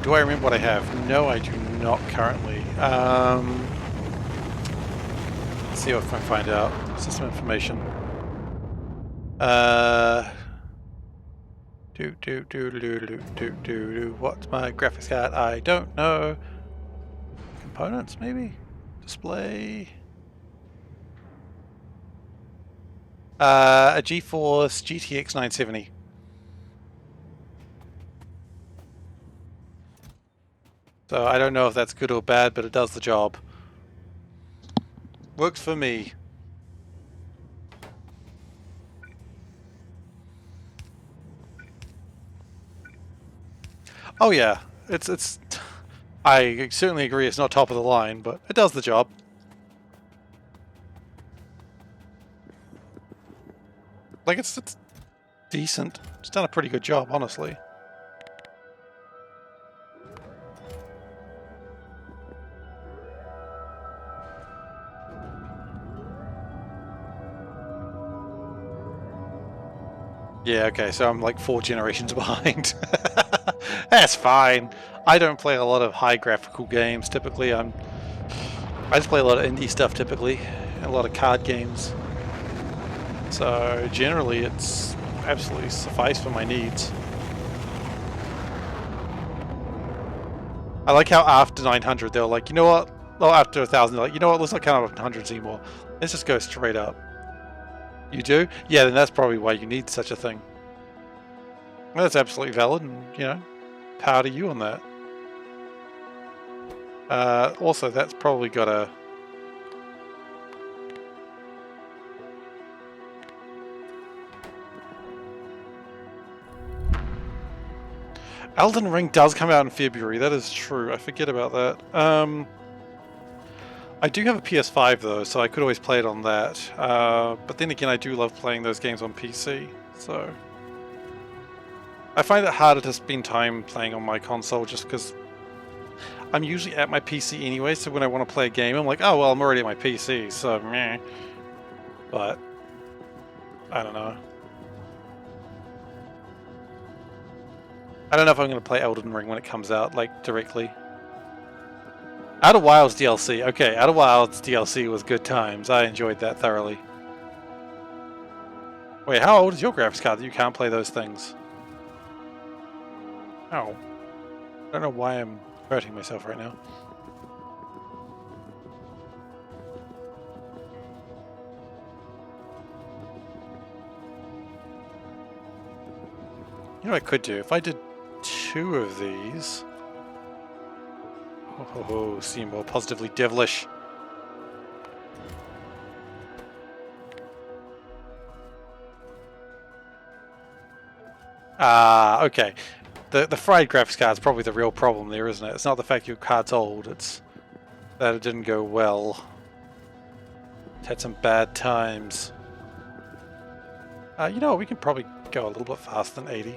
Do I remember what I have? No, I do not currently. Let's see if I can find out. System information. What's my graphics card? I don't know. Components, maybe? Display. A GeForce GTX 970. So I don't know if that's good or bad, but it does the job. Works for me. Oh yeah, it's. I certainly agree it's not top of the line, but it does the job. Like it's decent. It's done a pretty good job, honestly. Yeah, okay, so I'm like 4 generations behind. That's fine. I don't play a lot of high graphical games typically. I just play a lot of indie stuff typically, and a lot of card games. So generally it's absolutely suffice for my needs. I like how after 900 they're like, you know what? Well, after 1000 they're like, you know what? Let's not count up 100s anymore. Let's just go straight up. You do? Yeah, then that's probably why you need such a thing. Well, that's absolutely valid, and you know, power to you on that. Also, that's probably got a... Elden Ring does come out in February, that is true, I forget about that. I do have a PS5 though, so I could always play it on that. But then again, I do love playing those games on PC, so... I find it harder to spend time playing on my console just because I'm usually at my PC anyway, so when I want to play a game, I'm like, oh, well, I'm already at my PC, so meh. But, I don't know. I don't know if I'm going to play Elden Ring when it comes out, like, directly. Outer Wilds DLC. Okay, Outer Wilds DLC was good times. I enjoyed that thoroughly. Wait, how old is your graphics card that you can't play those things? Oh. I don't know why I'm hurting myself right now. You know what I could do? If I did 2 of these... Oh, seem more positively devilish. Ah, okay. The fried graphics card's probably the real problem there, isn't it? It's not the fact your card's old, it's that it didn't go well. It had some bad times. You know what, we can probably go a little bit faster than 80.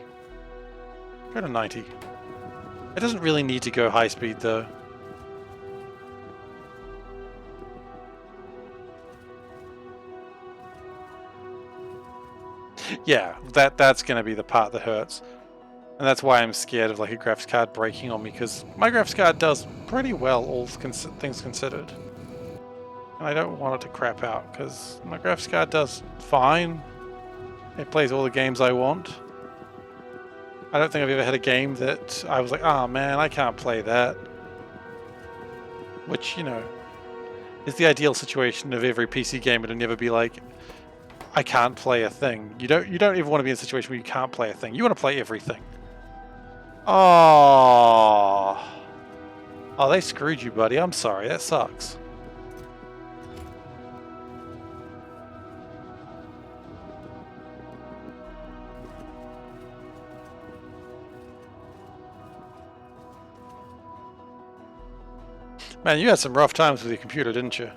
Go to 90. It doesn't really need to go high speed though. Yeah, that's going to be the part that hurts. And that's why I'm scared of like a graphics card breaking on me, because my graphics card does pretty well, all things considered. And I don't want it to crap out, because my graphics card does fine. It plays all the games I want. I don't think I've ever had a game that I was like, oh man, I can't play that. Which, you know, is the ideal situation of every PC gamer to never be like, I can't play a thing. You don't even want to be in a situation where you can't play a thing. You want to play everything. Oh, they screwed you, buddy. I'm sorry. That sucks. Man, you had some rough times with your computer, didn't you?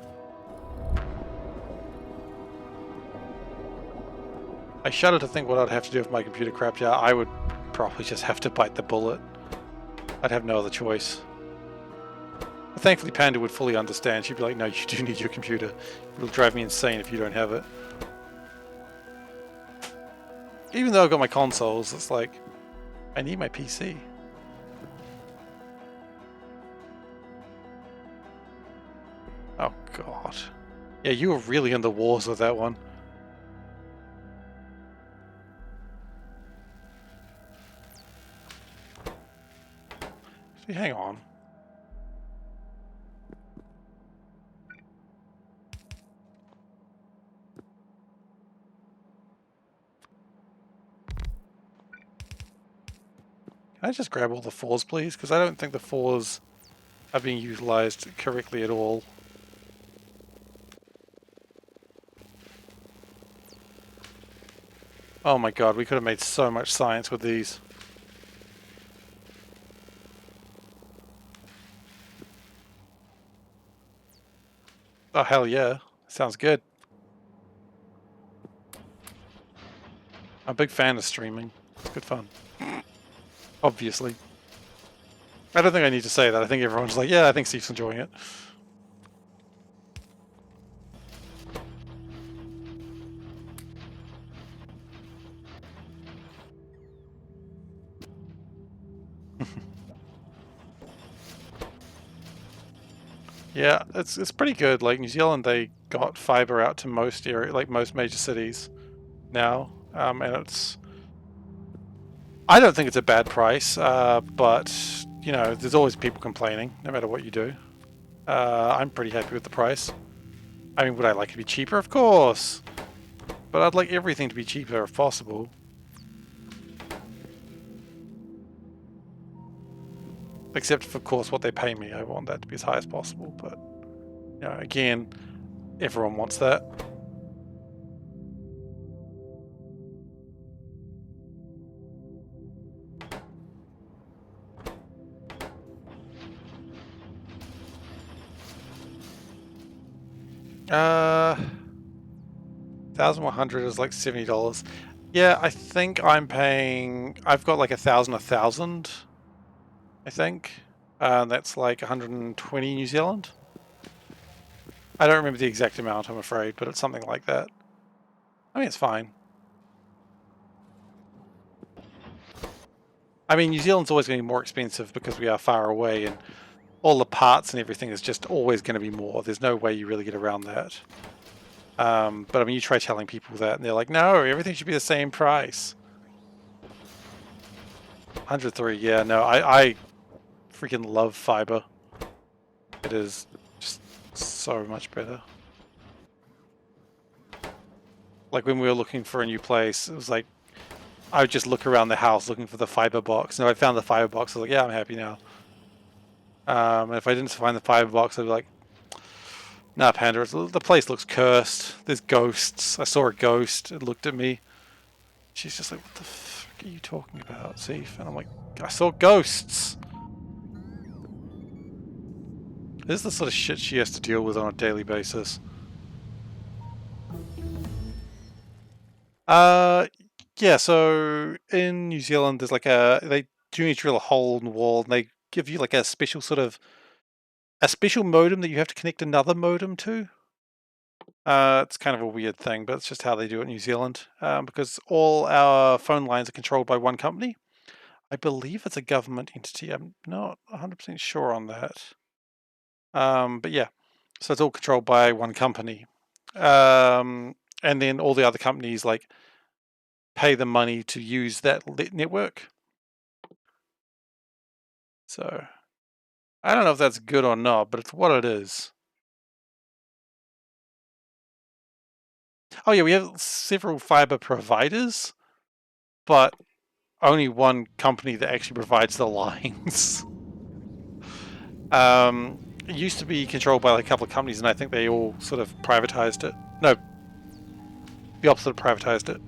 I shudder to think what I'd have to do if my computer crapped out. I would probably just have to bite the bullet. I'd have no other choice. But thankfully Panda would fully understand. She'd be like, no, you do need your computer. It'll drive me insane if you don't have it. Even though I've got my consoles, it's like, I need my PC. Oh god. Yeah, you were really in the wars with that one. Actually, hang on. Can I just grab all the 4s, please? Because I don't think the 4s are being utilized correctly at all. Oh my god, we could have made so much science with these. Oh hell yeah, sounds good. I'm a big fan of streaming. It's good fun. Obviously. I don't think I need to say that. I think everyone's like, yeah, I think Steve's enjoying it. Yeah, it's pretty good. Like New Zealand, they got fiber out to most area, like most major cities now, and it's. I don't think it's a bad price, but you know, there's always people complaining, no matter what you do. I'm pretty happy with the price. I mean, would I like it to be cheaper? Of course, but I'd like everything to be cheaper if possible. Except for, of course, what they pay me. I want that to be as high as possible, but you know, again, everyone wants that. Uh, 1,100 is like $70. Yeah, I think I'm paying. I've got like 1,000, I think. That's like 120 New Zealand. I don't remember the exact amount, I'm afraid, but it's something like that. I mean, it's fine. I mean, New Zealand's always going to be more expensive because we are far away, and all the parts and everything is just always going to be more. There's no way you really get around that. But I mean, you try telling people that, and they're like, "No, everything should be the same price." 103, yeah, no, I freaking love fiber. It is just so much better. Like when we were looking for a new place, it was like I would just look around the house looking for the fiber box. And if I found the fiber box, I was like, yeah, I'm happy now. And if I didn't find the fiber box, I'd be like, nah, Panda, the place looks cursed. There's ghosts. I saw a ghost. It looked at me. She's just like, what the fuck are you talking about, Seif? And I'm like, I saw ghosts. This is the sort of shit she has to deal with on a daily basis. Yeah, so in New Zealand, there's like they do need to drill a hole in the wall, and they give you like a special modem that you have to connect another modem to. It's kind of a weird thing, but it's just how they do it in New Zealand, because all our phone lines are controlled by one company. I believe it's a government entity. I'm not 100% sure on that. But yeah, so it's all controlled by one company. And then all the other companies like pay the money to use that network. So I don't know if that's good or not, but it's what it is. Oh yeah, we have several fiber providers, but only one company that actually provides the lines. It used to be controlled by like a couple of companies, and I think they all sort of privatized it. No, the opposite of privatized it.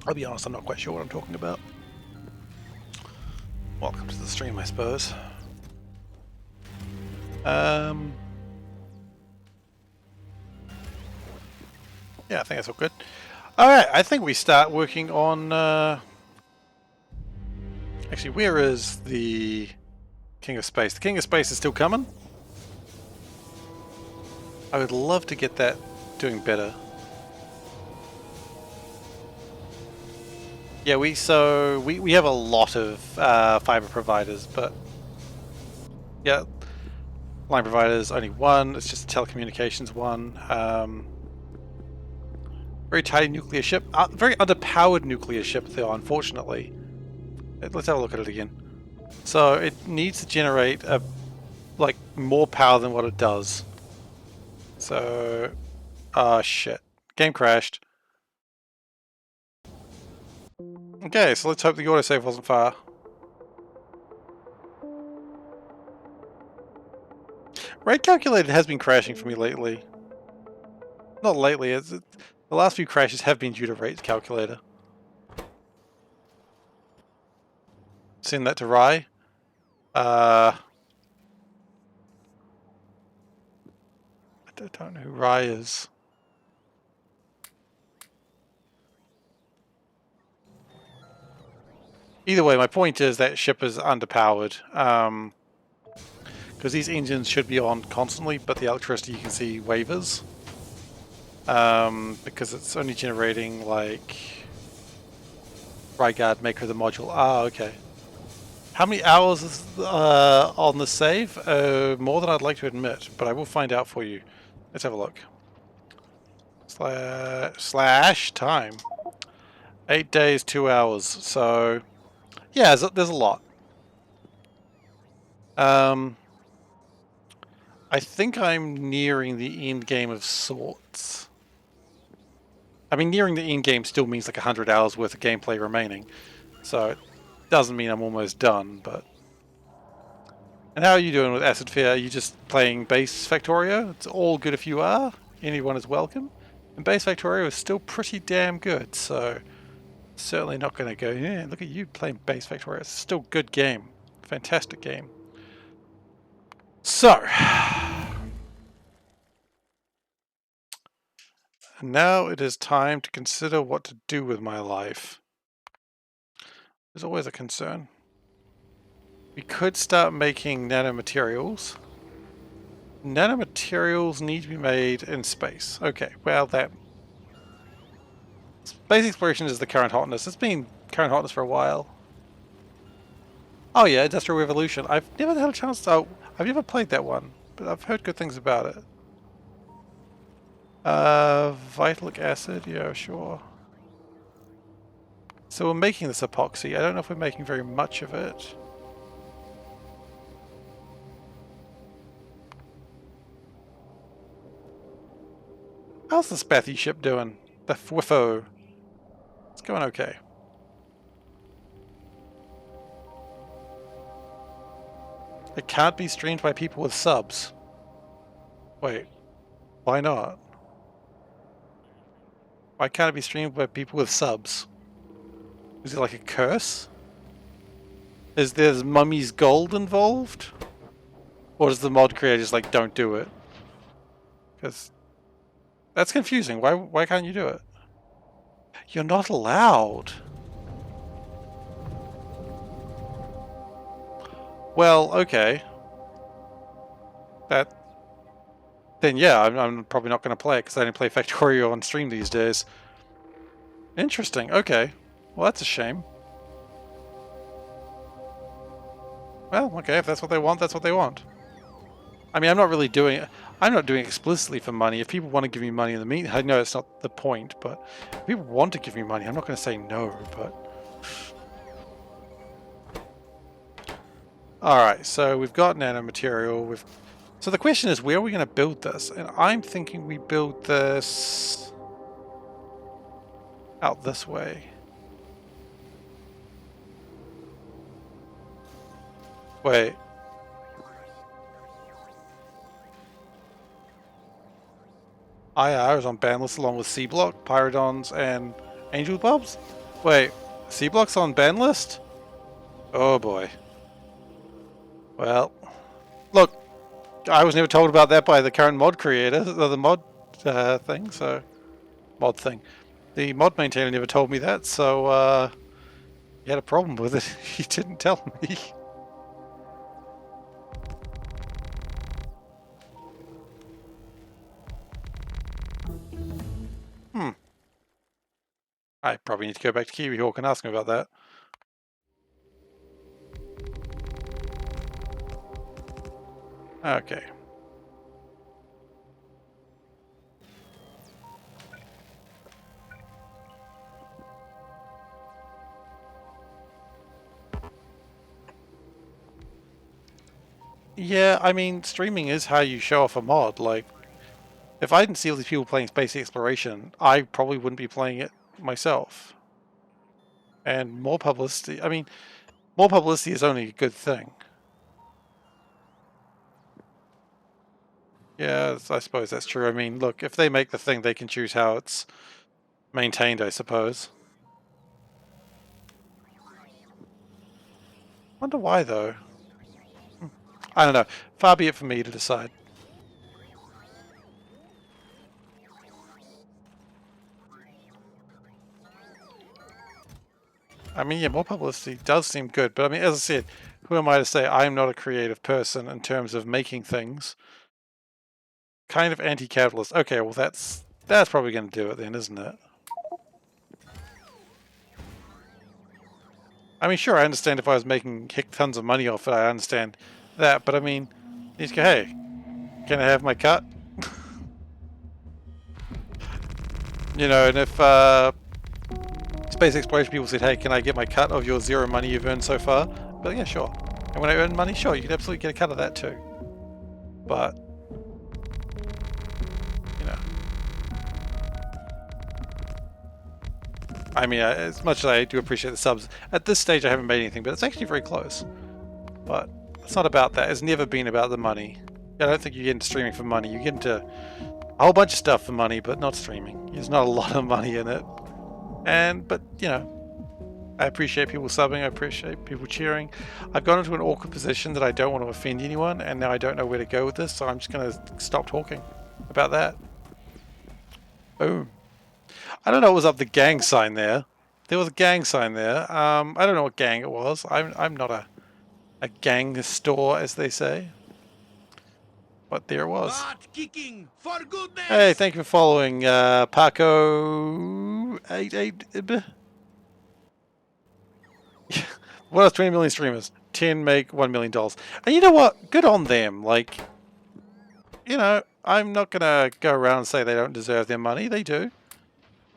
I'll be honest, I'm not quite sure what I'm talking about. Welcome to the stream, I suppose. Yeah, I think that's all good. Alright, I think we start working on... Actually, where is the King of Space? The King of Space is still coming. I would love to get that doing better. Yeah, we have a lot of fiber providers, but yeah, line providers only one. It's just a telecommunications one. Very tiny nuclear ship, very underpowered nuclear ship though. Unfortunately, let's have a look at it again. So it needs to generate like more power than what it does. So, shit, game crashed. Okay, so let's hope the autosave wasn't far. Rate calculator has been crashing for me lately. Not lately, the last few crashes have been due to rate calculator. Send that to Rye. I don't know who Rye is. Either way, my point is that ship is underpowered. Because these engines should be on constantly, but the electricity you can see wavers. Because it's only generating like Ryguard Maker the module. Ah, okay. How many hours is on the save? More than I'd like to admit, but I will find out for you. Let's have a look. Slash time. 8 days, 2 hours. So, yeah, there's a lot. I think I'm nearing the end game of sorts. I mean, nearing the end game still means like 100 hours worth of gameplay remaining. So, it doesn't mean I'm almost done, but... And how are you doing with Acid Fair? Are you just playing base Factorio? It's all good if you are. Anyone is welcome. And base Factorio is still pretty damn good, so... Certainly not going to go, yeah, look at you playing base Factorio. It's still a good game. Fantastic game. So... Now it is time to consider what to do with my life. There's always a concern. We could start making nanomaterials. Nanomaterials need to be made in space. Okay, well that... Base exploration is the current hotness. It's been current hotness for a while. Oh yeah, Industrial Revolution. I've never had a chance to... Oh, I've never played that one, but I've heard good things about it. Vitalic acid, yeah, sure. So we're making this epoxy. I don't know if we're making very much of it. How's the Spathy ship doing? The Fwifo. It's going okay. It can't be streamed by people with subs. Wait, why not? Why can't it be streamed by people with subs? Is it like a curse? Is there's Mummy's Gold involved? Or does the mod creator just like, don't do it? Because that's confusing. Why can't you do it? You're not allowed. Well, okay. Then yeah, I'm probably not going to play it because I don't play Factorio on stream these days. Interesting. Okay. Well, that's a shame. Well, okay. If that's what they want, that's what they want. I mean, I'm not doing it explicitly for money. If people want to give me money in the meantime, I know it's not the point, but if people want to give me money, I'm not going to say no, but... Alright, so we've got nanomaterial, So the question is, where are we going to build this? And I'm thinking we build this... out this way. Wait. IR is on ban list along with C-Block, Pyrodons, and Angel Bulbs? Wait, C-Block's on ban list? Oh boy. Well, look, I was never told about that by the current mod creator, the mod thing, so... Mod thing. The mod maintainer never told me that, so he had a problem with it. He didn't tell me. I probably need to go back to Kiwi Hawk and ask him about that. Okay. Yeah, I mean, streaming is how you show off a mod. Like, if I didn't see all these people playing space exploration, I probably wouldn't be playing it myself. And more publicity, I mean, more publicity is only a good thing. Yeah, I suppose that's true. I mean, look, if they make the thing, they can choose how it's maintained, I suppose. Wonder why, though. I don't know. Far be it for me to decide. I mean, yeah, more publicity does seem good, but I mean, as I said, who am I to say I'm not a creative person in terms of making things? Kind of anti-capitalist. Okay, well that's probably going to do it then, isn't it? I mean, sure, I understand if I was making tons of money off it, I understand that, but I mean, you just go, hey, can I have my cut? You know, and if space exploration people said, hey, can I get my cut of your zero money you've earned so far? But yeah, sure. And when I earn money, sure, you can absolutely get a cut of that too. But, you know. I mean, as much as I do appreciate the subs, at this stage I haven't made anything, but it's actually very close. But it's not about that. It's never been about the money. I don't think you get into streaming for money. You get into a whole bunch of stuff for money, but not streaming. There's not a lot of money in it. But, you know, I appreciate people subbing. I appreciate people cheering. I've gone into an awkward position that I don't want to offend anyone, and now I don't know where to go with this, so I'm just going to stop talking about that. Boom. I don't know what was up the gang sign there. There was a gang sign there. I don't know what gang it was. I'm not a gang store, as they say. But there it was. Butt kicking for goodness. Hey, thank you for following, Paco What else? 20 million streamers. 10 make $1 million. And you know what? Good on them. Like, you know, I'm not gonna go around and say they don't deserve their money. They do.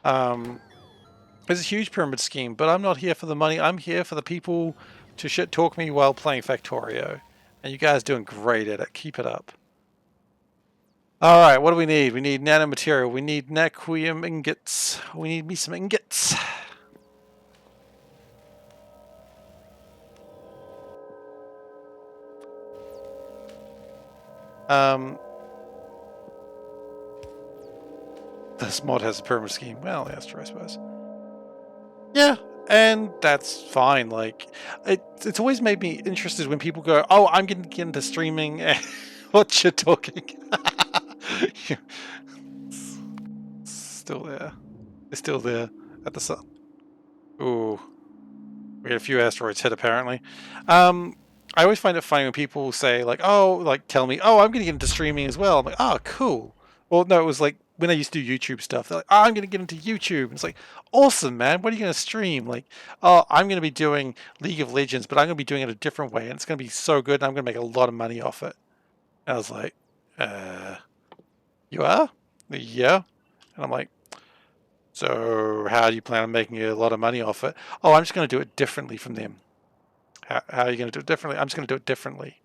It's a huge pyramid scheme, but I'm not here for the money. I'm here for the people to shit talk me while playing Factorio. And you guys doing great at it. Keep it up. Alright, what do we need? We need nanomaterial. We need naquium ingots. We need me some ingots. This mod has a pyramid scheme. Well, that's true, I suppose. Yeah, and that's fine. Like, it's always made me interested when people go, "Oh, I'm going to get into streaming." And what you're talking? Still there. They're still there at the sun. Ooh, we had a few asteroids hit apparently. I always find it funny when people say like, "Oh, like tell me, oh, I'm going to get into streaming as well." I'm like, "Oh, cool." Well, no, it was like when I used to do YouTube stuff. They're like, "Oh, I'm going to get into YouTube." And it's like, "Awesome, man! What are you going to stream?" Like, "Oh, I'm going to be doing League of Legends, but I'm going to be doing it a different way, and it's going to be so good, and I'm going to make a lot of money off it." And I was like, "You are?" Yeah. And I'm like, "So how do you plan on making a lot of money off it?" "Oh, I'm just going to do it differently from them." How are you going to do it differently? I'm just going to do it differently.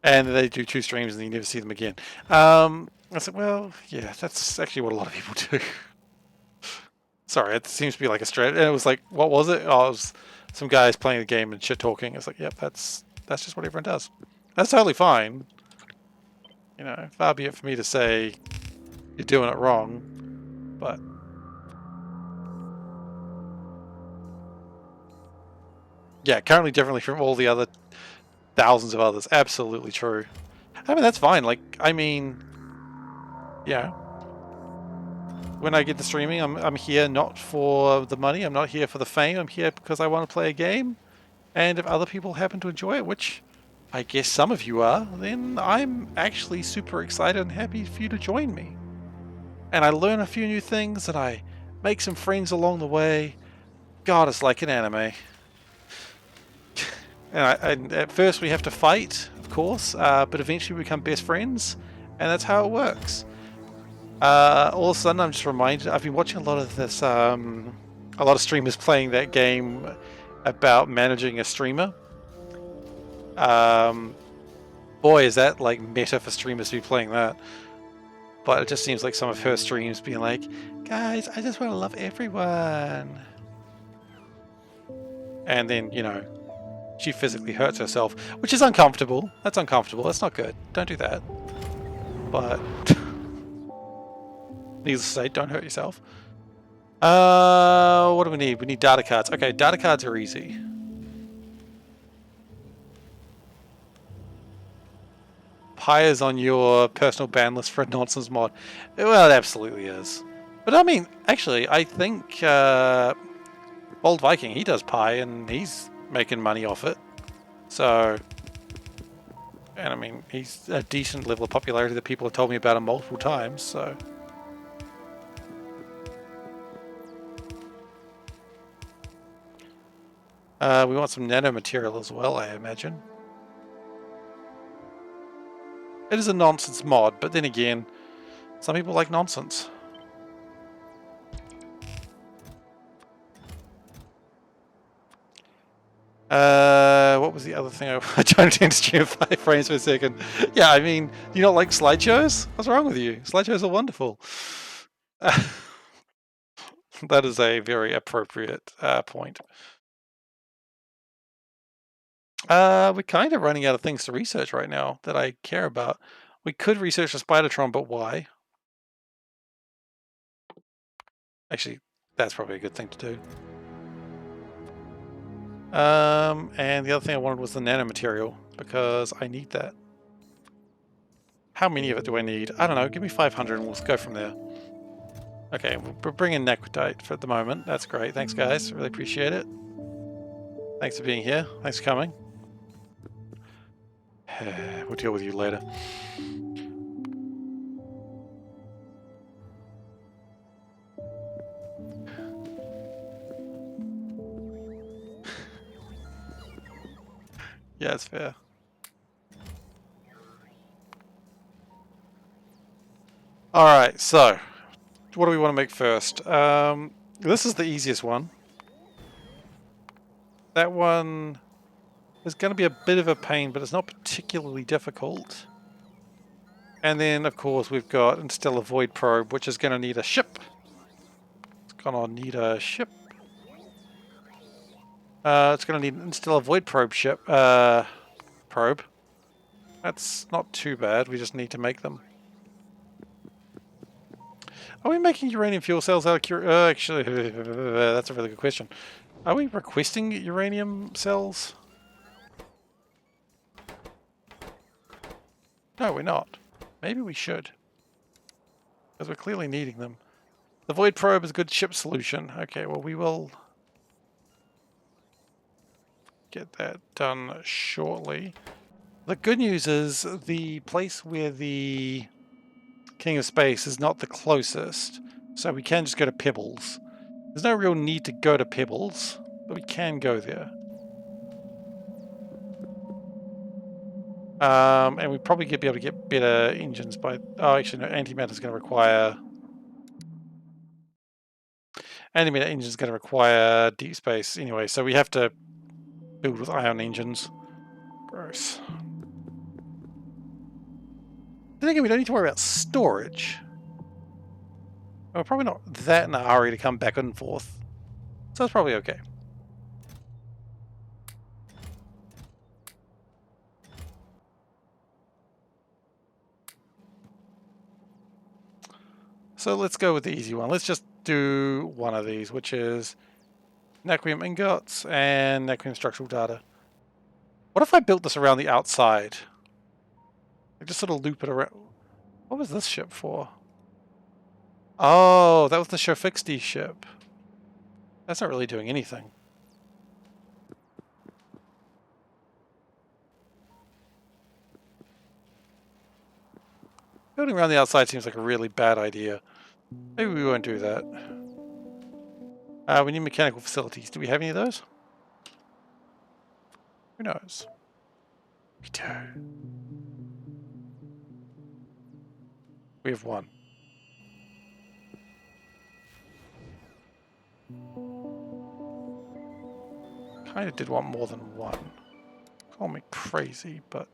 And they do 2 streams and you never see them again. I said, well, yeah, that's actually what a lot of people do. Sorry, it seems to be like a strategy. And it was like, what was it? Oh, it was some guys playing the game and shit talking. It's like, yep, that's just what everyone does. That's totally fine. You know, far be it for me to say you're doing it wrong, but yeah, currently differently from all the other thousands of others. Absolutely true. I mean, that's fine. Like, I mean, yeah. When I get to streaming, I'm here not for the money. I'm not here for the fame. I'm here because I want to play a game. And if other people happen to enjoy it, which I guess some of you are, then I'm actually super excited and happy for you to join me. And I learn a few new things and I make some friends along the way. God, it's like an anime. And at first we have to fight, of course, but eventually we become best friends, and that's how it works. All of a sudden, I'm just reminded. I've been watching a lot of this. A lot of streamers playing that game about managing a streamer. Boy, is that like meta for streamers to be playing that. But it just seems like some of her streams being like, "Guys, I just want to love everyone," and then she physically hurts herself, which is uncomfortable. That's uncomfortable. That's not good. Don't do that. But needless to say, don't hurt yourself. What do we need? We need data cards. Okay, data cards are easy. Pi is on your personal ban list for a nonsense mod. Well, it absolutely is. But I mean, actually, I think Old Viking, he does Pi and he's making money off it. So, and I mean, he's a decent level of popularity that people have told me about him multiple times, so. We want some nanomaterial as well, I imagine. It is a nonsense mod, but then again, some people like nonsense. What was the other thing? I don't intend to stream 5 frames per second. Yeah, I mean, do you not like slideshows? What's wrong with you? Slideshows are wonderful. That is a very appropriate point. We're kind of running out of things to research right now that I care about. We could research the Spidertron, but why? Actually, that's probably a good thing to do. And the other thing I wanted was the nanomaterial, because I need that. How many of it do I need? I don't know, give me 500 and we'll go from there. Okay, we're bringing Necrotite for the moment. That's great. Thanks, guys. Really appreciate it. Thanks for being here. Thanks for coming. We'll deal with you later. Yeah, it's fair. Alright, so what do we want to make first? This is the easiest one. That one is going to be a bit of a pain, but it's not particularly difficult. And then, of course, we've got Instill a Void Probe, which is going to need a ship. It's going to need a ship. It's going to need Instill a Void Probe ship. Probe. That's not too bad. We just need to make them. Are we making uranium fuel cells out of actually, that's a really good question. Are we requesting uranium cells? No, we're not. Maybe we should. Because we're clearly needing them. The Void Probe is a good ship solution. Okay, well we will get that done shortly. The good news is the place where the King of Space is not the closest, so we can just go to Pebbles. There's no real need to go to Pebbles, but we can go there. And we probably be able to get better engines by... Oh, actually, no, antimatter is going to require... Antimatter engine is going to require deep space anyway, so we have to build with ion engines. Gross. Then again, we don't need to worry about storage. We're probably not that in a hurry to come back and forth, so it's probably okay. So let's go with the easy one. Let's just do one of these, which is Naquium ingots and Naquium structural data. What if I built this around the outside? Like just sort of loop it around. What was this ship for? Oh, that was the Shofixty ship. That's not really doing anything. Building around the outside seems like a really bad idea. Maybe we won't do that. We need mechanical facilities. Do we have any of those? Who knows? We do. We have one. Kind of did want more than one. Call me crazy, but...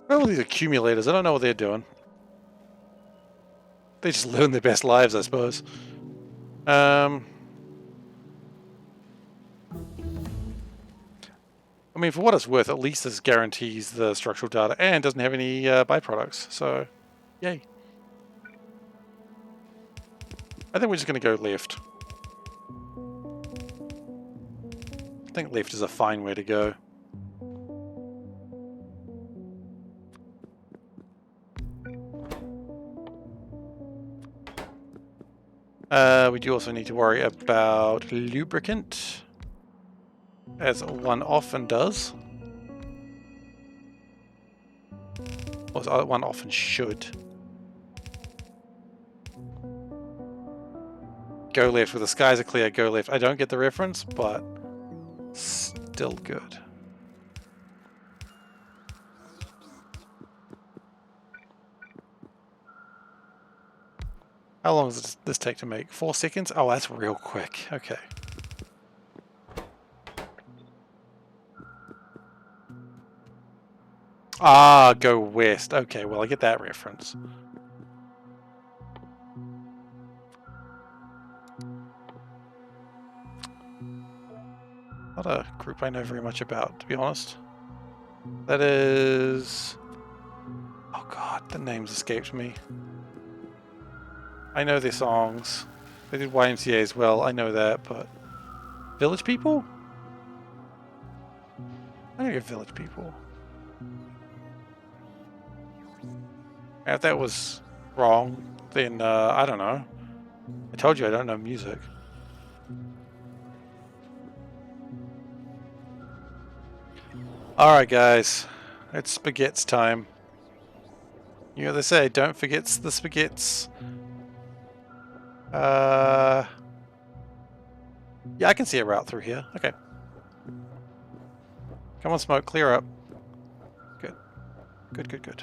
Well, these accumulators, I don't know what they're doing. They just live their best lives, I suppose. I mean, for what it's worth, at least this guarantees the structural data and doesn't have any byproducts, so yay. I think we're just going to go left. I think left is a fine way to go. We do also need to worry about lubricant, as one often does. Or one often should. Go left, where the skies are clear, go left. I don't get the reference, but still good. How long does this take to make? 4 seconds? Oh, that's real quick. Okay. Ah, go west. Okay, well, I get that reference. Not a group I know very much about, to be honest. That is... Oh god, the names escaped me. I know their songs. They did YMCA as well, I know that, but... Village People? I'm gonna go Village People. And if that was wrong, then, I don't know. I told you I don't know music. Alright guys, it's spaghetti's time. You know what they say, don't forget the spaghettis. Yeah, I can see a route through here. Okay. Come on, smoke, clear up. Good. Good, good, good.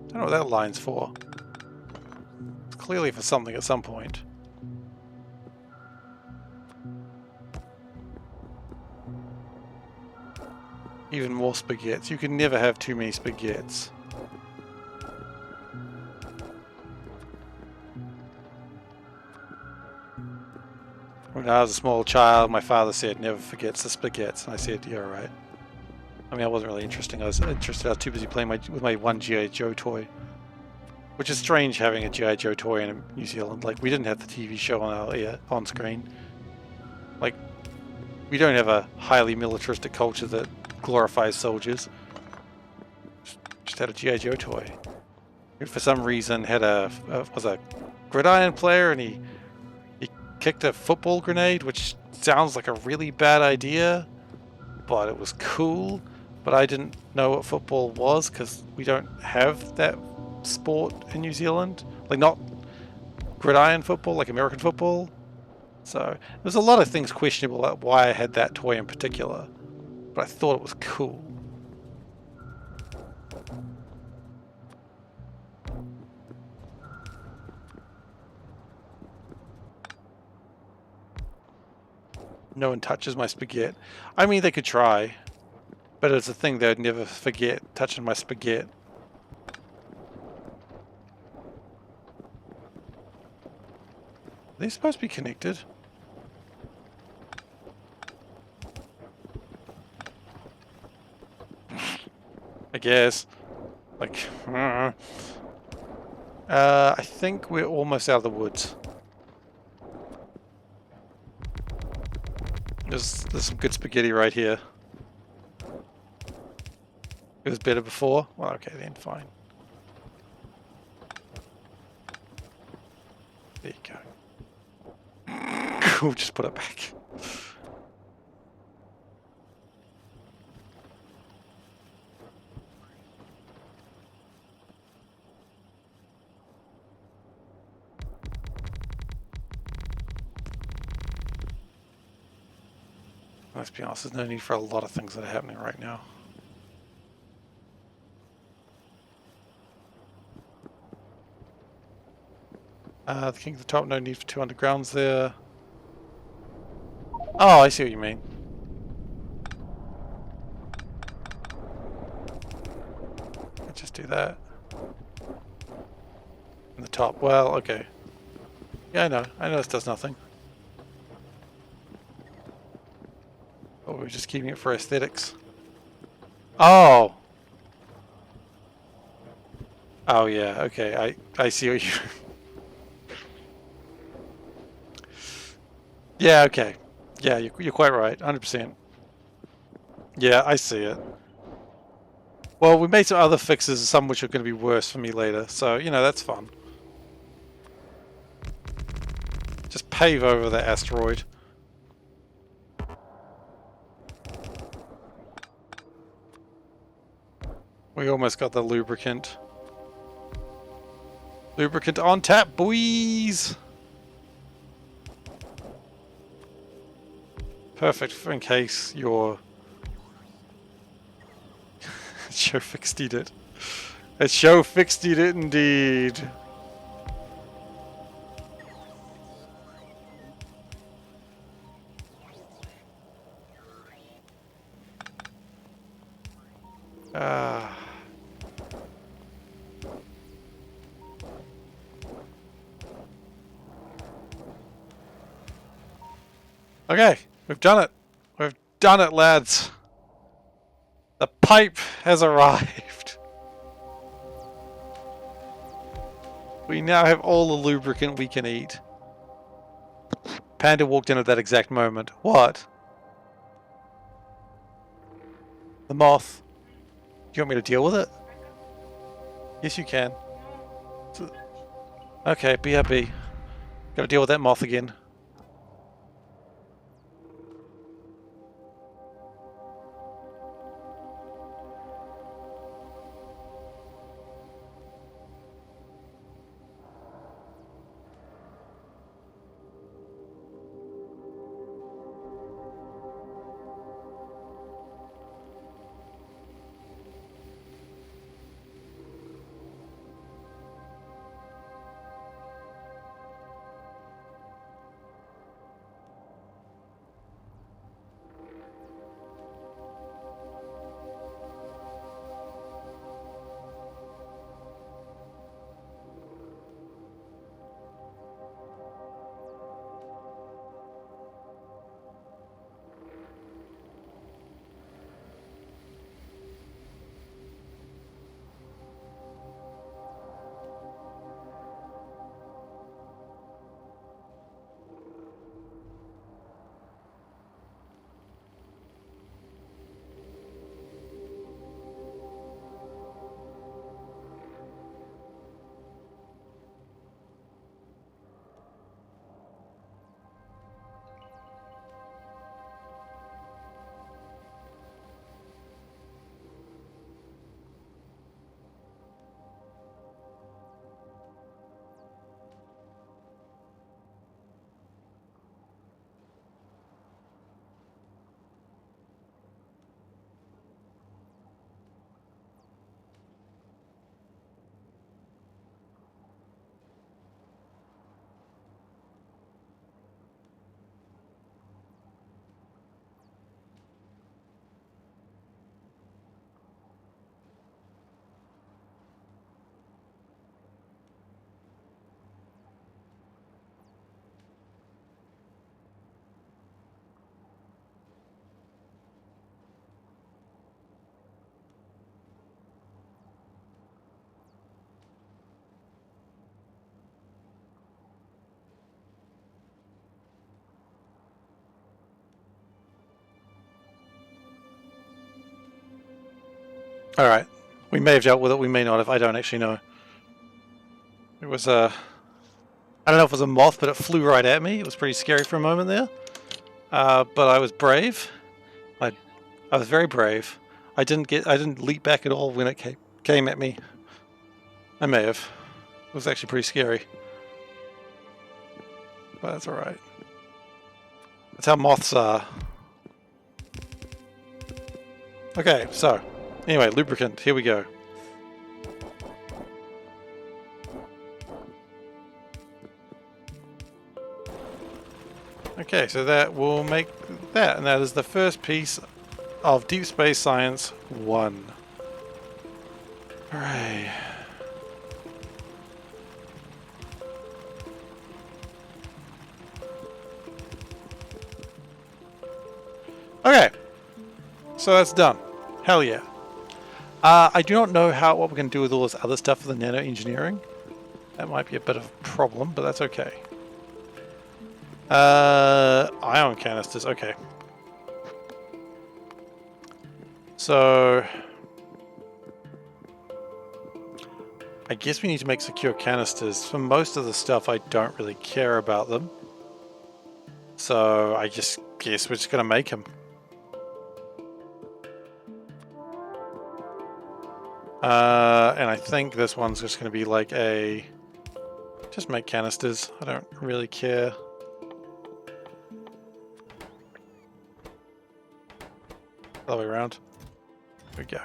I don't know what that line's for. It's clearly for something at some point. Even more spaghettis. You can never have too many spaghettis. When I was a small child, my father said, never forgets the spaghettis. And I said, yeah, right. I mean, I wasn't really interested. I was too busy playing with my one G.I. Joe toy. Which is strange having a G.I. Joe toy in New Zealand. Like, we didn't have the TV show on screen. Like, we don't have a highly militaristic culture that glorifies soldiers. Just had a G.I. Joe toy. Who for some reason had was a gridiron player, and he kicked a football grenade, which sounds like a really bad idea, but it was cool. But I didn't know what football was because we don't have that sport in New Zealand. Like, not gridiron football, like American football. So there's a lot of things questionable about why I had that toy in particular, but I thought it was cool. No one touches my spaghetti. I mean, they could try, but it's a thing they'd never forget, touching my spaghetti. Are they supposed to be connected? I guess. Like, I think we're almost out of the woods. There's some good spaghetti right here. It was better before? Well, okay then, fine. There you go. We'll just put it back. Let's be honest, there's no need for a lot of things that are happening right now. The king at the top, no need for 2 undergrounds there. Oh, I see what you mean. Let's just do that. And the top, well, okay. Yeah, I know this does nothing. Oh, we're just keeping it for aesthetics. Oh! Oh yeah, okay, I see what you... Yeah, okay. Yeah, you're quite right, 100%. Yeah, I see it. Well, we made some other fixes, some which are going to be worse for me later, so, you know, that's fun. Just pave over the asteroid. We almost got the lubricant. Lubricant on tap, boys! Perfect in case your show fixed it. It show fixed it indeed. Ah. Okay, we've done it. We've done it, lads. The pipe has arrived. We now have all the lubricant we can eat. Panda walked in at that exact moment. What? The moth. Do you want me to deal with it? Yes, you can. Okay, BRB. Gotta deal with that moth again. Alright. We may have dealt with it, we may not have. I don't actually know. It was I don't know if it was a moth, but it flew right at me. It was pretty scary for a moment there. But I was brave. I was very brave. I didn't leap back at all when it came at me. I may have. It was actually pretty scary. But that's alright. That's how moths are. Okay, so anyway, lubricant, here we go. Okay, so that will make that, and that is the first piece of Deep Space Science 1. Hooray. Okay, so that's done. Hell yeah. I do not know what we're going to do with all this other stuff for the nano engineering. That might be a bit of a problem, but that's okay. Ion canisters, okay. So I guess we need to make secure canisters. For most of the stuff, I don't really care about them. So I just guess we're just going to make them. And I think this one's just going to be like a... Just make canisters. I don't really care. Other way around. There we go.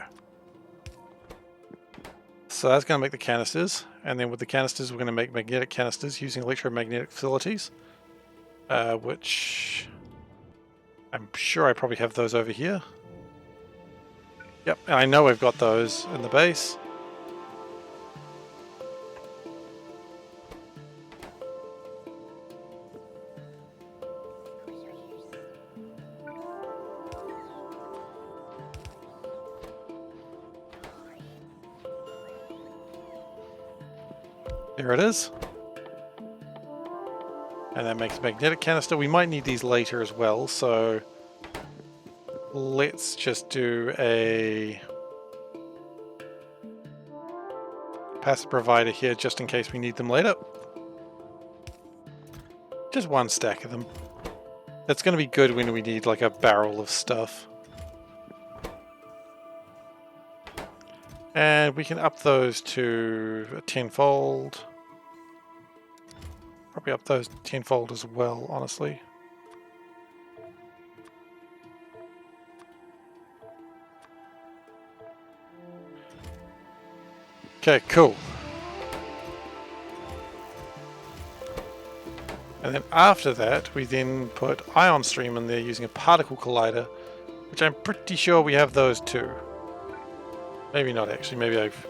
So that's going to make the canisters. And then with the canisters, we're going to make magnetic canisters using electromagnetic facilities. Which... I'm sure I probably have those over here. Yep, and I know we've got those in the base. There it is. And that makes a magnetic canister. We might need these later as well, so let's just do a passive provider here just in case we need them later. Just one stack of them. That's going to be good when we need like a barrel of stuff. And we can up those to a tenfold. Probably up those tenfold as well, honestly. Okay, cool. And then after that, we then put ion stream in there using a particle collider, which I'm pretty sure we have those too. Maybe not actually, maybe I've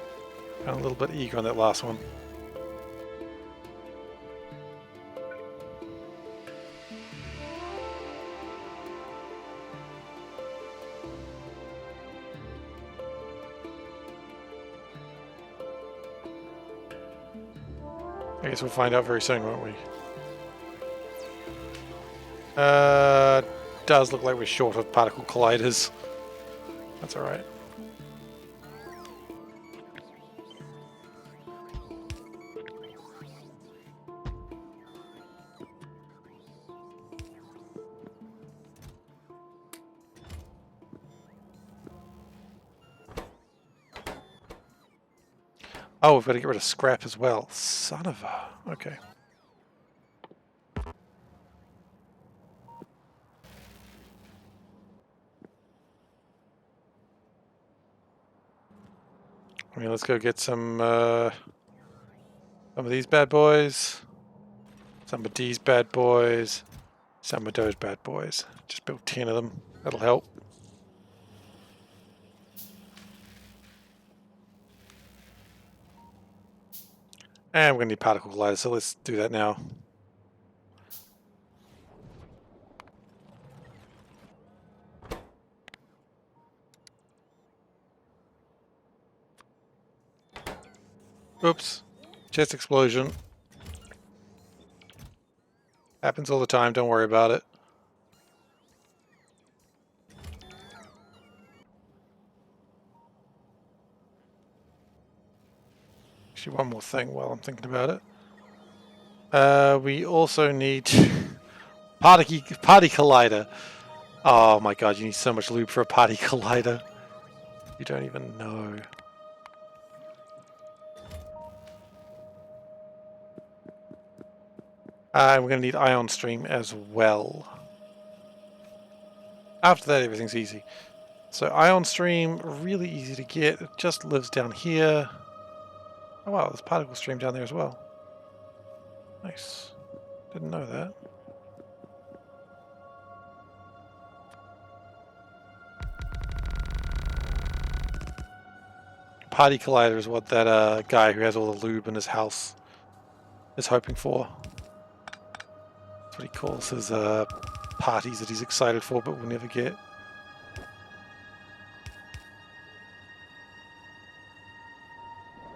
gone a little bit eager on that last one. I guess we'll find out very soon, won't we? Does look like we're short of particle colliders. That's alright. Oh, we've got to get rid of scrap as well. Son of a... Okay. I mean, let's go get some of these bad boys, some of these bad boys, some of those bad boys. Just build 10 of them. That'll help. And we're going to need particle colliders, so let's do that now. Oops. Chest explosion. Happens all the time, don't worry about it. Actually, one more thing while I'm thinking about it. We also need party collider. Oh my god, you need so much lube for a party collider. You don't even know. And we're going to need ion stream as well. After that, everything's easy. So ion stream, really easy to get. It just lives down here. Oh wow, there's particle stream down there as well. Nice. Didn't know that. Party collider is what that guy who has all the lube in his house is hoping for. That's what he calls his parties that he's excited for but will never get.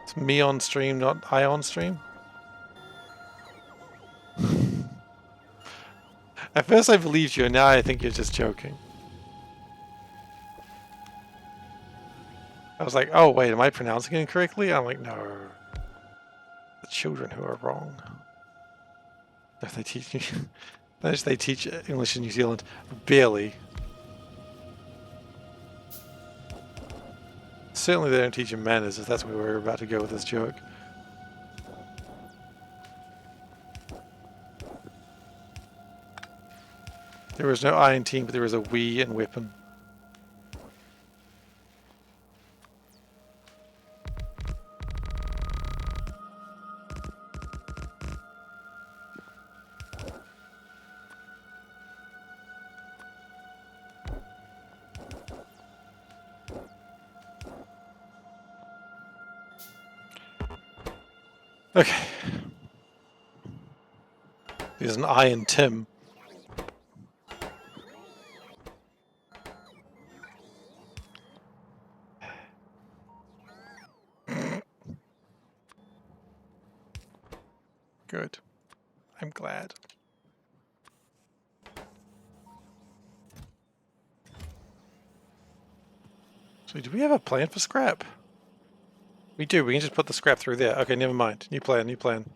It's me on stream, not ion stream. At first I believed you, and now I think you're just joking. I was like, oh wait, am I pronouncing it incorrectly? I'm like, no. The children who are wrong. If they teach me, unless they teach English in New Zealand, barely. Certainly they don't teach him manners, if that's where we're about to go with this joke. There is no iron team, but there is a we in weapon. Okay. There's an iron Tim. Good. I'm glad. So do we have a plan for scrap? We do. We can just put the scrap through there. Okay, never mind. New plan, new plan.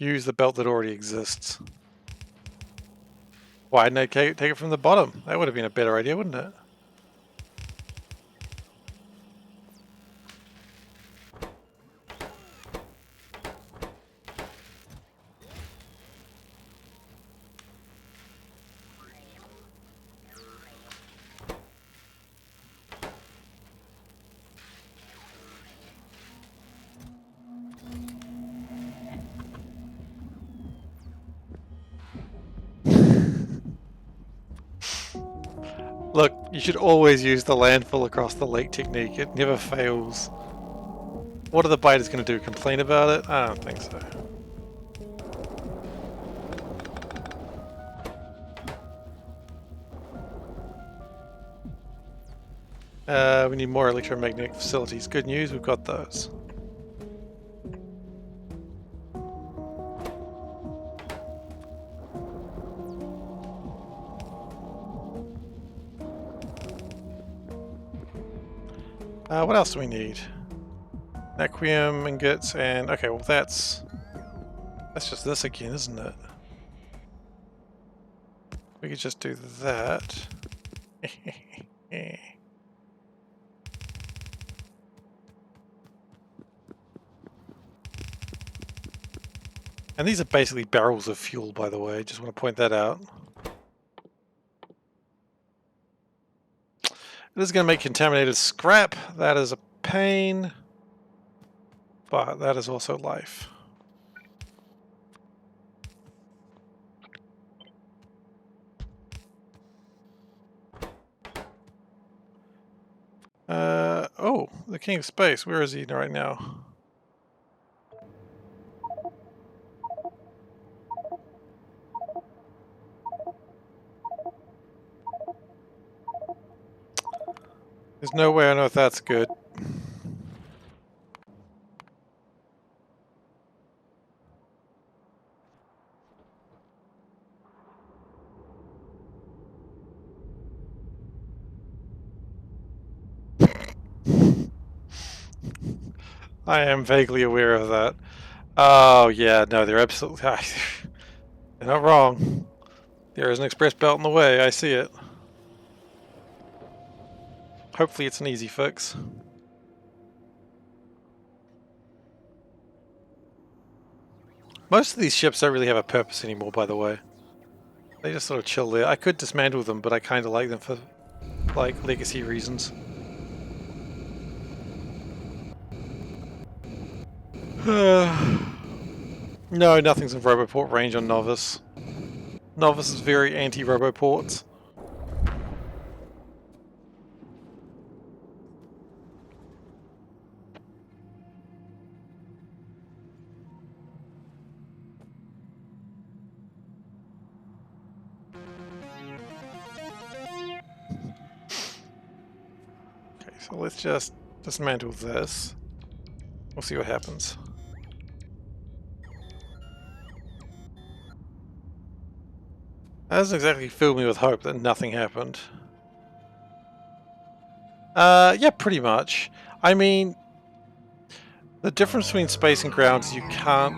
use the belt that already exists. Why didn't I take it from the bottom? That would have been a better idea, wouldn't it? Look, you should always use the landfill across the lake technique. It never fails. What are the biters going to do? Complain about it? I don't think so. We need more electromagnetic facilities. Good news, we've got those. What else do we need? Naquium ingots and... okay, well that's just this again, isn't it? We could just do that. And these are basically barrels of fuel, by the way. Just want to point that out. It is going to make contaminated scrap. That is a pain. But that is also life. Oh, the King of Space. Where is he right now? There's no way I know if that's good. I am vaguely aware of that. Oh, yeah, no, they're absolutely... they're not wrong. There is an express belt in the way, I see it. Hopefully it's an easy fix. Most of these ships don't really have a purpose anymore, by the way. They just sort of chill there. I could dismantle them, but I kind of like them for, like, legacy reasons. No, nothing's in Roboport range on Novice. Novice is very anti-Roboports. Okay, so let's just dismantle this. We'll see what happens. That doesn't exactly fill me with hope that nothing happened. Yeah, pretty much. I mean, the difference between space and ground is you can't...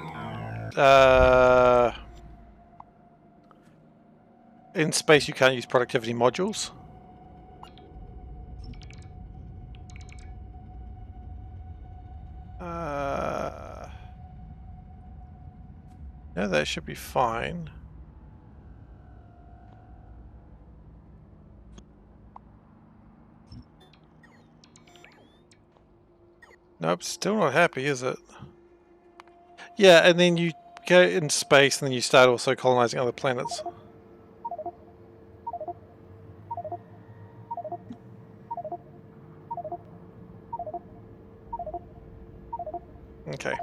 in space you can't use productivity modules. Yeah, that should be fine. Nope, still not happy, is it? Yeah, and then you go in space and then you start also colonizing other planets. Okay.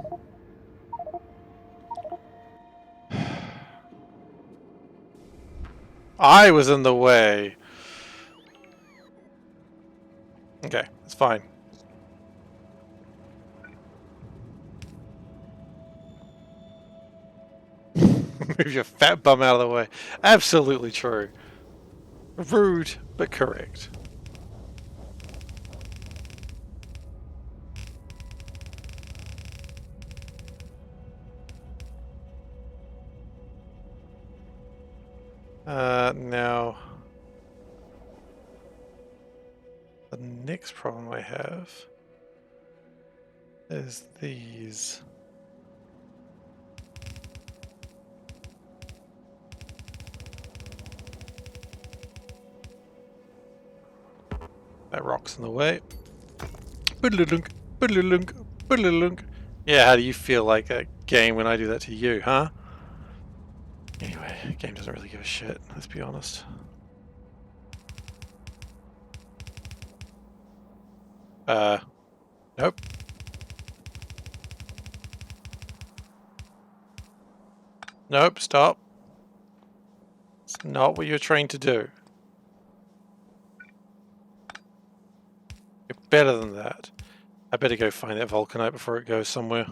I was in the way. Okay, it's fine. Move your fat bum out of the way. Absolutely true. Rude, but correct. Now, the next problem I have is these. That rock's in the way. Boodaloo-lunk, boodaloo-lunk, boodaloo-lunk. Yeah, how do you feel like a game when I do that to you, huh? Anyway, the game doesn't really give a shit, let's be honest. Nope. Nope, stop. It's not what you're trained to do. You're better than that. I better go find that vulcanite before it goes somewhere.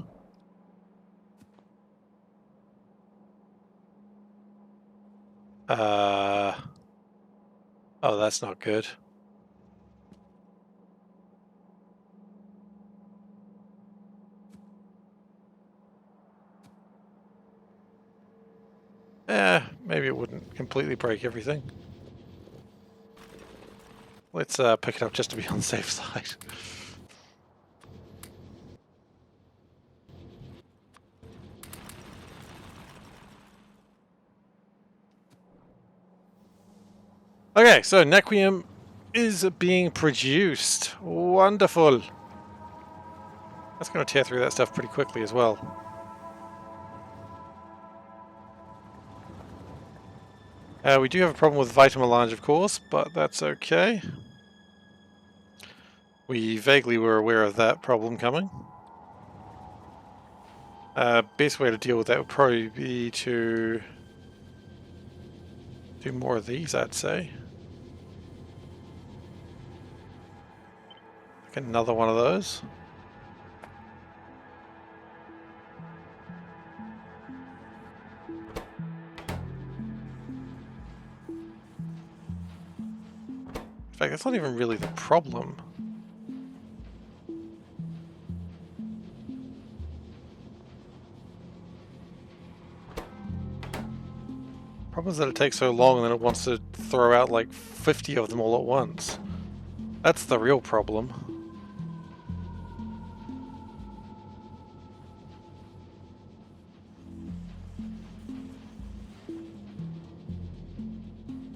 Oh, that's not good. Maybe it wouldn't completely break everything. Let's pick it up just to be on the safe side. Okay, so Nequium is being produced. Wonderful. That's going to tear through that stuff pretty quickly as well. We do have a problem with Vitamelange, of course, but that's okay. We vaguely were aware of that problem coming. Best way to deal with that would probably be to do more of these, I'd say. Like another one of those. In fact, that's not even really the problem. Problem is that it takes so long and then it wants to throw out like 50 of them all at once. That's the real problem.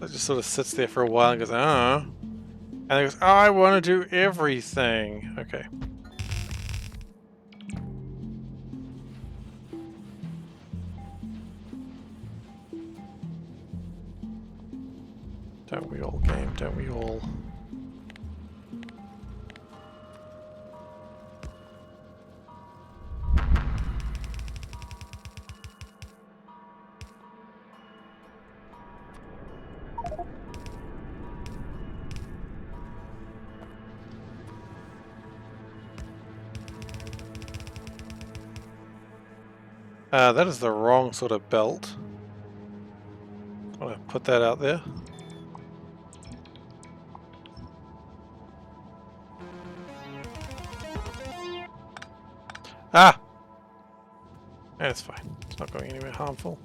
It just sort of sits there for a while and goes, oh. And it goes, oh, I want to do everything. Okay. Don't we all, game? Don't we all? That is the wrong sort of belt. I'm gonna put that out there. Ah! That's fine. It's not going anywhere harmful.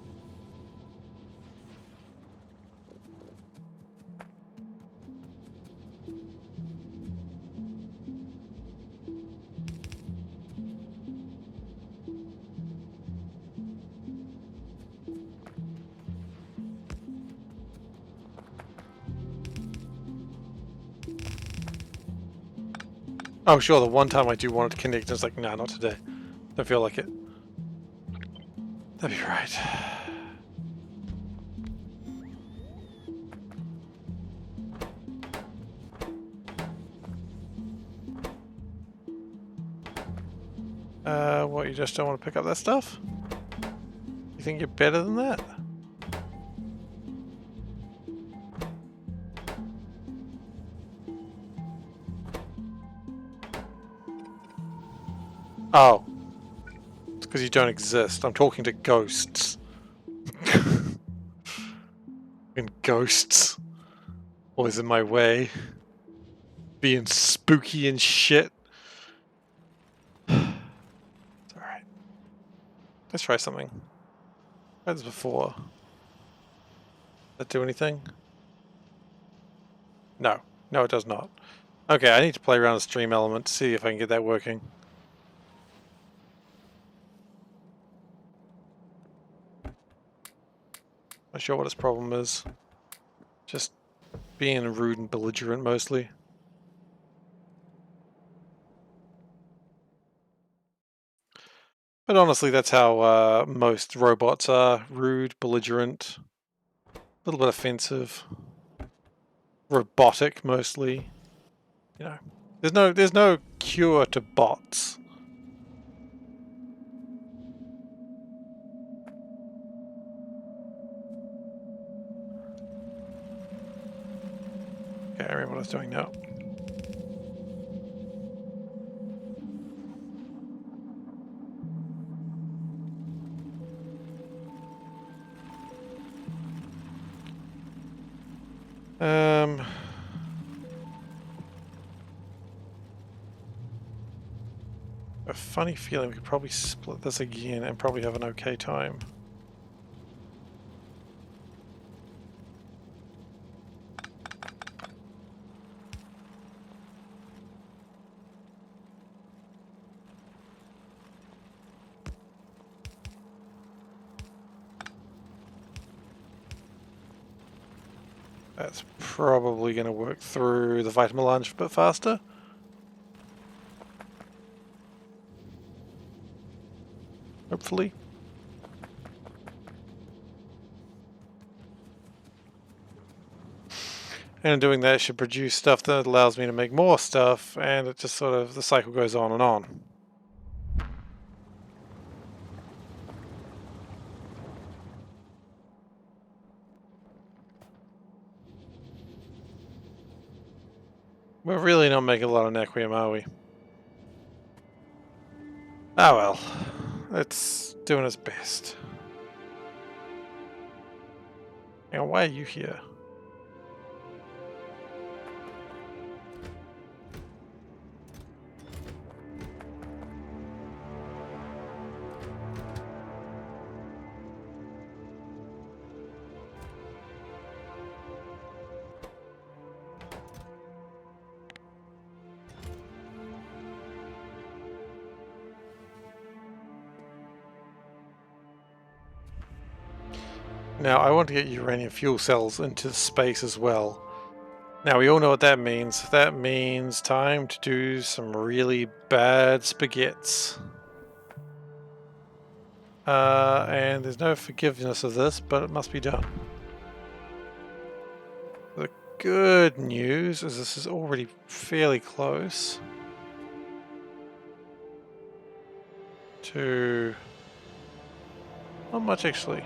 I'm sure the one time I do want it to connect, it's like, nah, not today. Don't feel like it. That'd be right. What, you just don't want to pick up that stuff? You think you're better than that? Oh. It's because you don't exist. I'm talking to ghosts. And ghosts. Always in my way. Being spooky and shit. It's alright. Let's try something. Tried this before. that do anything? No. No, it does not. Okay, I need to play around with stream element to see if I can get that working. Not sure what its problem is. Just being rude and belligerent mostly. But honestly, that's how most robots are. Rude, belligerent, a little bit offensive. Robotic mostly. You know. There's no cure to bots. Okay, I remember what I was doing now. A funny feeling we could probably split this again and probably have an okay time. That's probably going to work through the vitamin lunge a bit faster. Hopefully. And in doing that, it should produce stuff that allows me to make more stuff, and it just sort of, the cycle goes on and on. We're really not making a lot of Nequium, are we? Ah well, it's doing its best. Hang on, why are you here? Now, I want to get uranium fuel cells into space as well. Now, we all know what that means. That means time to do some really bad spaghettis. And there's no forgiveness of this, but it must be done. The good news is this is already fairly close to... not much, actually.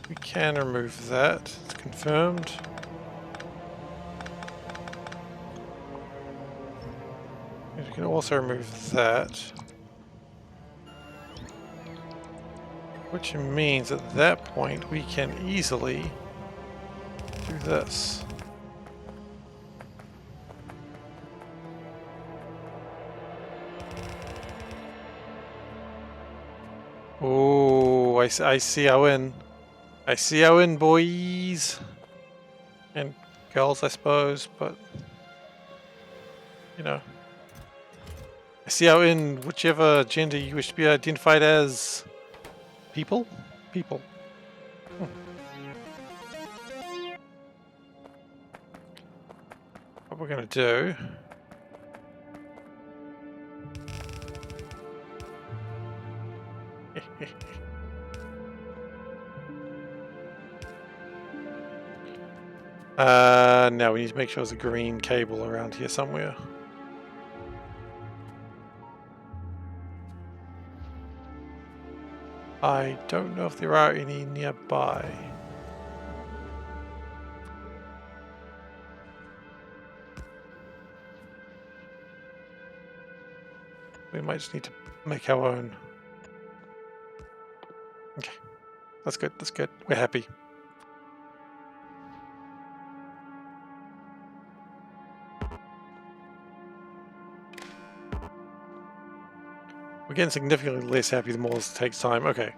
We can remove that. It's confirmed. We can also remove that. Which means at that point we can easily do this. Oh, I see how in. I see how in, boys. And girls, I suppose, but... you know. I see how in whichever gender you wish to be identified as. People? People. What we're going to do... now we need to make sure there's a green cable around here somewhere. I don't know if there are any nearby. We might just need to make our own. Okay, that's good, that's good. We're happy. We're getting significantly less happy the more this takes time. Okay.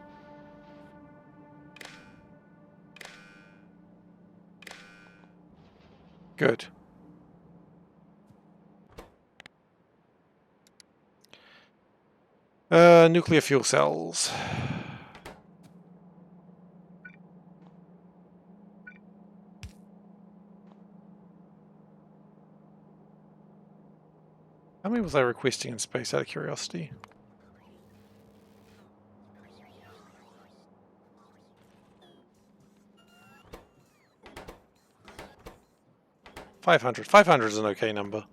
Good. Nuclear fuel cells. How many was I requesting in space out of curiosity? 500. 500 is an okay number.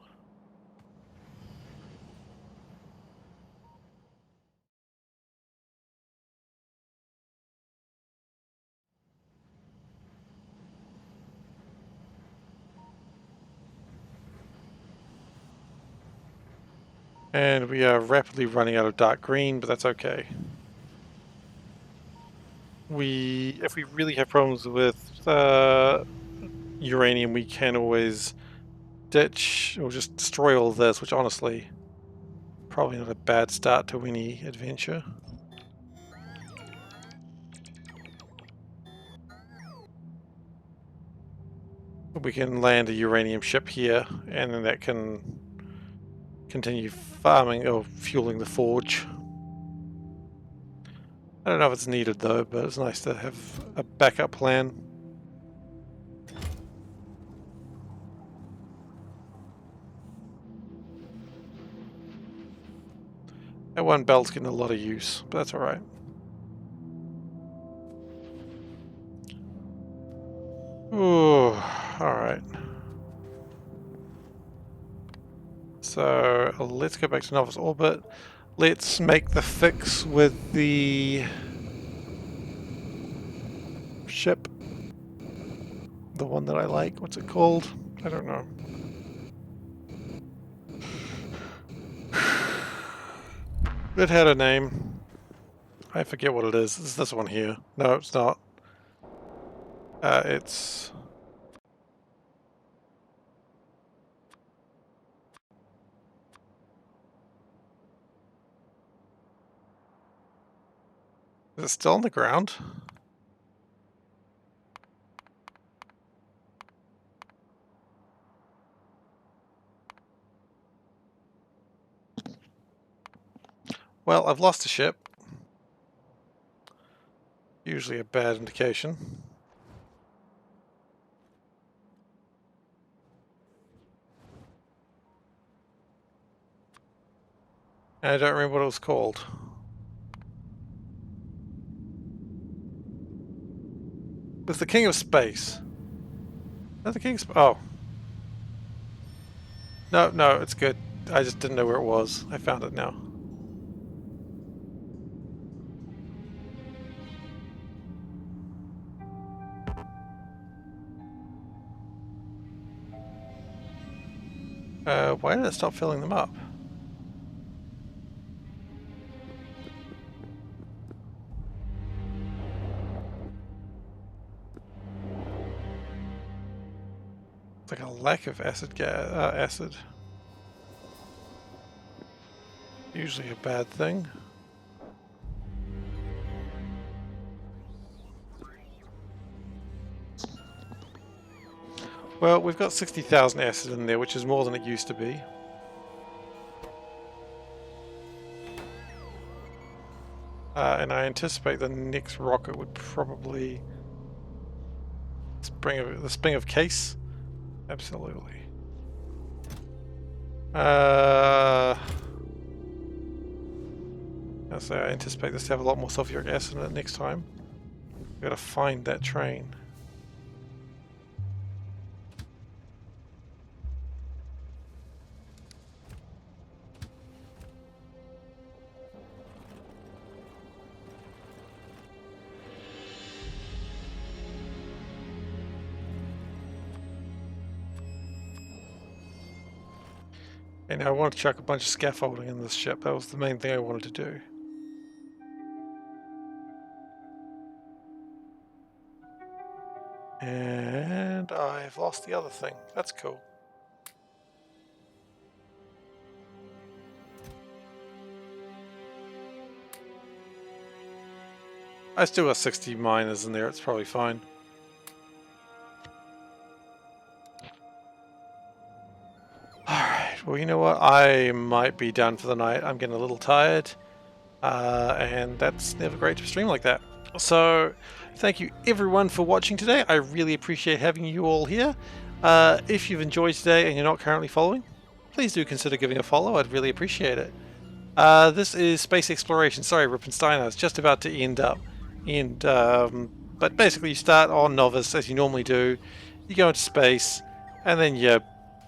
And we are rapidly running out of dark green, but that's okay. If we really have problems with uranium, we can always ditch or just destroy all this, which honestly, probably not a bad start to any adventure. We can land a uranium ship here, and then that can continue farming or fueling the forge. I don't know if it's needed though, but it's nice to have a backup plan. That one belt's getting a lot of use, but that's alright. Ooh, alright. So let's go back to novice orbit. Let's make the fix with the ship. The one that I like. What's it called? I don't know. It had a name. I forget what it is. It's this one here. No, it's not. It's... Is it still on the ground? Well, I've lost a ship. Usually a bad indication. And I don't remember what it was called. It's the King of Space. Not the King of Space. Oh. No, no, it's good. I just didn't know where it was. I found it now. Why did it stop filling them up? It's like a lack of acid. Usually a bad thing. Well, we've got 60,000 acid in there, which is more than it used to be. And I anticipate the next rocket would probably... the spring of case? Absolutely. I anticipate this to have a lot more sulfuric acid in it next time. We've got to find that train. And I want to chuck a bunch of scaffolding in this ship. That was the main thing I wanted to do. And I've lost the other thing. That's cool. I still got 60 miners in there, it's probably fine. Alright, well, you know what? I might be done for the night. I'm getting a little tired. And that's never great to stream like that. So, thank you everyone for watching today. I really appreciate having you all here. If you've enjoyed today and you're not currently following, please do consider giving a follow. I'd really appreciate it. This is Space Exploration. Sorry, Rippenstein, I was just about to end. But basically you start on Novice, as you normally do. You go into space, and then you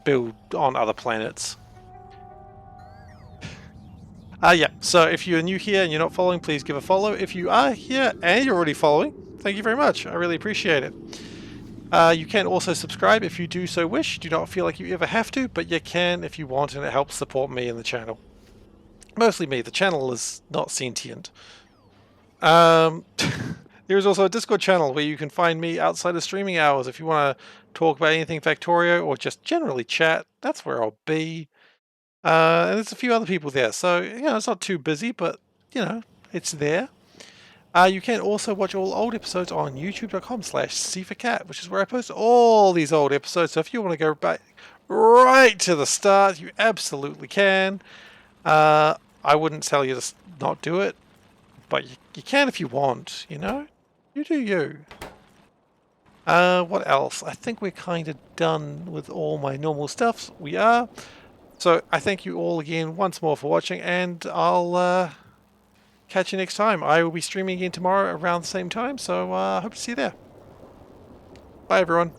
build on other planets. Yeah, so if you're new here and you're not following, please give a follow. If you are here and you're already following, thank you very much. I really appreciate it. You can also subscribe if you do so wish. Do not feel like you ever have to, but you can if you want, and it helps support me and the channel. Mostly me. The channel is not sentient. There is also a Discord channel where you can find me outside of streaming hours. If you want to talk about anything Factorio or just generally chat, that's where I'll be. And there's a few other people there, so it's not too busy, but it's there. You can also watch all old episodes on youtube.com/SeiferKatt, which is where I post all these old episodes. So if you want to go back right to the start, you absolutely can. I wouldn't tell you to not do it, but you can if you want. You do you. What else? I think we're kind of done with all my normal stuff. We are. So I thank you all again once more for watching, and I'll catch you next time. I will be streaming again tomorrow around the same time, so I hope to see you there. Bye, everyone.